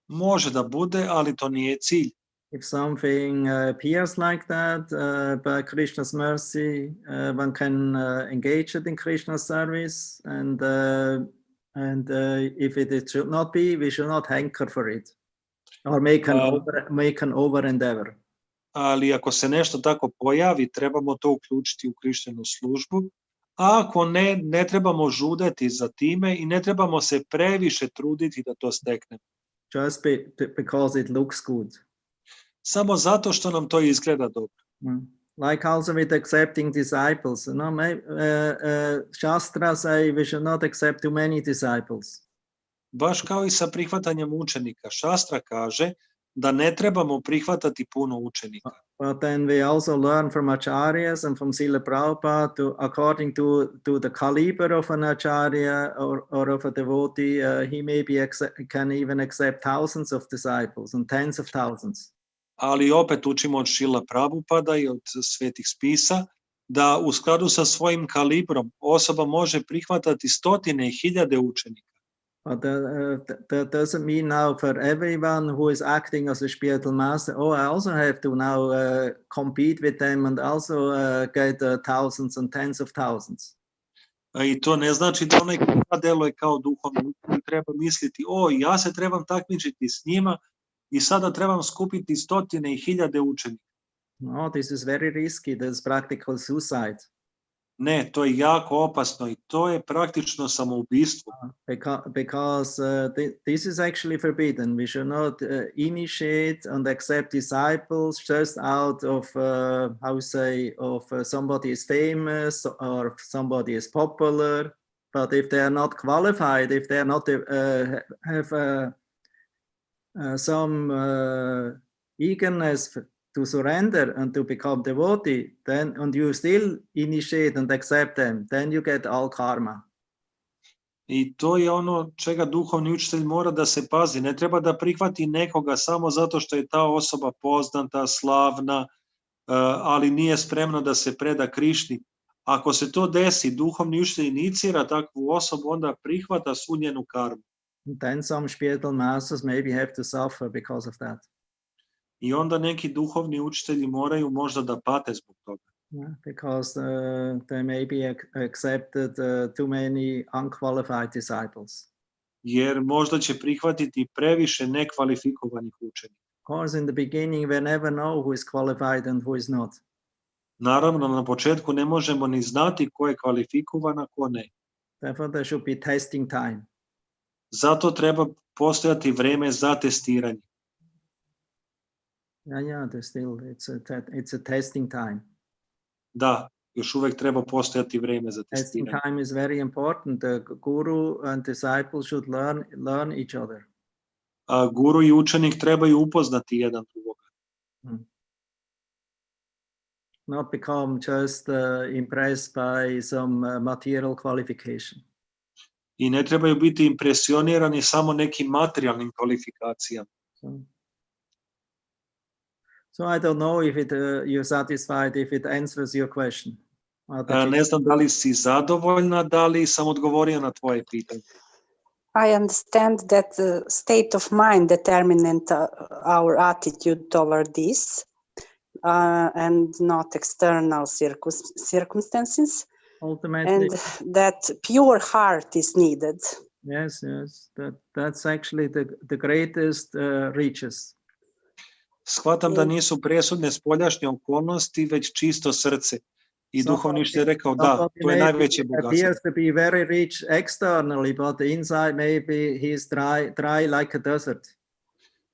Može da bude, ali to nije cilj. If something appears like that, by Krishna's mercy, one can engage it in Krishna's service, and if it should not be, we should not hanker for it, or make an over endeavor. Ali ako se nešto tako pojavi, trebamo to uključiti u Krišninu službu, a ako ne, ne trebamo žudeti za time i ne trebamo se previše truditi da to steknemo. Just because it looks good. Samo zato što nam to izgleda dobro. Like also with accepting disciples, Shastra say we should not accept too many disciples. Baš kao i sa prihvatanjem učenika. Šastra kaže da ne trebamo prihvatati puno učenika. But then we also learn from acharyas and from Srila Prabhupada according to the caliber of an acharya or of a devotee, he maybe can even accept thousands of disciples and tens of thousands. Ali opet učimo od Srila Prabhupada i od svetih spisa da u skladu sa svojim kalibrom osoba može prihvatati stotine i hiljade učenika. But that doesn't mean now for everyone who is acting as a spiritual master, I also have to now compete with them and also get thousands and tens of thousands. I to ne znači da onaj ko deluje kao duhovni učenik treba misliti, ja se trebam takmičiti s njima i sada trebam skupiti stotine i hiljade učenika. No, this is very risky. That's practical suicide. Ne, to je jako opasno i to je praktično samoubistvo. Because this is actually forbidden. We should not initiate and accept disciples just out of, somebody is famous or somebody is popular. But if they are not qualified, if they are not have some eagerness to surrender and to become devotee, then and you still initiate and accept them, then you get all karma. I to je ono čega duhovni učitelj mora da se pazi. Ne treba da prihvati nekoga samo zato što je ta osoba poznata, slavna, ali nije spremna da se preda Krišni. Ako se to desi, duhovni učitelj inicira takvu osobu, onda prihvata svu njenu karmu. And then some spiritual masters maybe have to suffer because of that. I onda neki duhovni učitelji moraju možda da pate zbog toga. Yeah, because they maybe accepted too many unqualified disciples. Jer možda će prihvatiti previše nekvalifikovanih učenika. Of course, in the beginning, we never know who is qualified and who is not. Naravno, na početku ne možemo ni znati ko je kvalifikovan, a ko ne. Therefore, there should be testing time. Zato treba postojati vreme za testiranje. Yeah, it's a testing time. Da, još uvek treba postojati vreme za Testing testiranje. time is very important. The guru and disciple should learn each other. A guru i učenik trebaju upoznati jedan drugoga. Not become just impressed by some material qualification. I ne trebaju biti impresionirani samo nekim materijalnim kvalifikacijama. So I don't know if you're satisfied, if it answers your question. Ne znam da li si zadovoljna, da li sam odgovorio na tvoje pitanje. I understand that the state of mind determined our attitude toward this, and not external circumstances. Ultimately, and that pure heart is needed. Yes, that's actually the greatest riches. Shvatam da nisu presudne spoljašnje okolnosti, već čisto srce. I duhovništvo je rekao da, to je najveće bogatstvo. Appears to be very rich externally, but inside maybe he's dry like a desert.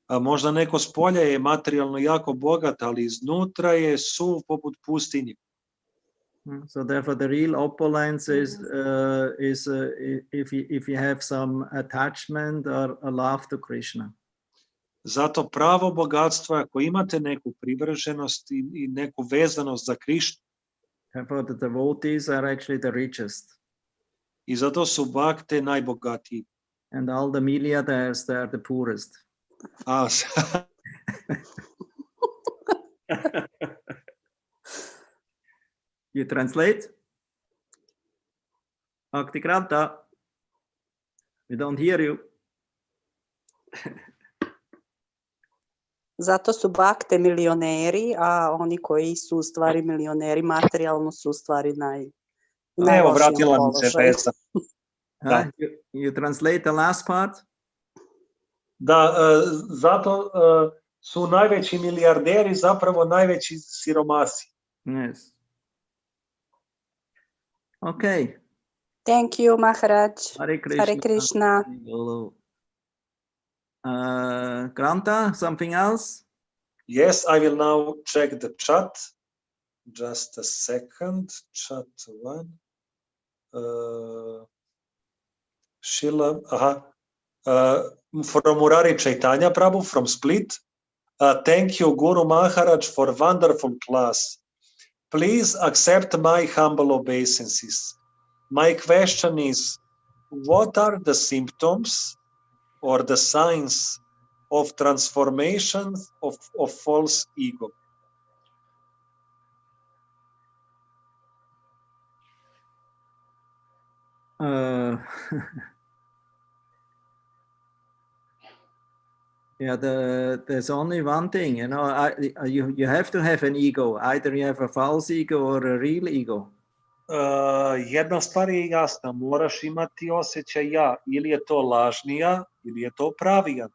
A možda neko s polja je materijalno jako bogat, ali iznutra je suv poput pustinje. So therefore the real opulence is if you have some attachment or a love to Krishna. Zato pravo bogatstvo je ako imate neku privrženost i neku vezanost za Krišnu. Therefore the devotees are actually the richest. I zato su bhakte najbogatiji. And all the milliardaires, they are the poorest. You translate? Bhaktikranta, we don't hear you. Zato su bhakte milioneri, a oni koji su u stvari milioneri materijalno su u stvari Evo, vratila mi se veza. You translate the last part? Da, zato su najveći milijarderi zapravo najveći siromasi. Yes. Okay. Thank you, Maharaj. Hare Krishna. Hare Krishna. Granta, something else? Yes, I will now check the chat. Just a second. Chat one. Sheila, from Murari Chaitanya Prabhu from Split. Thank you, Guru Maharaj, for wonderful class. Please accept my humble obeisances. My question is, what are the symptoms or the signs of transformation of false ego? Yeah, there's only one thing, you know, you have to have an ego. Either you have a false ego or a real ego. Jedna stvar je jasna, moraš imati osjećaj ja, ili je to lažni ja, ili je to pravi ja.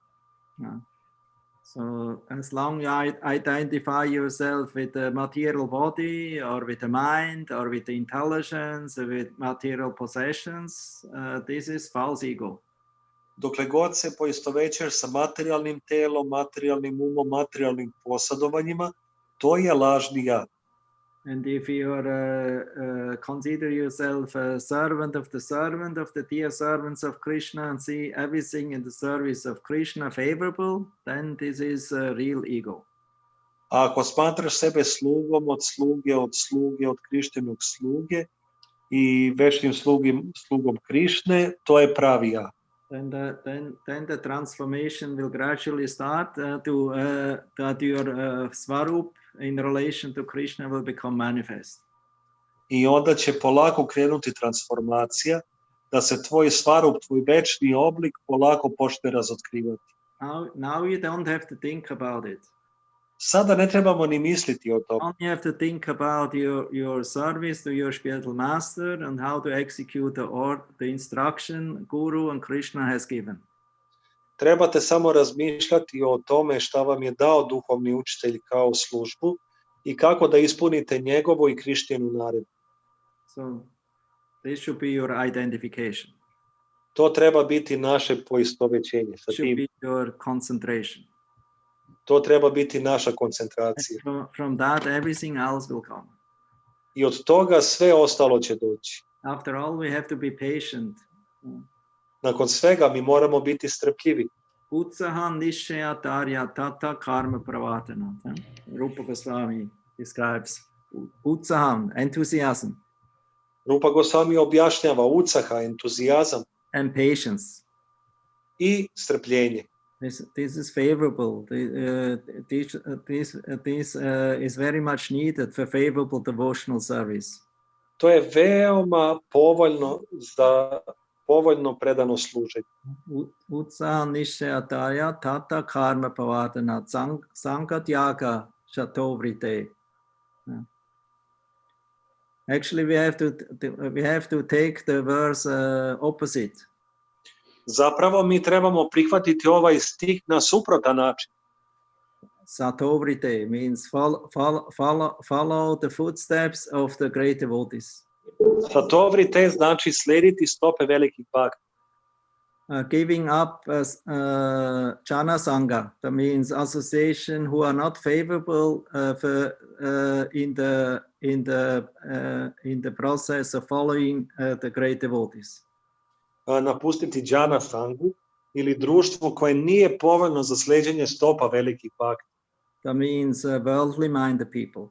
So as long as you identify yourself with the material body or with the mind or with the intelligence or with material possessions, this is false ego. Dokle god se poistovećaš sa materijalnim telom, materijalnim umom, materijalnim posjedovanjima, to je lažni ja. And if you consider yourself a servant of the dear servants of Krishna and see everything in the service of Krishna favorable, then this is a real ego. A ako smatraš sebe slugom od sluge, od Krištinog sluge i večnim slugom Krišne, to je pravi ja. Then the transformation will gradually start that your Svarup in relation to Krishna will become manifest. I onda će polako krenuti transformacija da se tvoj svarup, tvoj večni oblik polako počne razotkrivati. Now you don't have to think about it. Sada ne trebamo ni misliti o tome. You have to think about your service to your spiritual master and how to execute the instruction Guru and Krishna has given. Trebate samo razmišljati o tome šta vam je dao duhovni učitelj kao službu i kako da ispunite njegovu i Krišnjenu naredbu. So this should be your identification. To treba biti naše poistovećenje sa Should tim. be your concentration. To treba biti naša koncentracija. From that, everything else will come. I od toga sve ostalo će doći. After all, we have to be patient. Nakon svega mi moramo biti strpljivi. Utsahan nishya tarya tata karma pravatana. Rupa Goswami describes utsahan, enthusiasm. Rupa Goswami objašnjava utsaha, entuzijazam. And patience. I strpljenje. This is favorable. This is very much needed for favorable devotional service. To je veoma povoljno za povoljno predano služenje. Utsaha nishya tarya tata karma pravatana sangatyaga shatovrite. Actually, we have to take the verse opposite. Zapravo mi trebamo prihvatiti ovaj stih na suprotan način. Satovrite means follow the footsteps of the great devotees. Satovrite znači slediti stope velikih bhakti. Giving up jana sangha, that means association who are not favorable in the process of following the great devotees. Napustiti džana sangu ili društvo koje nije povoljno za sleđenje stopa velikih bhakti. That means worldly minded people.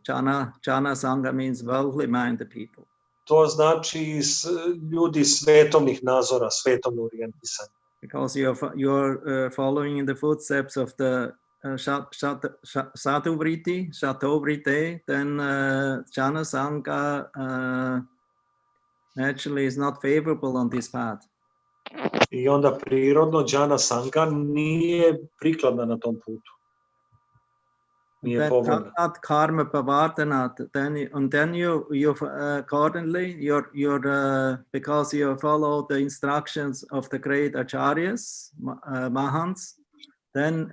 Jana sangha means worldly minded people. To znači ljudi svetovnih nazora, svetovno orijentisani. Because you're following in the footsteps of the Shatovriti, then jana sangha naturally is not favorable on this path. I onda prirodno džana sangha nije prikladna na tom putu. Nije povoljna. That karma pavartanat, then you accordingly you're because you follow the instructions of the great acharyas, mahants, then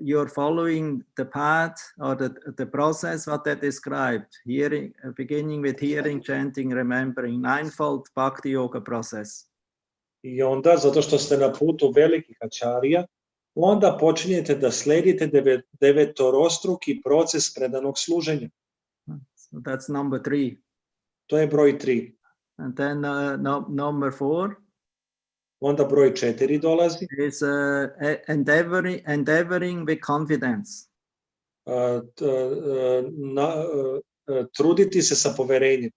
you're following the path or the process what they described, hearing, beginning with hearing, chanting, remembering, ninefold bhakti yoga process. I onda, zato što ste na putu velikih ačarija, onda počinjete da sledite devetorostruki proces predanog služenja. So that's number 3. To je broj 3. And then number 4. Onda broj 4 dolazi. Is endeavoring with confidence. Truditi se sa poverenjem.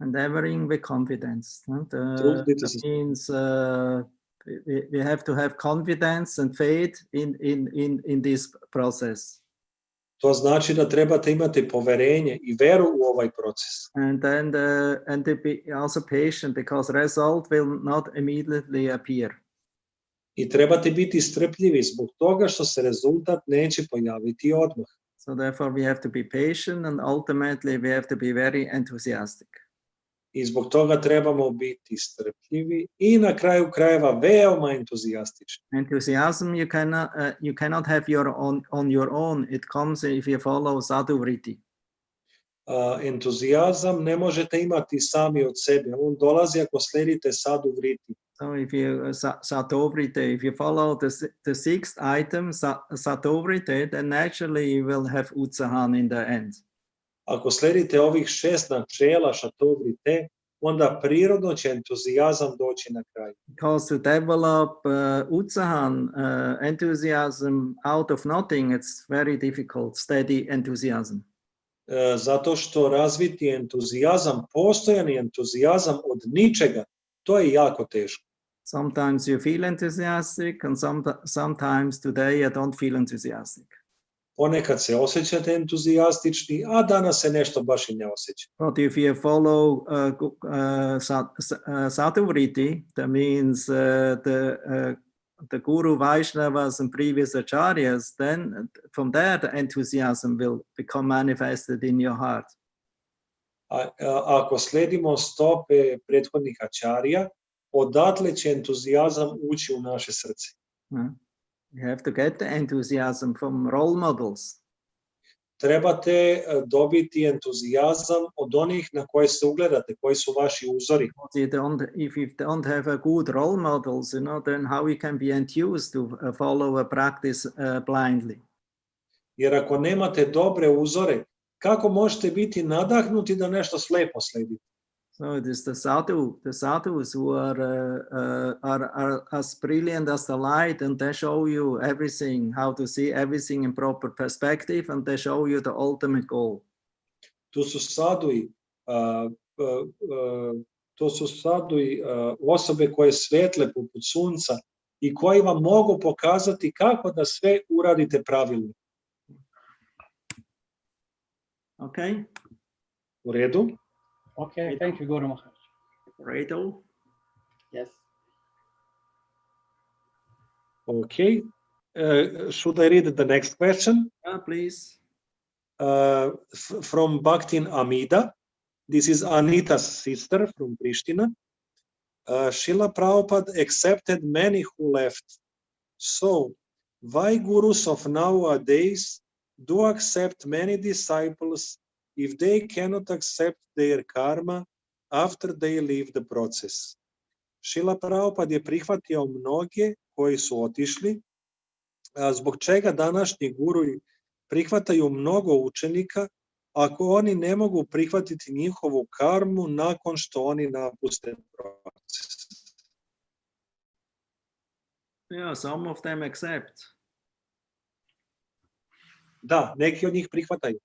Endeavoring with confidence. That means we have to have confidence and faith in this process. To znači da trebate imati poverenje i veru u ovaj proces. And then and to be also patient because result will not immediately appear. I trebate biti strpljivi zbog toga što se rezultat neće pojaviti odmah. So therefore we have to be patient and ultimately we have to be very enthusiastic. I zbog toga trebamo biti strpljivi i na kraju krajeva veoma entuzijastični. Enthusiasm you cannot have on your own. It comes if you follow sadhuvriti. Entuzijazam ne možete imati sami od sebe. On dolazi ako sledite sadhuvriti. So if you satovrite, if you follow the sixth item satovrite, then naturally you will have utsahan in the end. Ako sledite ovih 6 načela šatovrite, onda prirodno će entuzijazam doći na kraj. Because to develop utsahan, enthusiasm out of nothing, it's very difficult, steady enthusiasm. Zato što razviti entuzijazam, postojani entuzijazam od ničega, to je jako teško. Sometimes you feel enthusiastic and sometimes today I don't feel enthusiastic. ponekad se osjećate entuzijastični, a danas se nešto baš i ne osjeća. But if you follow Sadhu-vritti, that means the Guru Vaishnavas and previous acharyas, then from there the enthusiasm will become manifested in your heart. Ako sledimo stope prethodnih ačarija, odatle će entuzijazam ući u naše srce. You have to get the enthusiasm from role models. Trebate dobiti entuzijazam od onih na koje se ugledate, koji su vaši uzori. If you don't have a good role models, you know, then how you can be enthused to follow a practice blindly. Jer ako nemate dobre uzore, kako možete biti nadahnuti da nešto slepo sledite? So it is the sadhus who are as brilliant as the light, and they show you everything, how to see everything in proper perspective, and they show you the ultimate goal. Tu su sadui osobe koje svetle poput sunca i koji vam mogu pokazati kako da sve uradite pravilno. Okay. U redu? Okay, thank you, Guru Maharaj. Redo? Yes. Okay. Should I read the next question? Please. From Bhaktin Amida. This is Anita's sister from Pristina. Srila Prabhupada accepted many who left. So, why gurus of nowadays do accept many disciples if they cannot accept their karma after they leave the process? Srila Prabhupada je prihvatio mnoge koji su otišli, zbog čega današnji gurui prihvataju mnogo učenika ako oni ne mogu prihvatiti njihovu karmu nakon što oni napuste proces. Yeah, some of them accept. Da, neki od njih prihvataju.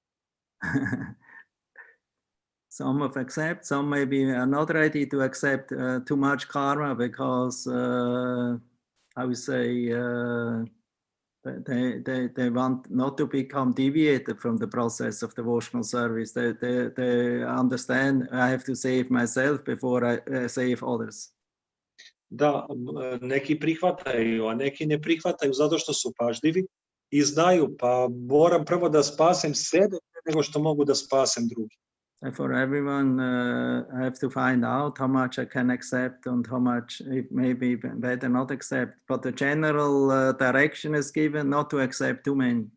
Some of accept, some maybe are not ready to accept too much karma because I would say they want not to become deviated from the process of devotional service. They understand I have to save myself before I save others. Da, neki prihvataju, a neki ne prihvataju zato što su pažljivi i znaju, pa moram prvo da spasem sebe nego što mogu da spasem drugi. For everyone, I have to find out how much I can accept and how much it maybe better not accept. But the general direction is given not to accept too many.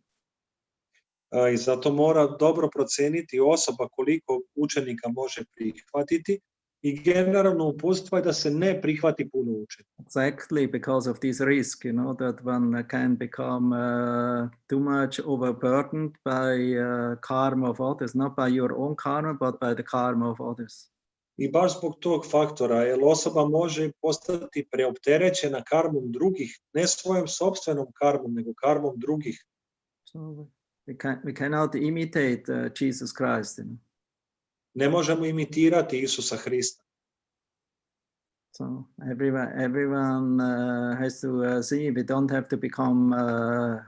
I zato mora dobro proceniti osoba koliko učenika može prihvatiti i generalno uputstvo je da se ne prihvati puno učenika. Exactly, because of this risk, you know, that one can become too much overburdened by karma of others, not by your own karma, but by the karma of others. I baš zbog tog faktora, jer osoba može postati preopterećena karmom drugih, ne svojom sopstvenom karmom, nego karmom drugih. So we cannot imitate Jesus Christ. You know? Ne možemo imitirati Isusa Hrista. So everyone has to see we don't have to become,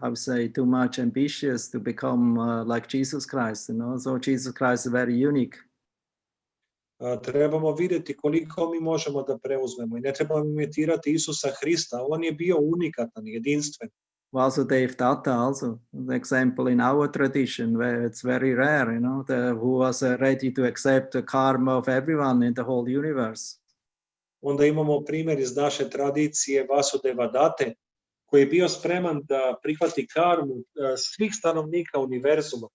how to say, too much ambitious to become like Jesus Christ. You know? So Jesus Christ is very unique. Trebamo vidjeti koliko mi možemo da preuzmemo i ne trebamo imitirati Isusa Hrista. On je bio unikatan, jedinstven. Vasudev Tata also, the example in our tradition where it's very rare, you know, who was ready to accept the karma of everyone in the whole universe. Onda imamo primjer iz naše tradicije Vasudeva Date, koji je bio spreman da prihvati karmu svih stanovnika univerzuma.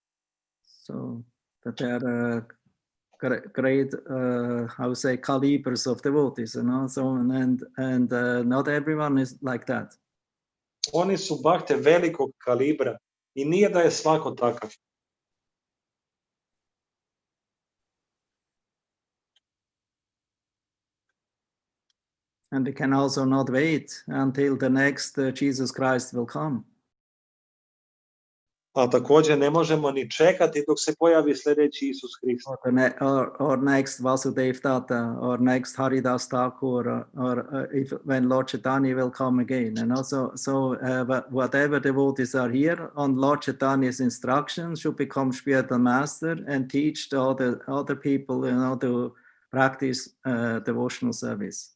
So that they are great, how to say, calibers of devotees, you know. So and not everyone is like that. Oni su bakte velikog kalibra i nije da je svako takav. And they can also not wait until the next Jesus Christ will come. A također ne možemo ni čekati dok se pojavi sljedeći Isus Krist. Or next Vasudev Tata, or next Haridas Thakur, or if when Lord Chaitanya will come again. And also, whatever devotees are here on Lord Chaitanya's instructions should become spiritual master and teach the other people, to practice devotional service.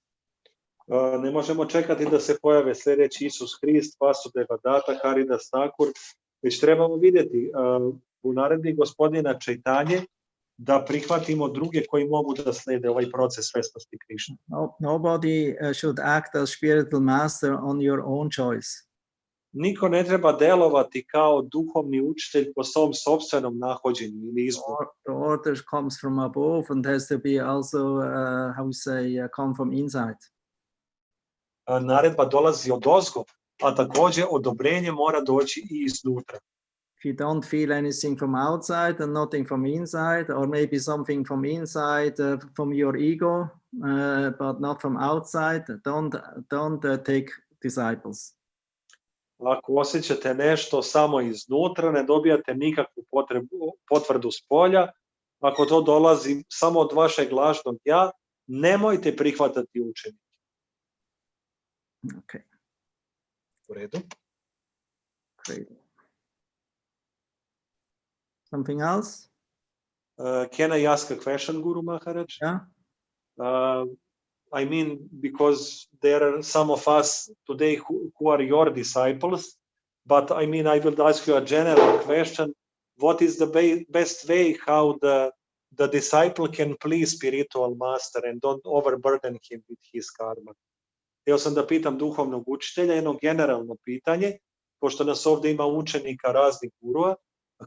Ne možemo čekati da se pojave sljedeći Isus Krist, Vasudeva Data, Haridas Thakur, već trebamo vidjeti u naredbi gospodina Čaitanje da prihvatimo druge koji mogu da slijede ovaj proces svesnosti Krišne. Nobody should act as spiritual master on your own choice. Niko ne treba delovati kao duhovni učitelj po svom sopstvenom nahođenju ili izboru. The order comes from above and has to be also, come from inside. Naredba dolazi od ozgo, a također odobrenje mora doći i iznutra. If you don't feel anything from outside and nothing from inside, or maybe something from inside from your ego, but not from outside, don't take disciples. Ako osjećate nešto samo iznutra, ne dobijate nikakvu potvrdu s polja, ako to dolazi samo od vašeg lažnog ja, nemojte prihvatati učenike. Okay. U redu. Great. Something else? Can I ask a question, Guru Maharaj? Yeah. I mean, because there are some of us today who are your disciples, but I mean, I will ask you a general question. What is the best way how the disciple can please spiritual master and don't overburden him with his karma? Htio sam da pitam duhovnog učitelja jedno generalno pitanje, pošto nas ovdje ima učenika raznih gurua,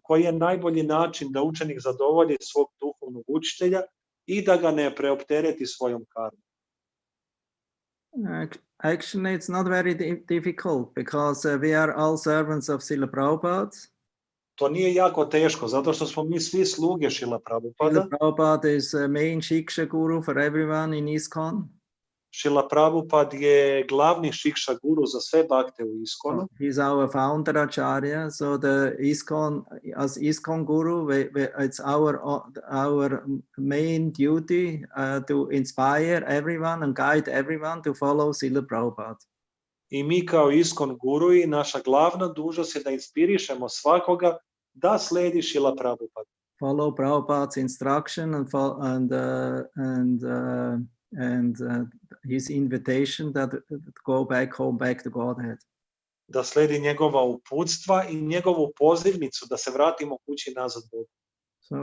koji je najbolji način da učenik zadovolji svog duhovnog učitelja i da ga ne preoptereti svojom karmom? Actually, it's not very difficult because we are all servants of Srila Prabhupada. To nije jako teško, zato što smo mi svi sluge Srila Prabhupada. Srila Prabhupada is main Shiksha Guru for everyone in ISKCON. Srila Prabhupada je glavni Shiksha Guru za sve bakte u ISKCONu. He's our founder Acharya, so as ISKCON Guru, it's our main duty to inspire everyone and guide everyone to follow Srila Prabhupada. I mi kao ISKCON Guru i naša glavna dužnost je da inspirišemo svakoga da sledi Srila Prabhupada. Follow Prabhupada's instruction and his invitation that go back home, back to Godhead. Da sledi njegova uputstva i njegovu pozivnicu da se vratimo kući nazad Bogu. So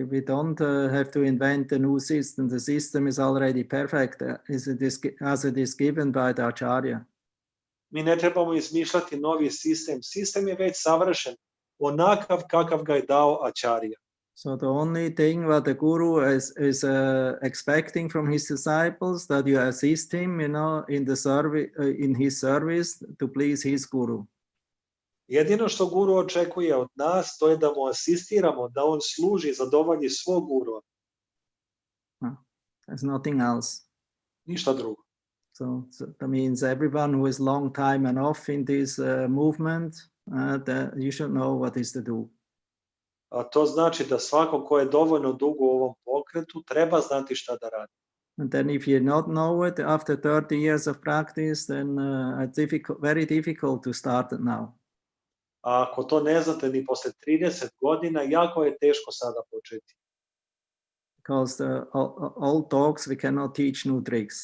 we don't have to invent a new system. The system is already perfect as it is given by the Acharya. Mi ne trebamo izmišljati novi sistem. Sistem je već savršen, onakav kakav ga je dao Acharya. So the only thing what the Guru is expecting from his disciples, that you assist him, in the service, in his service to please his Guru. Jedino što Guru očekuje od nas, to je da mu asistiramo, da on služi zadovolji svog Gurua. There's nothing else. Ništa drugo. So that means everyone who is long time enough in this movement, that you should know what is to do. A to znači da svako ko je dovoljno dugo u ovom pokretu treba znati šta da radi. And then if you not know it after 30 years of practice, then it's very difficult to start it now. A ako to ne znate ni posle 30 godina, jako je teško sada početi. Because the old dogs, we cannot teach new tricks.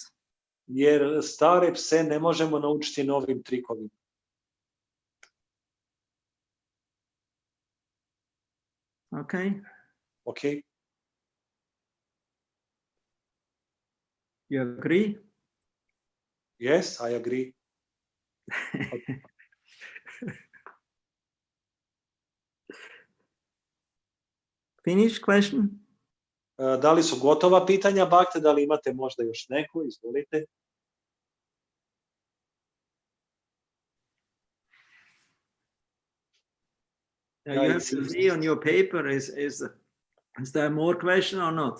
Jer stare pse ne možemo naučiti novim trikovima. Okay. Okay. You agree? Yes, I agree. Finish question? Da li su gotova pitanja, Bakte? Da li imate možda još neko? Izvolite. You have to see on your paper, is there more question or not?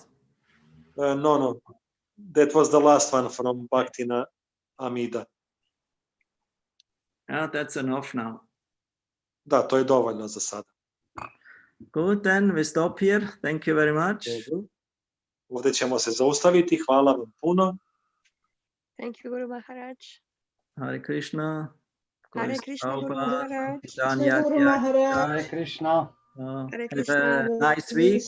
No. That was the last one from Bhaktina Amida. That's enough now. Da, to je dovoljno za sada. Good, then we stop here. Thank you very much. Dobro. Ovdje ćemo se zaustaviti. Hvala vam puno. Thank you, Guru Maharaj. Hare Krishna. Hare Krishna, Guru Maharaj. Hare Krishna. Hare Have Krishna. a nice week.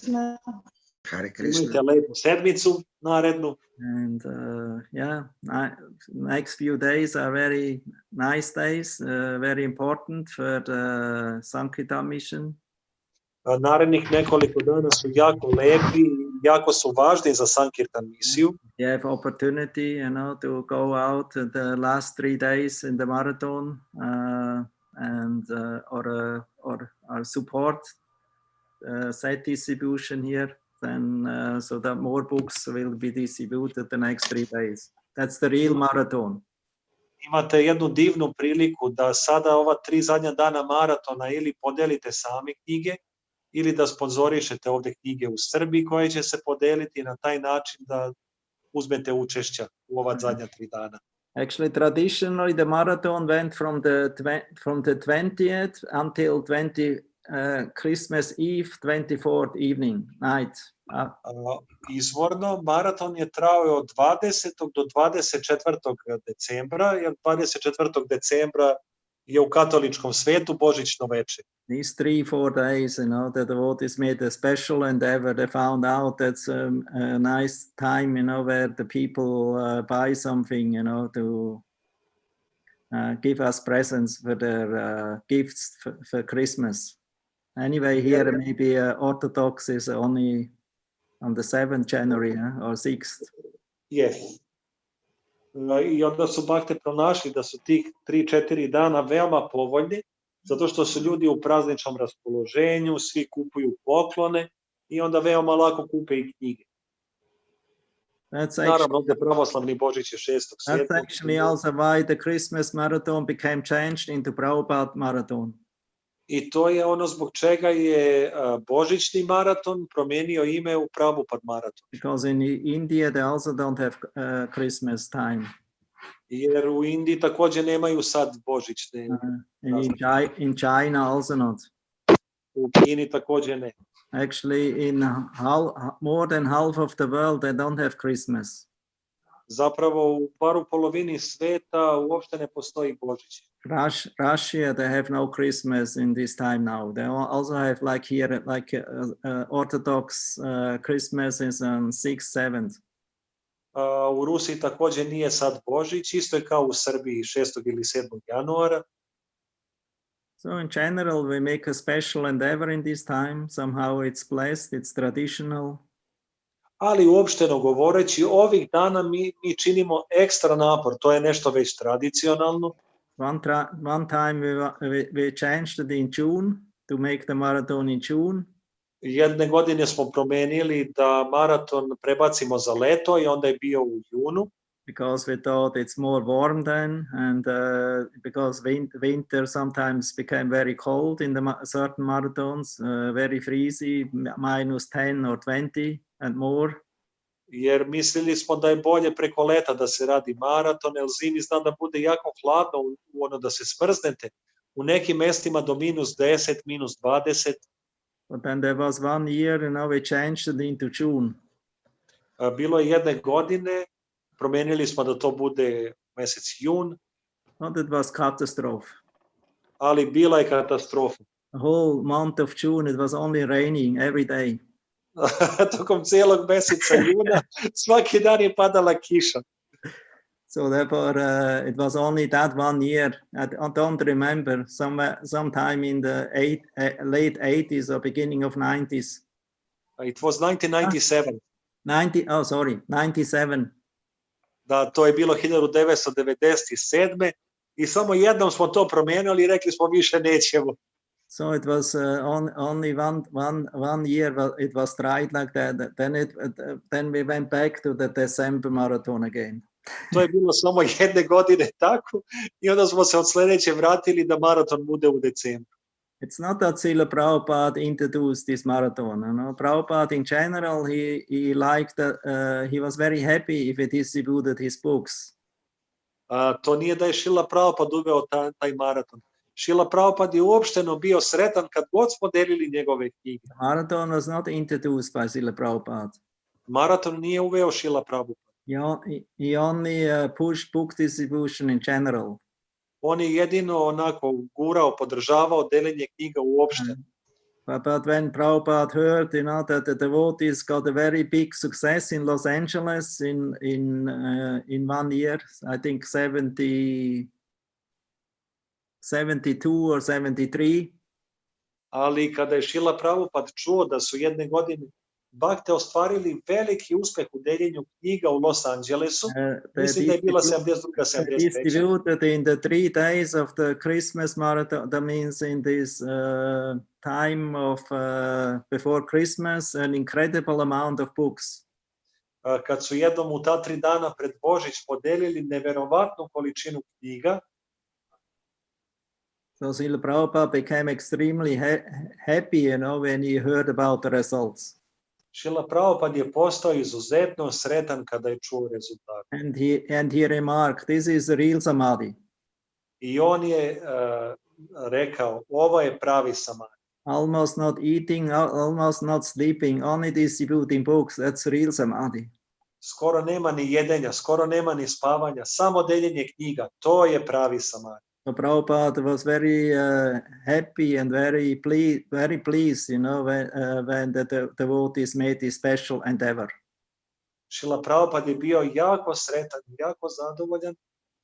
Hare Krishna. Imajte lepu sedmicu narednu. And yeah, next few days are very nice days, very important for the Sankirtan mission. Narednih nekoliko dana su jako lepi, jako su važni za Sankirtan misiju. You have opportunity, to go out the last 3 days in the marathon and or support set distribution here. Then so that more books will be distributed the next 3 days. That's the real marathon. Imate jednu divnu priliku da sada ova 3 zadnja dana maratona ili podelite sami knjige ili da sponzorišete ovdje knjige u Srbiji koje će se podeliti na taj način da uzmete učešća u ova zadnja 3 dana. Actually, traditionally, the marathon went from the 20th until 20 Christmas Eve, 24th evening, night. Izvorno, maraton je trajao od 20. do 24. decembra, jer 24. decembra je u katoličkom svetu Božićno veče. These 3-4 days, the devotees made a special endeavor. They found out that's a nice time, where the people buy something, to give us presents for their gifts for Christmas. Anyway, here maybe Orthodox is only on the 7th January or 6th. Yes. I onda su bakte pronašli da su tih 3-4 dana veoma povoljni, zato što su ljudi u prazničnom raspoloženju, svi kupuju poklone i onda veoma lako kupe i knjige. Naravno, ovdje pravoslavni Božić je 6. That's actually also why the Christmas marathon became changed into Prabhupada marathon. I to je ono zbog čega je Božićni maraton promijenio ime u Prabhupada maraton. Because in India they also don't have Christmas time. Jer u Indiji također nemaju sad Božićne. In China also not. U Kini također ne. Actually, in more than half of the world they don't have Christmas. Zapravo u paru polovini sveta uopšte ne postoji Božić. Russia, they have no Christmas in this time now. They also have like here, like Orthodox Christmas is on 6th, 7th. U Rusiji također nije sad Božić, isto je kao u Srbiji 6. ili 7. januara. So in general, we make a special endeavor in this time. Somehow it's blessed, it's traditional. Ali uopšteno govoreći, ovih dana mi činimo ekstra napor, to je nešto već tradicionalno. One time we changed it in June to make the marathon in June. Jedne godine smo promenili da maraton prebacimo za leto i onda je bio u junu. Because we thought it's more warm then, and because winter sometimes became very cold in the certain marathons, very freezy, -10 or 20 and more. Jer mislili smo da je bolje preko leta da se radi maraton, jer zimi zna da bude jako hladno, da se smrznete. U nekim mestima do -10, -20. But then there was one year, we changed it into June. Bilo je jedne godine, promenili smo da to bude mesec jun. But it was catastrophe. Ali bila je katastrofa. The whole month of June, it was only raining every day. Tokom cijelog meseca juna, svaki dan je padala kiša. So therefore, it was only that one year. I don't remember, sometime in the late 80s or beginning of 90s. It was 1997. 97. Da, to je bilo 1997. I samo jednom smo to promijenili i rekli smo više nećemo. So it was only one year it was tried like that. Then we went back to the December marathon again. To je bilo samo jedne godine tako i onda smo se od sljedeće vratili da maraton bude u decembru. It's not that Srila Prabhupada introduced this marathon. Prabhupada in general, he liked that, he was very happy if he distributed his books. To nije da je Srila Prabhupada uveo taj maraton. Šila Prabhupada je uopšteno bio sretan kad god smo delili njegove knjige. Marathon was not introduced by Srila Prabhupada. Maraton nije uveo Šila Prabhupada. He only pushed book distribution in general. On je jedino onako gurao, podržavao deljenje knjiga uopšte. But when Prabhupada heard, that the devotees got a very big success in Los Angeles in 1 year, I think 72 or 73. Ali kada je Šila Prabhupada čuo da su jedne godine bakte ostvarili veliki uspeh u deljenju knjiga u Los Angelesu, mislim da je bila 72. 75. Distributed in the 3 days of the Christmas marathon, that means in this time of before Christmas, an incredible amount of books. Kad su jednom u ta 3 dana pred Božić podelili neverovatnu količinu knjiga, so Srila Prabhupada became extremely happy, when he heard about the results. Šila Prabhupada je postao izuzetno sretan kada je čuo rezultate. And he remarked, this is the real samadhi. I on je rekao, ovo je pravi samadhi. Almost not eating, almost not sleeping, only distributing books, that's real samadhi. Skoro nema ni jedenja, skoro nema ni spavanja, samo deljenje knjiga, to je pravi samadhi. So Prabhupada was very happy and very pleased, when the devotees made this special endeavor. Šila Prabhupada je bio jako sretan, jako zadovoljan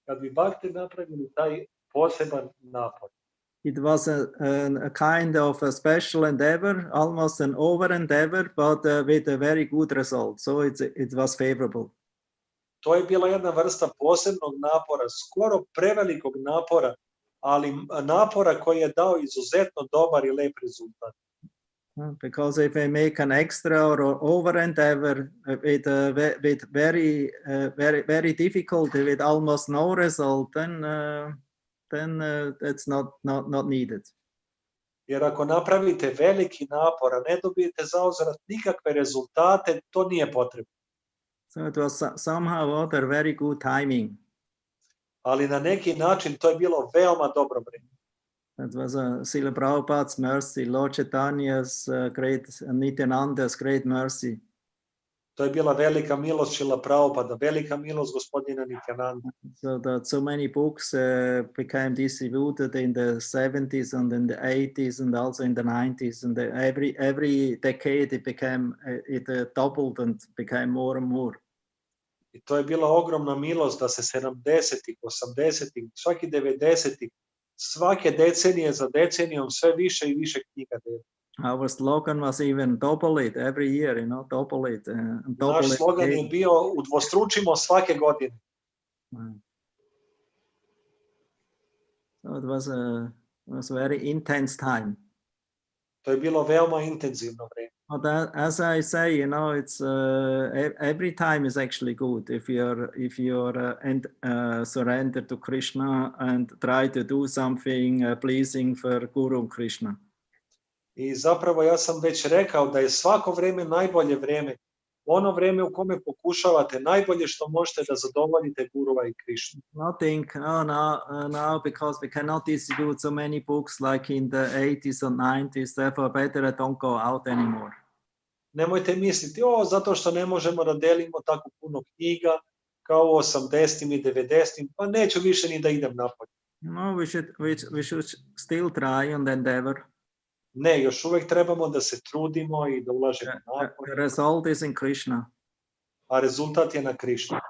kad bi bakti napravili taj poseban napor. It was a kind of a special endeavor, almost an over endeavor, but with a very good result. So it was favorable. To je bila jedna vrsta posebnog napora, skoro prevelikog napora, ali napora koji je dao izuzetno dobar i lep rezultat. Because if I make an extra or over endeavor with very difficult, with almost no result, then it's not needed. Jer ako napravite veliki napor, a ne dobijete zauzvrat nikakve rezultate, to nije potrebno. So it was somehow or other very good timing. Ali na neki način to je bilo veoma dobro vreme. It was Srila Prabhupada's mercy, Lord Chaitanya's great, Nityananda's great mercy. To je bila velika milost Šrila Prabhupada, velika milost gospodina Nityananda. So that so many books became distributed in the 70s and in the 80s and also in the 90s, and every decade it doubled and became more and more. I to je bila ogromna milost da se 70-ih, 80-ih, svaki 90-ih, svake decenije za decenijom sve više i više knjiga deli. Our slogan was even double it every year, double it. Naš slogan je bio udvostručimo svake godine. So it was a very intense time. To je bilo veoma intenzivno vreme. But as I say, it's every time is actually good if you're surrender to Krishna and try to do something pleasing for Guru Krishna. I zapravo ja sam već rekao da je svako vreme najbolje vreme, ono vreme u kome pokušavate najbolje što možete da zadovoljite Gurua i Krishnu. Nothing, no, because we cannot distribute so many books like in the 80s and 90s, therefore better I don't go out anymore. Nemojte misliti, zato što ne možemo da delimo tako puno knjiga kao u 80-im i 90-im, pa neću više ni da idem napolje. No, we should still try and endeavor. Ne, još uvek trebamo da se trudimo i da ulažemo napor. The result is in Krishna. A rezultat je na Krishna.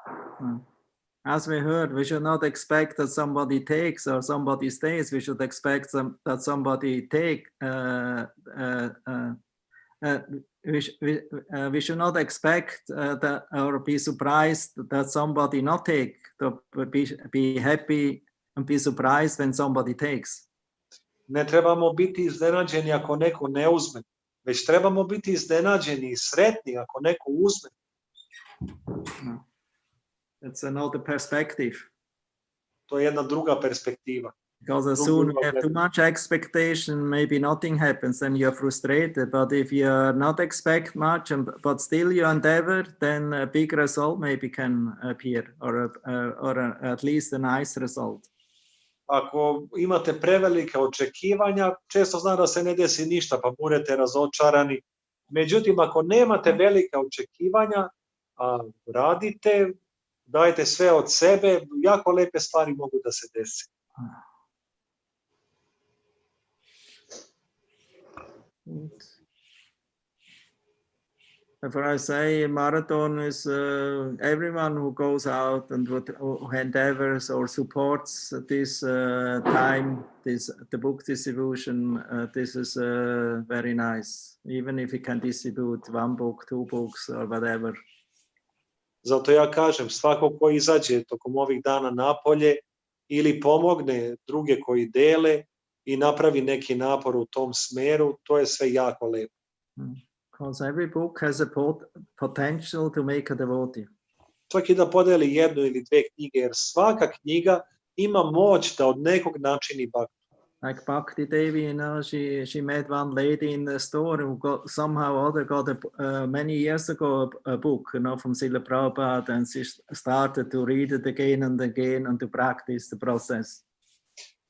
As we heard, we should not expect that somebody takes or somebody stays. We should expect that somebody take. We should not expect that or be surprised that somebody not take. To be happy and be surprised when somebody takes. Ne trebamo biti iznenađeni ako neko ne uzme, već trebamo biti iznenađeni i sretni ako neko uzme. It's another perspective. To je jedna druga perspektiva. Because as soon as you have too much expectation, maybe nothing happens, then you're frustrated. But if you not expect much, but still you endeavor, then a big result maybe can appear, or at least a nice result. ako imate prevelike očekivanja, često zna da se ne desi ništa, pa budete razočarani. Međutim, ako nemate velika očekivanja, radite, dajte sve od sebe, jako lepe stvari mogu da se desi. For I say, marathon is everyone who goes out and who endeavors or supports this time, the book distribution. This is very nice, even if you can distribute 1 book, 2 books, or whatever. Zato ja kažem, svako ko izađe tokom ovih dana napolje ili pomogne druge koji dele i napravi neki napor u tom smeru, to je sve jako lepo. Because every book has a potential to make a devotee. Čak i da podeli 1 ili 2 knjige, jer svaka knjiga ima moć da od nekog načini bhakti. Like Bhakti Devi, you know, she met one lady in the store who got somehow or other got many years ago a book, you know, from Srila Prabhupada, and she started to read it again and again and to practice the process.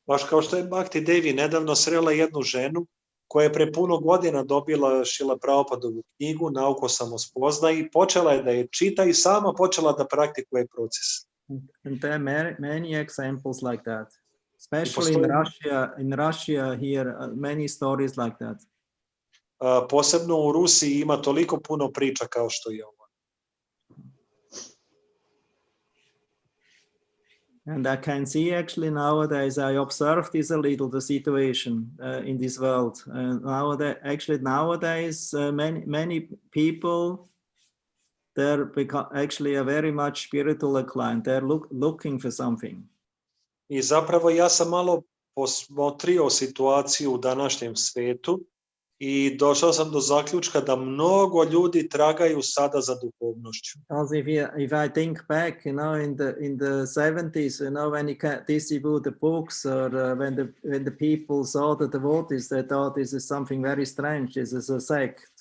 Baš kao što je Bhakti Devi nedavno srela jednu ženu koja je pre puno godina dobila Srila Prabhupadovu knjigu Nauka o samospoznaji i počela je da je čita i sama počela da praktikuje proces. And there are many examples like that. Especially in Russia here, many stories like that. Posebno u Rusiji ima toliko puno priča kao što je ovo. And I can see actually nowadays, I observe this a little, the situation in this world. Nowadays, many people, they're actually a very much spiritual inclined. They're looking for something. I zapravo ja sam malo posmotrio situaciju u današnjem svetu i došao sam do zaključka da mnogo ljudi tragaju sada za duhovnošću. Because if I think back, you know, in the 70s, you know, when you distribute the books, or when the people saw the devotees, they thought this is something very strange. This is a sect.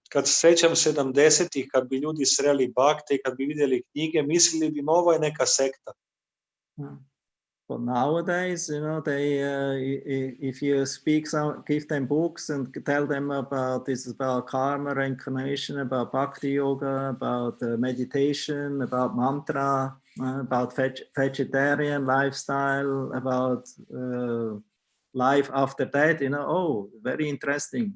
Kad se sećam 70-ih, kad bi ljudi sreli bhakte i kad bi vidjeli knjige, mislili bi ovo je neka sekta. But nowadays, you know, if you give them books and tell them about this, about karma, reincarnation, about bhakti yoga, about meditation, about mantra, about vegetarian lifestyle, about life after that, you know, oh, very interesting.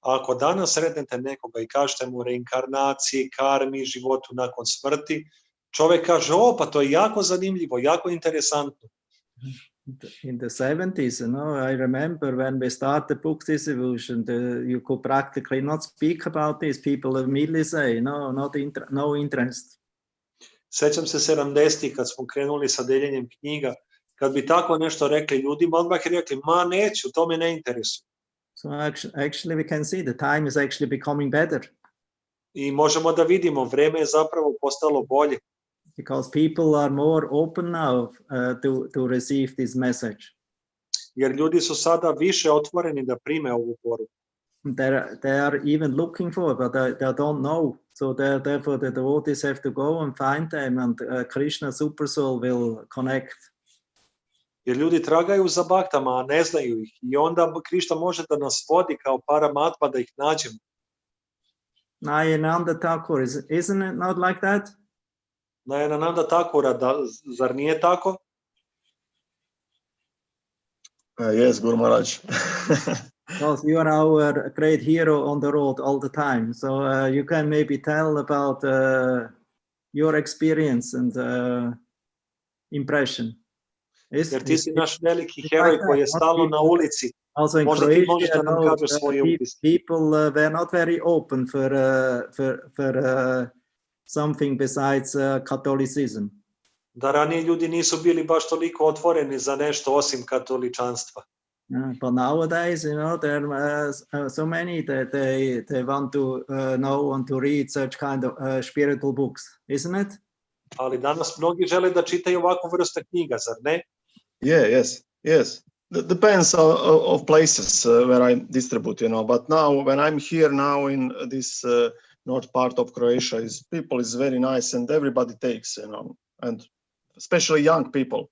Ako danas sretnete nekoga i kažete mu reinkarnaciji, karmi, životu nakon smrti, čovjek kaže, pa to je jako zanimljivo, jako interesantno. In the 70s, you know, I remember when we started book distribution, you could practically not speak about this. People immediately say, no interest. Sećam se 70-ih kad smo krenuli sa deljenjem knjiga, kad bi tako nešto rekli ljudima, odmah je rekli, ma neću, to me ne interesuje. So actually we can see the time is actually becoming better. I možemo da vidimo, vreme je zapravo postalo bolje. Because people are more open now to receive this message. Jer ljudi su sada više otvoreni da prime ovu poruku. They are even looking for, but they don't know. So therefore the devotees have to go and find them, and Krishna Super Soul will connect. Jer ljudi tragaju za bhaktama, a ne znaju ih. I onda Krishna može da nas vodi kao paramatma da ih nađemo. Nayananda Thakur, isn't it not like that? Nayananda Thakura, zar nije tako? Yes, Guru Maharaj. Because you are our great hero on the road all the time. So you can maybe tell about your experience and impression. Jer ti si naš veliki heroj koji je stalno na ulici. Also in Croatia, people were not very open for something besides Catholicism. Da ranije ljudi nisu bili baš toliko otvoreni za nešto osim katoličanstva. But nowadays, you know, there are so many that they want to know and to read such kind of spiritual books, isn't it? Ali danas mnogi žele da čitaju ovakvu vrstu knjiga, zar ne? Yeah, yes. Depends of places where I distribute, you know. But now, when I'm here now in this north part of Croatia, people is very nice and everybody takes, you know, and especially young people.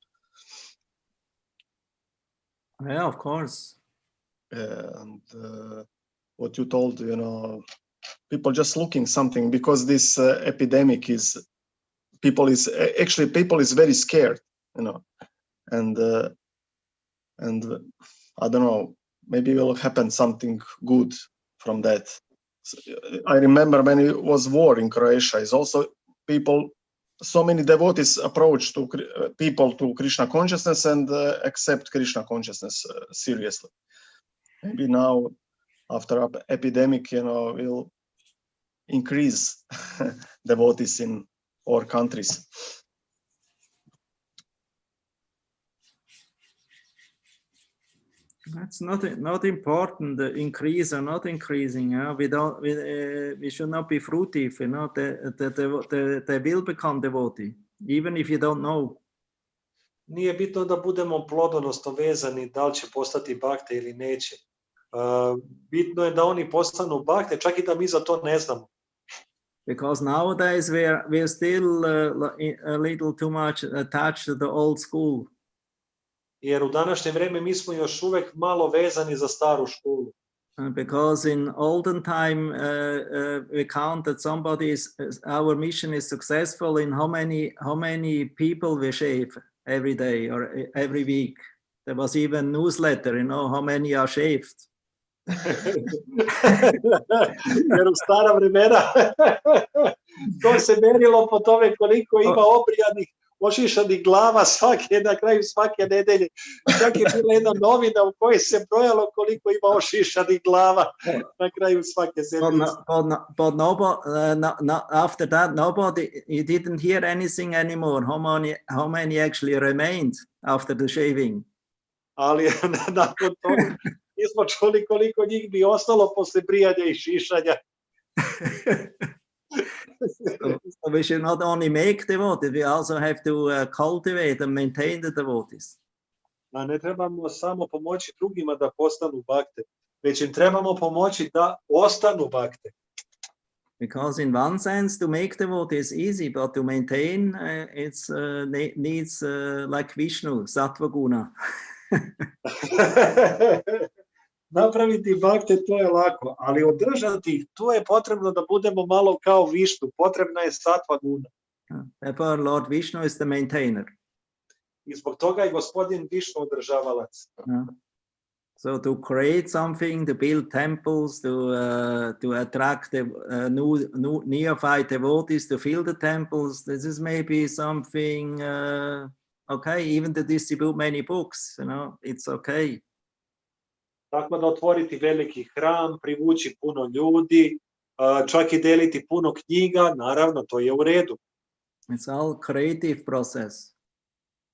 Yeah, of course. And what you told, people just looking something, because this epidemic is people is very scared, and I don't know, maybe will happen something good from that. I remember when it was war in Croatia, is also people, so many devotees approach to people to Krishna consciousness and accept Krishna consciousness seriously. Maybe now, after epidemic, will increase devotees in our countries. That's not important. The increase or not increasing. We should not be fruitive. They will become devotee, even if you don't know. Nije bitno da budemo plodonosno vezani, da li će postati bakte ili neće. Bitno je da oni postanu bakte, čak i da mi za to ne znamo. Because nowadays we're still a little too much attached to the old school. Jer u današnje vreme mi smo još uvek malo vezani za staru školu. Because in olden time we count that our mission is successful in how many people we shave every day or every week. There was even newsletter, how many are shaved. Jer u stara vremena to se merilo po tome koliko ima obrijanih, ošišanih glava na kraju svake nedelje. Čak je bila jedna novina u kojoj se brojalo koliko ima ošišanih glava na kraju svake sedmice. But after that, you didn't hear anything anymore. How many actually remained after the shaving? Ali nakon toga nismo čuli koliko njih bi ostalo posle brijanja i šišanja. So we should not only make devotees, we also have to cultivate and maintain the devotees. Ne trebamo samo pomoći drugima da postanu bakte, već im trebamo pomoći da ostanu bakte. Because in one sense, to make devotees is easy, but to maintain, it needs like Vishnu, sattva guna. Napraviti bakte, to je lako, ali održati ih, tu je potrebno da budemo malo kao Višnu, potrebna je sattva guna. Therefore, Lord Vishnu is the maintainer. I zbog toga je gospodin Višnu održavalac. So to create something, to build temples, to attract the new neophyte devotees to fill the temples, this is maybe something, okay, even to distribute many books, it's okay. Tako da otvoriti veliki hram, privući puno ljudi, čak i deliti puno knjiga, naravno, to je u redu. It's all creative process.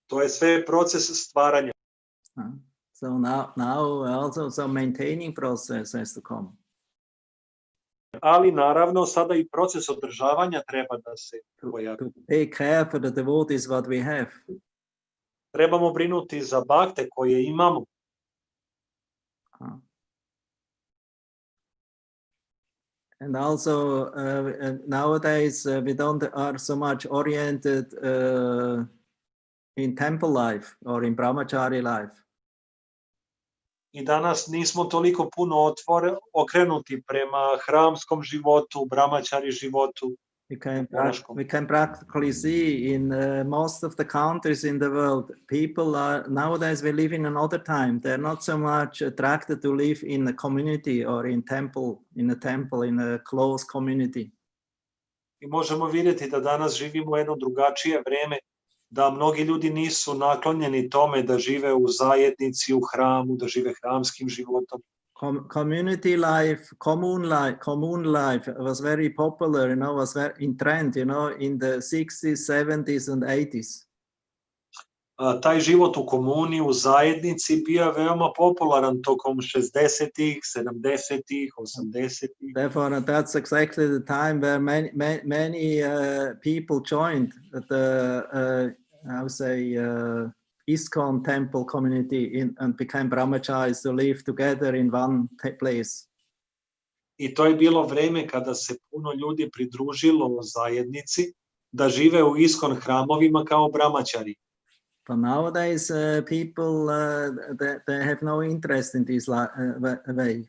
To je sve proces stvaranja. So now also some maintaining process has to come. Ali naravno sada i proces održavanja treba da se pojavi. To take care for the devotees what we have. Trebamo brinuti za bakte koje imamo. And also nowadays we don't are so much oriented in temple life or in brahmachari life. I danas nismo toliko puno okrenuti prema hramskom životu, brahmachari životu. We can practically see in most of the countries in the world, people are nowadays we live in another time. They're not so much attracted to live in a community or in a close community. I možemo vidjeti da danas živimo u jedno drugačije vreme, da mnogi ljudi nisu naklonjeni tome da žive u zajednici, u hramu, da žive hramskim životom. Community life, commune life was very popular, was very in trend, in the 60s, 70s and 80s. Taj život u komuni, u zajednici bio je veoma popularan tokom 60-ih, 70-ih, 80-ih. Therefore, that's exactly the time where many people joined the, ISKCON temple community and became brahmacharis to live together in one place. I to je bilo vreme kada se puno ljudi pridružilo zajednici da žive u ISKCON hramovima kao brahmačari. But nowadays, people they have no interest in this way.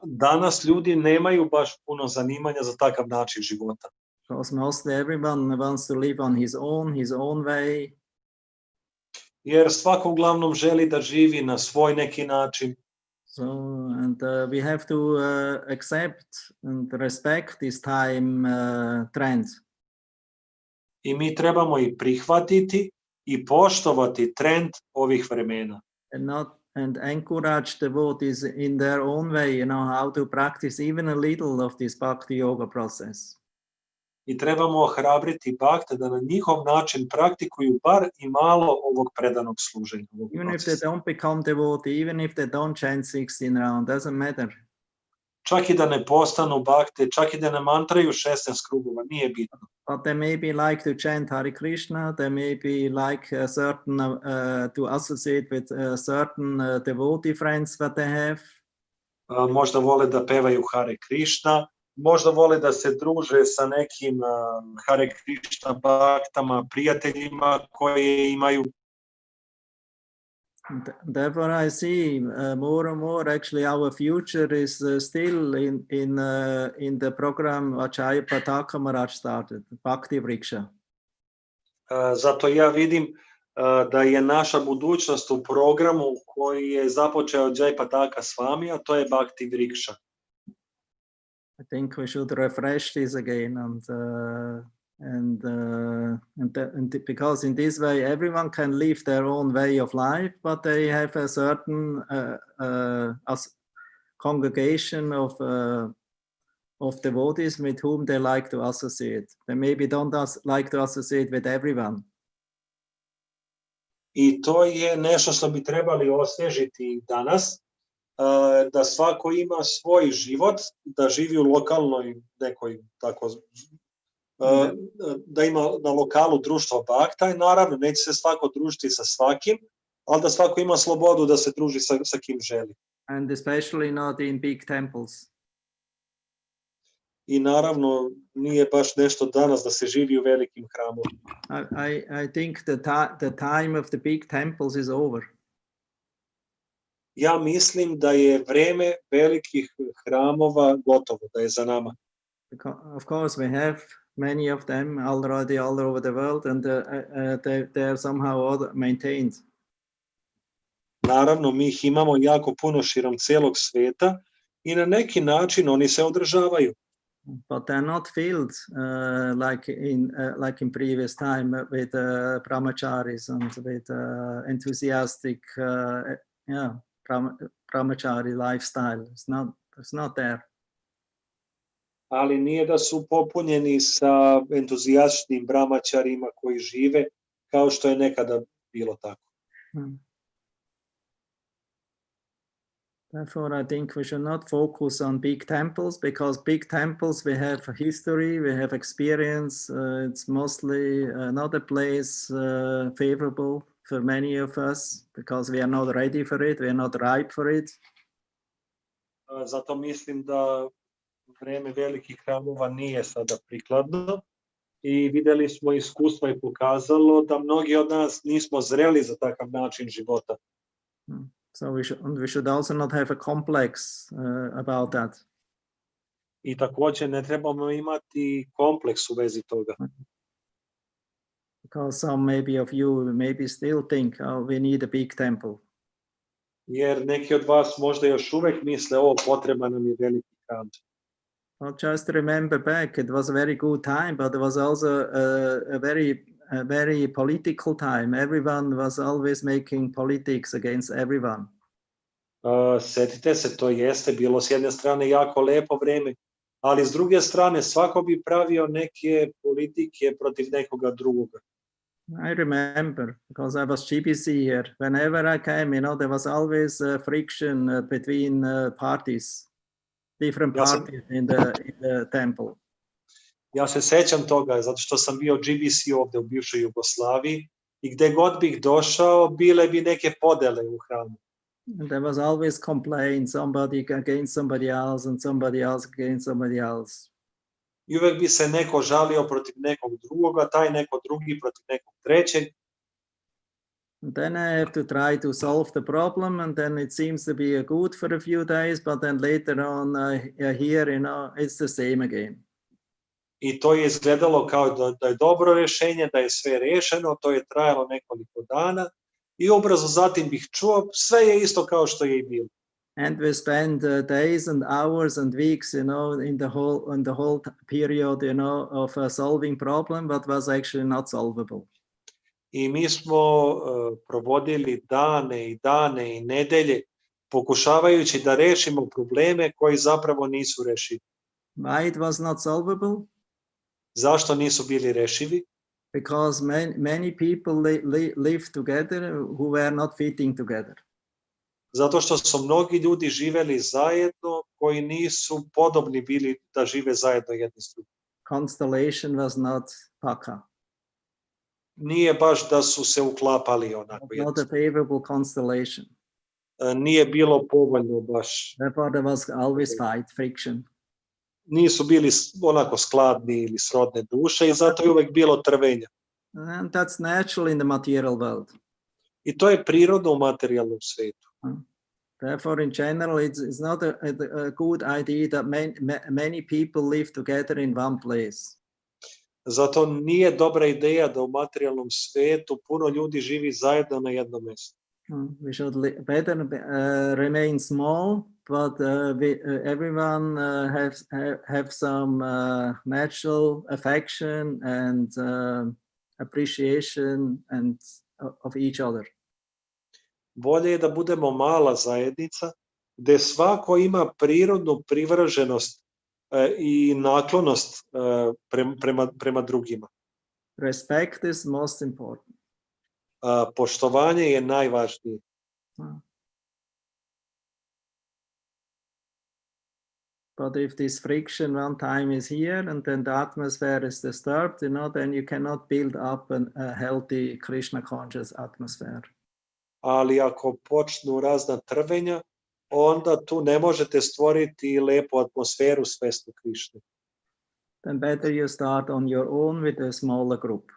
Danas ljudi nemaju baš puno zanimanja za takav način života. Because mostly everyone wants to live on his own way. Jer svako uglavnom želi da živi na svoj neki način. So, and we have to accept and respect this time trend. I mi trebamo i prihvatiti i poštovati trend ovih vremena. And encourage the devotees in their own way, you know, how to practice even a little of this bhakti yoga process. I trebamo ohrabriti bhakte da na njihov način praktikuju bar i malo ovog predanog služenja. Even if they don't become devotee, even if they don't chant 16 rounds, doesn't matter. Čak i da ne postanu bhakte, čak i da ne mantraju 16 krugova, nije bitno. But they maybe like to chant Hare Krishna, they maybe like a certain to associate with certain devotee friends that they have. Možda vole da pevaju Hare Krishna, možda vole da se druže sa nekim Hare Krishna bhaktama, prijateljima koje imaju. Therefore, I see more and more. Actually, our future is still in the program Acharya Pataka Maharaj started, Bhakti Vriksha. Zato ja vidim da je naša budućnost u programu koji je započeo Jayapataka Swami, a to je Bhakti Vriksha. I think we should refresh this again, and because in this way everyone can live their own way of life, but they have a certain congregation of devotees with whom they like to associate. They maybe don't like to associate with everyone. I to je nešto što bi trebali osvježiti danas, da svako ima svoj život, da živi u lokalnoj nekoj tako da ima na lokalu društvo bhakta i naravno neće se svako družiti sa svakim, ali da svako ima slobodu da se druži sa kim želi. And especially not in big temples. I naravno nije baš nešto danas da se živi u velikim hramovima. I think the time of the big temples is over. Ja mislim da je vreme velikih hramova gotovo, da je za nama. Of course, we have many of them already all over the world, and they are somehow maintained. Naravno, mi ih imamo jako puno širom celog sveta i na neki način oni se održavaju. But they're not filled like in previous time with brahmacharis and with enthusiastic brahmachari lifestyle. It's not there. Ali nije da su popunjeni sa entuzijastičnim brahmačarima koji žive kao što je nekada bilo tako. Therefore, I think we should not focus on big temples, because big temples, we have history, we have experience. It's mostly not a place favorable for many of us, because we are not ready for it, we are not ripe for it. Zato mislim da vreme velikih hramova nije sada prikladno i videli smo iskustva i pokazalo da mnogi od nas nismo zreli za takav način života. So we should also not have a complex about that. I također ne trebamo imati kompleks u vezi toga. Because some maybe of you maybe still think, oh, we need a big temple. Jer neki od vas možda još uvek misle, potreban nam je veliki hram. Well, just remember back, it was a very good time, but it was also a very political time. Everyone was always making politics against everyone. Setite se, to jeste bilo s jedne strane jako lepo vreme, ali s druge strane svako bi pravio neke politike protiv nekoga drugoga. I remember, because I was GBC here, whenever I came, there was always friction between parties, different parties in the temple. Ja se sećam toga, zato što sam bio GBC ovde u bivšoj Jugoslaviji i gde god bih došao, bile bi neke podele u hramu. And there was always complaints, somebody against somebody else and somebody else against somebody else. I uvek bi se neko žalio protiv nekog drugoga, taj neko drugi protiv nekog trećeg. And then I have to try to solve the problem, and then it seems to be good for a few days, but then later on I hear, it's the same again. I to je izgledalo kao da je dobro rješenje, da je sve rješeno, to je trajalo nekoliko dana i ubrzo zatim bih čuo sve je isto kao što je i bilo. And we spend days and hours and weeks, in the whole period, of solving problem, but was actually not solvable. I mi smo provodili dane i nedelje pokušavajući da rešimo probleme koji zapravo nisu rešivi. Why it was not solvable? Zašto nisu bili rešivi? Because many people live together who were not fitting together. Zato što su mnogi ljudi živeli zajedno koji nisu podobni bili da žive zajedno jedni s drugim. Constellation was not paka. Nije baš da su se uklapali onako. Not a favorable constellation. Nije bilo povoljno baš. Therefore there was always fight, friction. Nisu bili onako skladni ili srodne duše i zato je uvek bilo trvenja. And that's natural in the material world. I to je prirodno u materijalnom svetu. Therefore, in general, it's not a good idea that many people live together in one place. Zato nije dobra ideja da u materijalnom svetu puno ljudi živi zajedno na jednom mjestu. We should better remain small, but everyone have some natural affection and appreciation of each other. Bolje je da budemo mala zajednica gdje svako ima prirodnu privrženost i naklonost prema drugima. Respect is most important. Poštovanje je najvažnije. But if this friction one time is here and then the atmosphere is disturbed, then you cannot build up a healthy Krishna conscious atmosphere. Ali ako počnu razna trvenja, onda tu ne možete stvoriti lepu atmosferu svesnu Krišne. Then better you start on your own with a smaller group.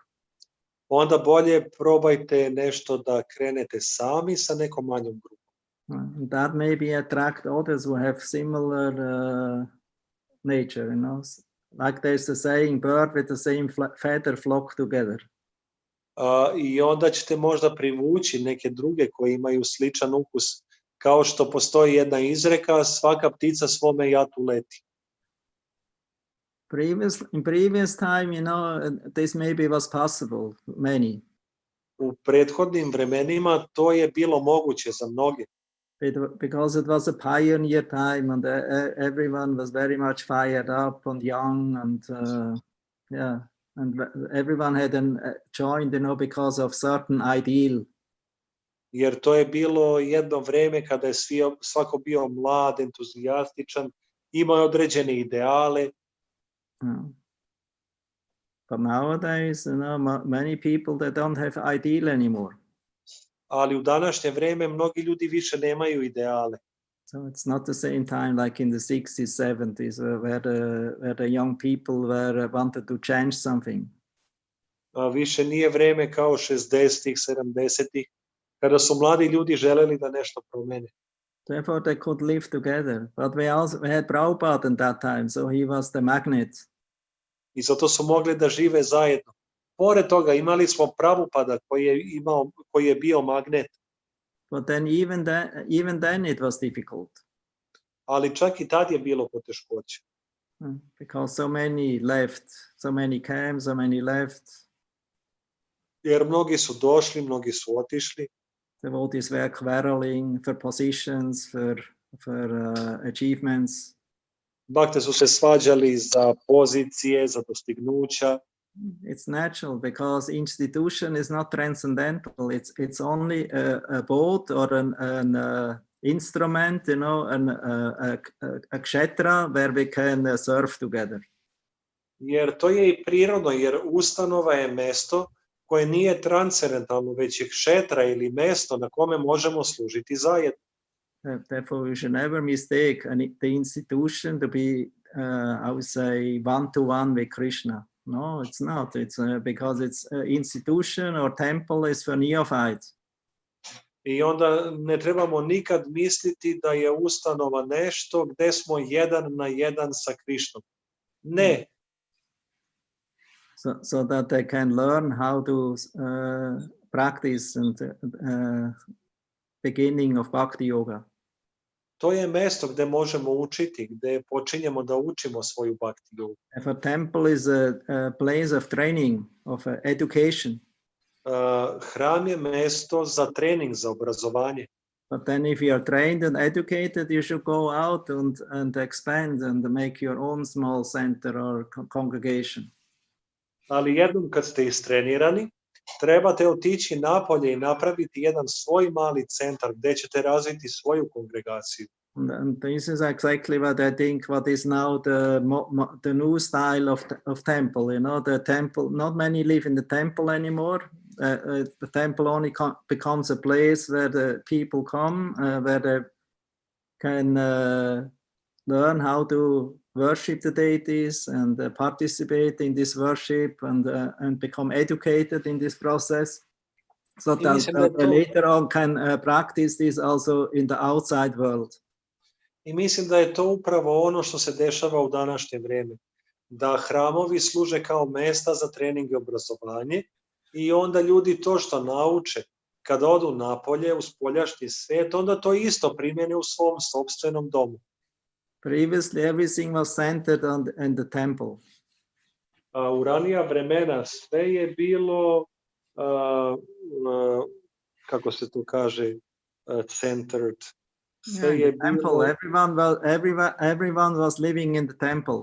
Onda bolje probajte nešto da krenete sami sa nekom manjom grupom. That maybe attract others who have similar nature, Like there's the saying, bird with the same feather flock together. I onda ćete možda privući neke druge koji imaju sličan ukus, kao što postoji jedna izreka, svaka ptica svome jatu leti. In previous time, this maybe was possible, many. U prethodnim vremenima to je bilo moguće za mnoge. Because it was a pioneer time and everyone was very much fired up and young and and everyone had joined, because of certain ideal. Jer to je bilo jedno vreme kada je svako bio mlad, entuzijastičan, imao određene ideale. But nowadays, many people that don't have ideal anymore. Ali u današnje vreme mnogi ljudi više nemaju ideale. So it's not the same time like in the 60s, 70s, where the young people wanted to change something. Više nije vreme kao 60-ih, 70-ih, kada su mladi ljudi želeli da nešto promene. Therefore they could live together. But we had Prabhupada in that time, so he was the magnet. I zato su mogli da žive zajedno. Pored toga imali smo Prabhupada koji je bio magnet. But then even then it was difficult. Ali čak i tad je bilo poteškoće. Because so many left, so many came, so many left. Jer mnogi su došli, mnogi su otišli. Devotees were quarreling for positions, for achievements. Bakte su se svađali za pozicije, za dostignuća. It's natural because institution is not transcendental. It's only a boat or an instrument, a kshetra where we can serve together. Jer to je i prirodno, jer ustanova je mesto koje nije transcendentalno, već je kšetra ili mesto na kome možemo služiti zajedno. Therefore, we should never mistake the institution to be, I would say, one-to-one with Krishna. No, it's not. It's because it's institution or temple is for neophytes. I onda ne trebamo nikad misliti da je ustanova nešto gde smo jedan na jedan sa Krišnom. Ne. So that they can learn how to practice and beginning of Bhakti Yoga. To je mesto gde možemo učiti, gde počinjemo da učimo svoju Bhakti Yogu. If a temple is a place of training, of education. Hram je mesto za trening, za obrazovanje. But then if you are trained and educated, you should go out and expand and make your own small center or congregation. Ali jednom kad ste istrenirani, trebate otići napolje i napraviti jedan svoj mali centar gde ćete razviti svoju kongregaciju. And this is exactly what I think what is now the new style of temple. You know, the temple, not many live in the temple anymore. The temple only becomes a place where the people come, where they can learn how to worship the deities and participate in this worship and become educated in this process, so that later on can practice this also in the outside world. I mislim da je to upravo ono što se dešava u današnje vrijeme, da hramovi služe kao mesta za trening i obrazovanje i onda ljudi to što nauče kada odu napolje u spoljašnji svijet, onda to isto primjene u svom sopstvenom domu. Previously, everything was centered in the temple. U ranija vremena sve je bilo, kako se to kaže, centered. Sve je bilo, everyone was living in the temple.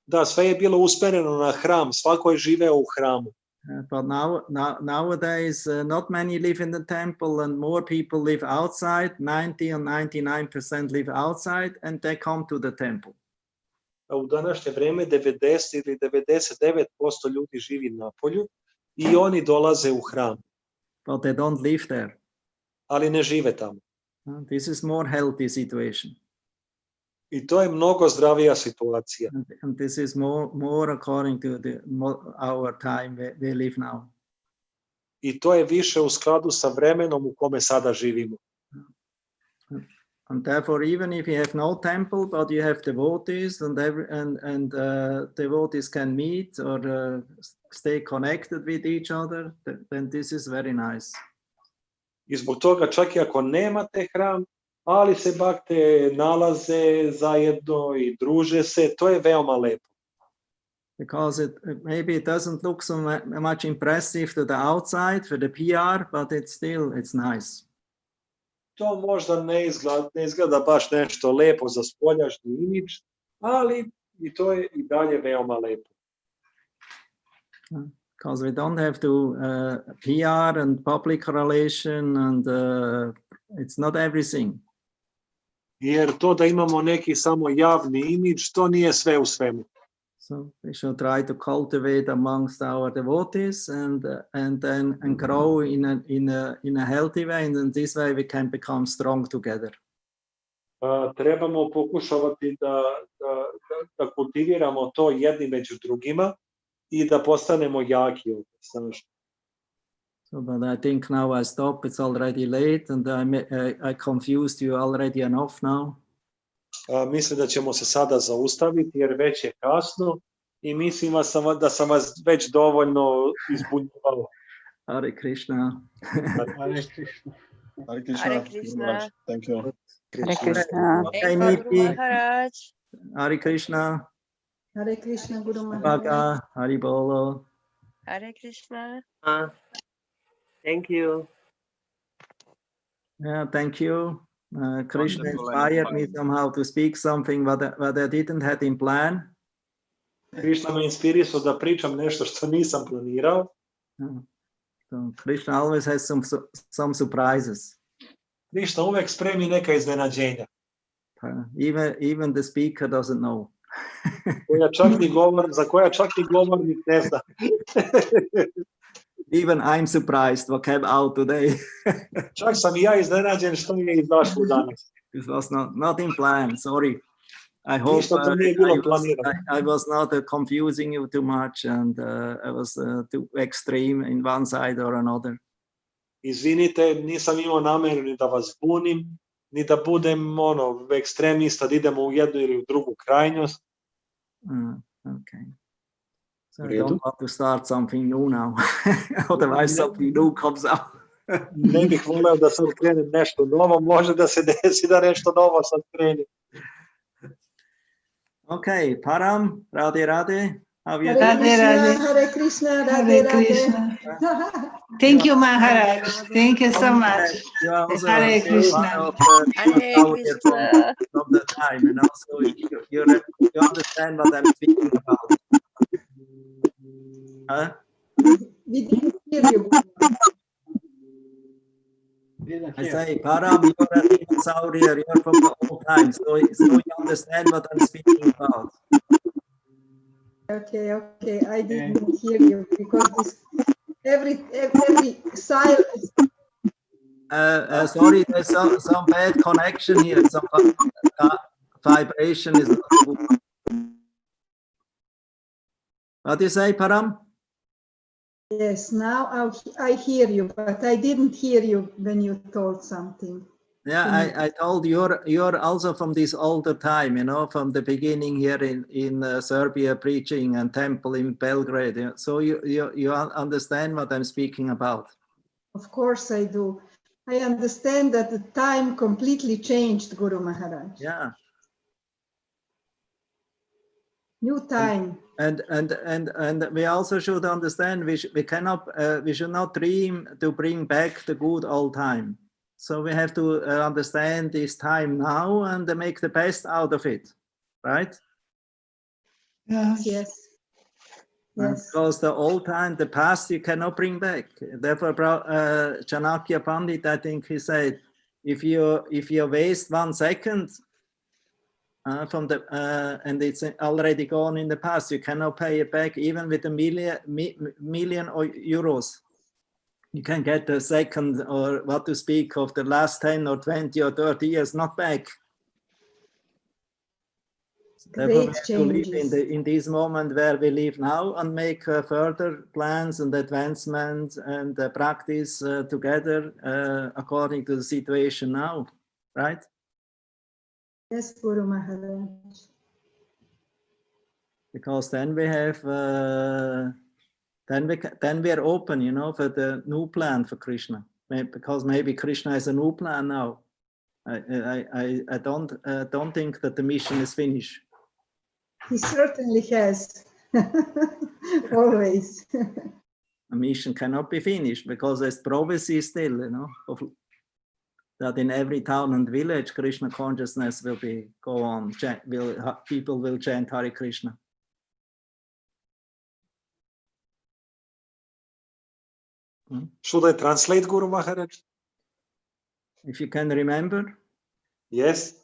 Da, sve je bilo usmereno na hram, svako je živeo u hramu. But nowadays, not many live in the temple, and more people live outside. 90 or 99% live outside, and they come to the temple. U današnje vrijeme 90 ili 99% ljudi živi na polju i oni dolaze u hram. But they don't live there. Ali ne žive tamo. This is more healthy situation. I to je mnogo zdravija situacija. And this is more according to our time we live now. I to je više u skladu sa vremenom u kome sada živimo. And therefore, even if you have no temple, but you have devotees, and devotees can meet or stay connected with each other, then this is very nice. I zbog toga čak i ako nemate hram, ali se bakte nalaze zajedno i druže se, to je veoma lepo. Because maybe it doesn't look so much impressive to the outside for the PR, but it's nice. To možda ne izgleda baš nešto lepo za spoljašnji imidž, ali i to je i dalje veoma lepo. Because we don't have to PR and public relation, and it's not everything. Jer to da imamo neki samo javni imidž, to nije sve u svemu. So we should try to cultivate amongst our devotees and grow in a healthy way, and in this way we can become strong together. Trebamo pokušavati da kultiviramo to jedni među drugima i da postanemo jaki. So, but I think now I stop. It's already late, and I confused you already enough now. Mislim da ćemo se sada zaustaviti jer već je kasno i mislim da sam vas već dovoljno izbunjivao. Hare Krishna. Hare Krishna. Hare Krishna. Hare Krishna. Thank you. Hare Krishna. Hare Krishna. Hare Krishna, Guru Maharaj. Bhaka, Hari Bolo. Hare Krishna. Thank you. Yeah, thank you. Krishna inspired me somehow to speak something what I didn't have in plan. Krishna me inspirisao da pričam nešto što nisam planirao. So Krishna always has some surprises. Krishna uvek spremi neka iznenađenja. Even the speaker doesn't know. Za koja čak ni govornik ne zna. Even I'm surprised what came out today. Čak sam I ja iznenađen što mi je izašlo danas. This was not in plan, sorry. I hope Ništa to nije bilo planirano. I was not confusing you too much and I was too extreme in one side or another. Izvinite, nisam imao nameru ni da vas bunim, ni da budem ekstremista, da idemo u jednu ili u drugu krajnost. Okay. So I don't want to start something new now. Otherwise something new comes out. Ne bih voleo da sad krenem nešto novo, može da se desi da nešto novo sad krene. Okay, Param, Radhe Radhe. How you Hare Krishna, Radhe Radhe. Thank you, Maharaj. Thank you so much. You are also Hare Krishna. one of the from the time, and also you understand what I'm speaking about. Huh? We didn't hear you. I say, Param, you're a dinosaurier, you're from the old time, so you understand what I'm speaking about. Okay, I didn't hear you because this every silence. Sorry, there's some bad connection here. Some vibration is not good. What do you say, Param? Yes, now I hear you, but I didn't hear you when you told something. Yeah, I told you're also from this older time, you know, from the beginning here in Serbia, preaching and temple in Belgrade. Yeah. So you understand what I'm speaking about. Of course I do. I understand that the time completely changed, Guru Maharaj. Yeah. New time. And we also should understand we should not dream to bring back the good old time. So we have to understand this time now and make the best out of it, right? Yes. Because the old time, the past, you cannot bring back. Therefore, Chanakya Pandit, I think he said, if you waste 1 second from the and it's already gone in the past, you cannot pay it back, even with a million euros. You can get a second, or what to speak of the last 10 or 20 or 30 years, not back. Therefore, we have to live in this moment where we live now and make further plans and advancements and practice together according to the situation now, right? Yes, Guru Maharaj. Because then we have, then we are open, you know, for the new plan for Krishna. Because maybe Krishna has a new plan now. I don't think that the mission is finished. He certainly has. Always. A mission cannot be finished because there's prophecy still, you know, that in every town and village, Krishna consciousness will go on. People will chant Hare Krishna. Should I translate, Guru Maharaj? If you can remember. Yes.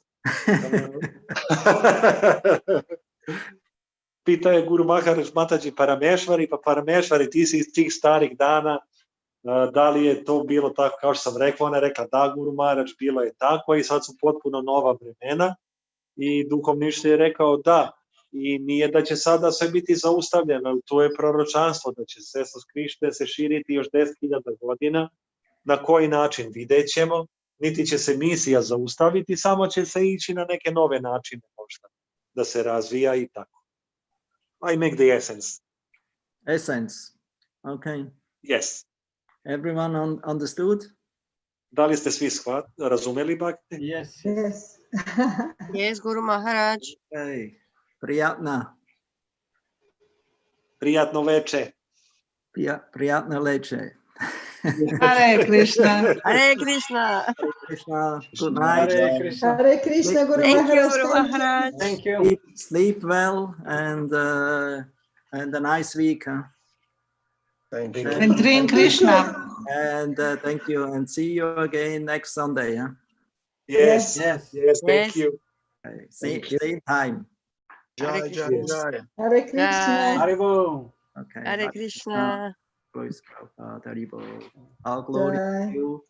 Pita je Guru Maharaj Mataji Parameshvari, pa Parameshvari, ti si iz tih starih dana, da li je to bilo tako kao što sam rekao, ona je rekla da Guru Maharaj, bilo je tako i sad su potpuno nova vremena i duhovni učitelj je rekao da, i nije da će sada sve biti zaustavljeno, to je proročanstvo da će sredstvo Krišne se širiti još 10.000 godina, na koji način vidjet ćemo, niti će se misija zaustaviti, samo će se ići na neke nove načine možda, da se razvija i tako. I make the essence. Essence, okay. Yes. Everyone understood? Da li ste svi razumeli, Bhakti? Yes. Yes. Yes, Guru Maharaj. Okay. Prijatna. Prijatno veče. Prijatno leče. Hare Krishna. Hare Krishna. Hare Krishna. Good night. Hare Krishna. Hare Krishna, Guru Thank you, Maharaj. Guru Maharaj. Thank you. Sleep well and a nice week. Huh? Thank you. And drink Krishna. And thank you, and see you again next Sunday. Huh? Yes. Yes. Yes, thank you. Okay. Same time. Jai, Jai, Jai. Hare Krishna. Haribo. Okay. Hare Krishna. Glory to Prabhupada, Haribo. All glory to you.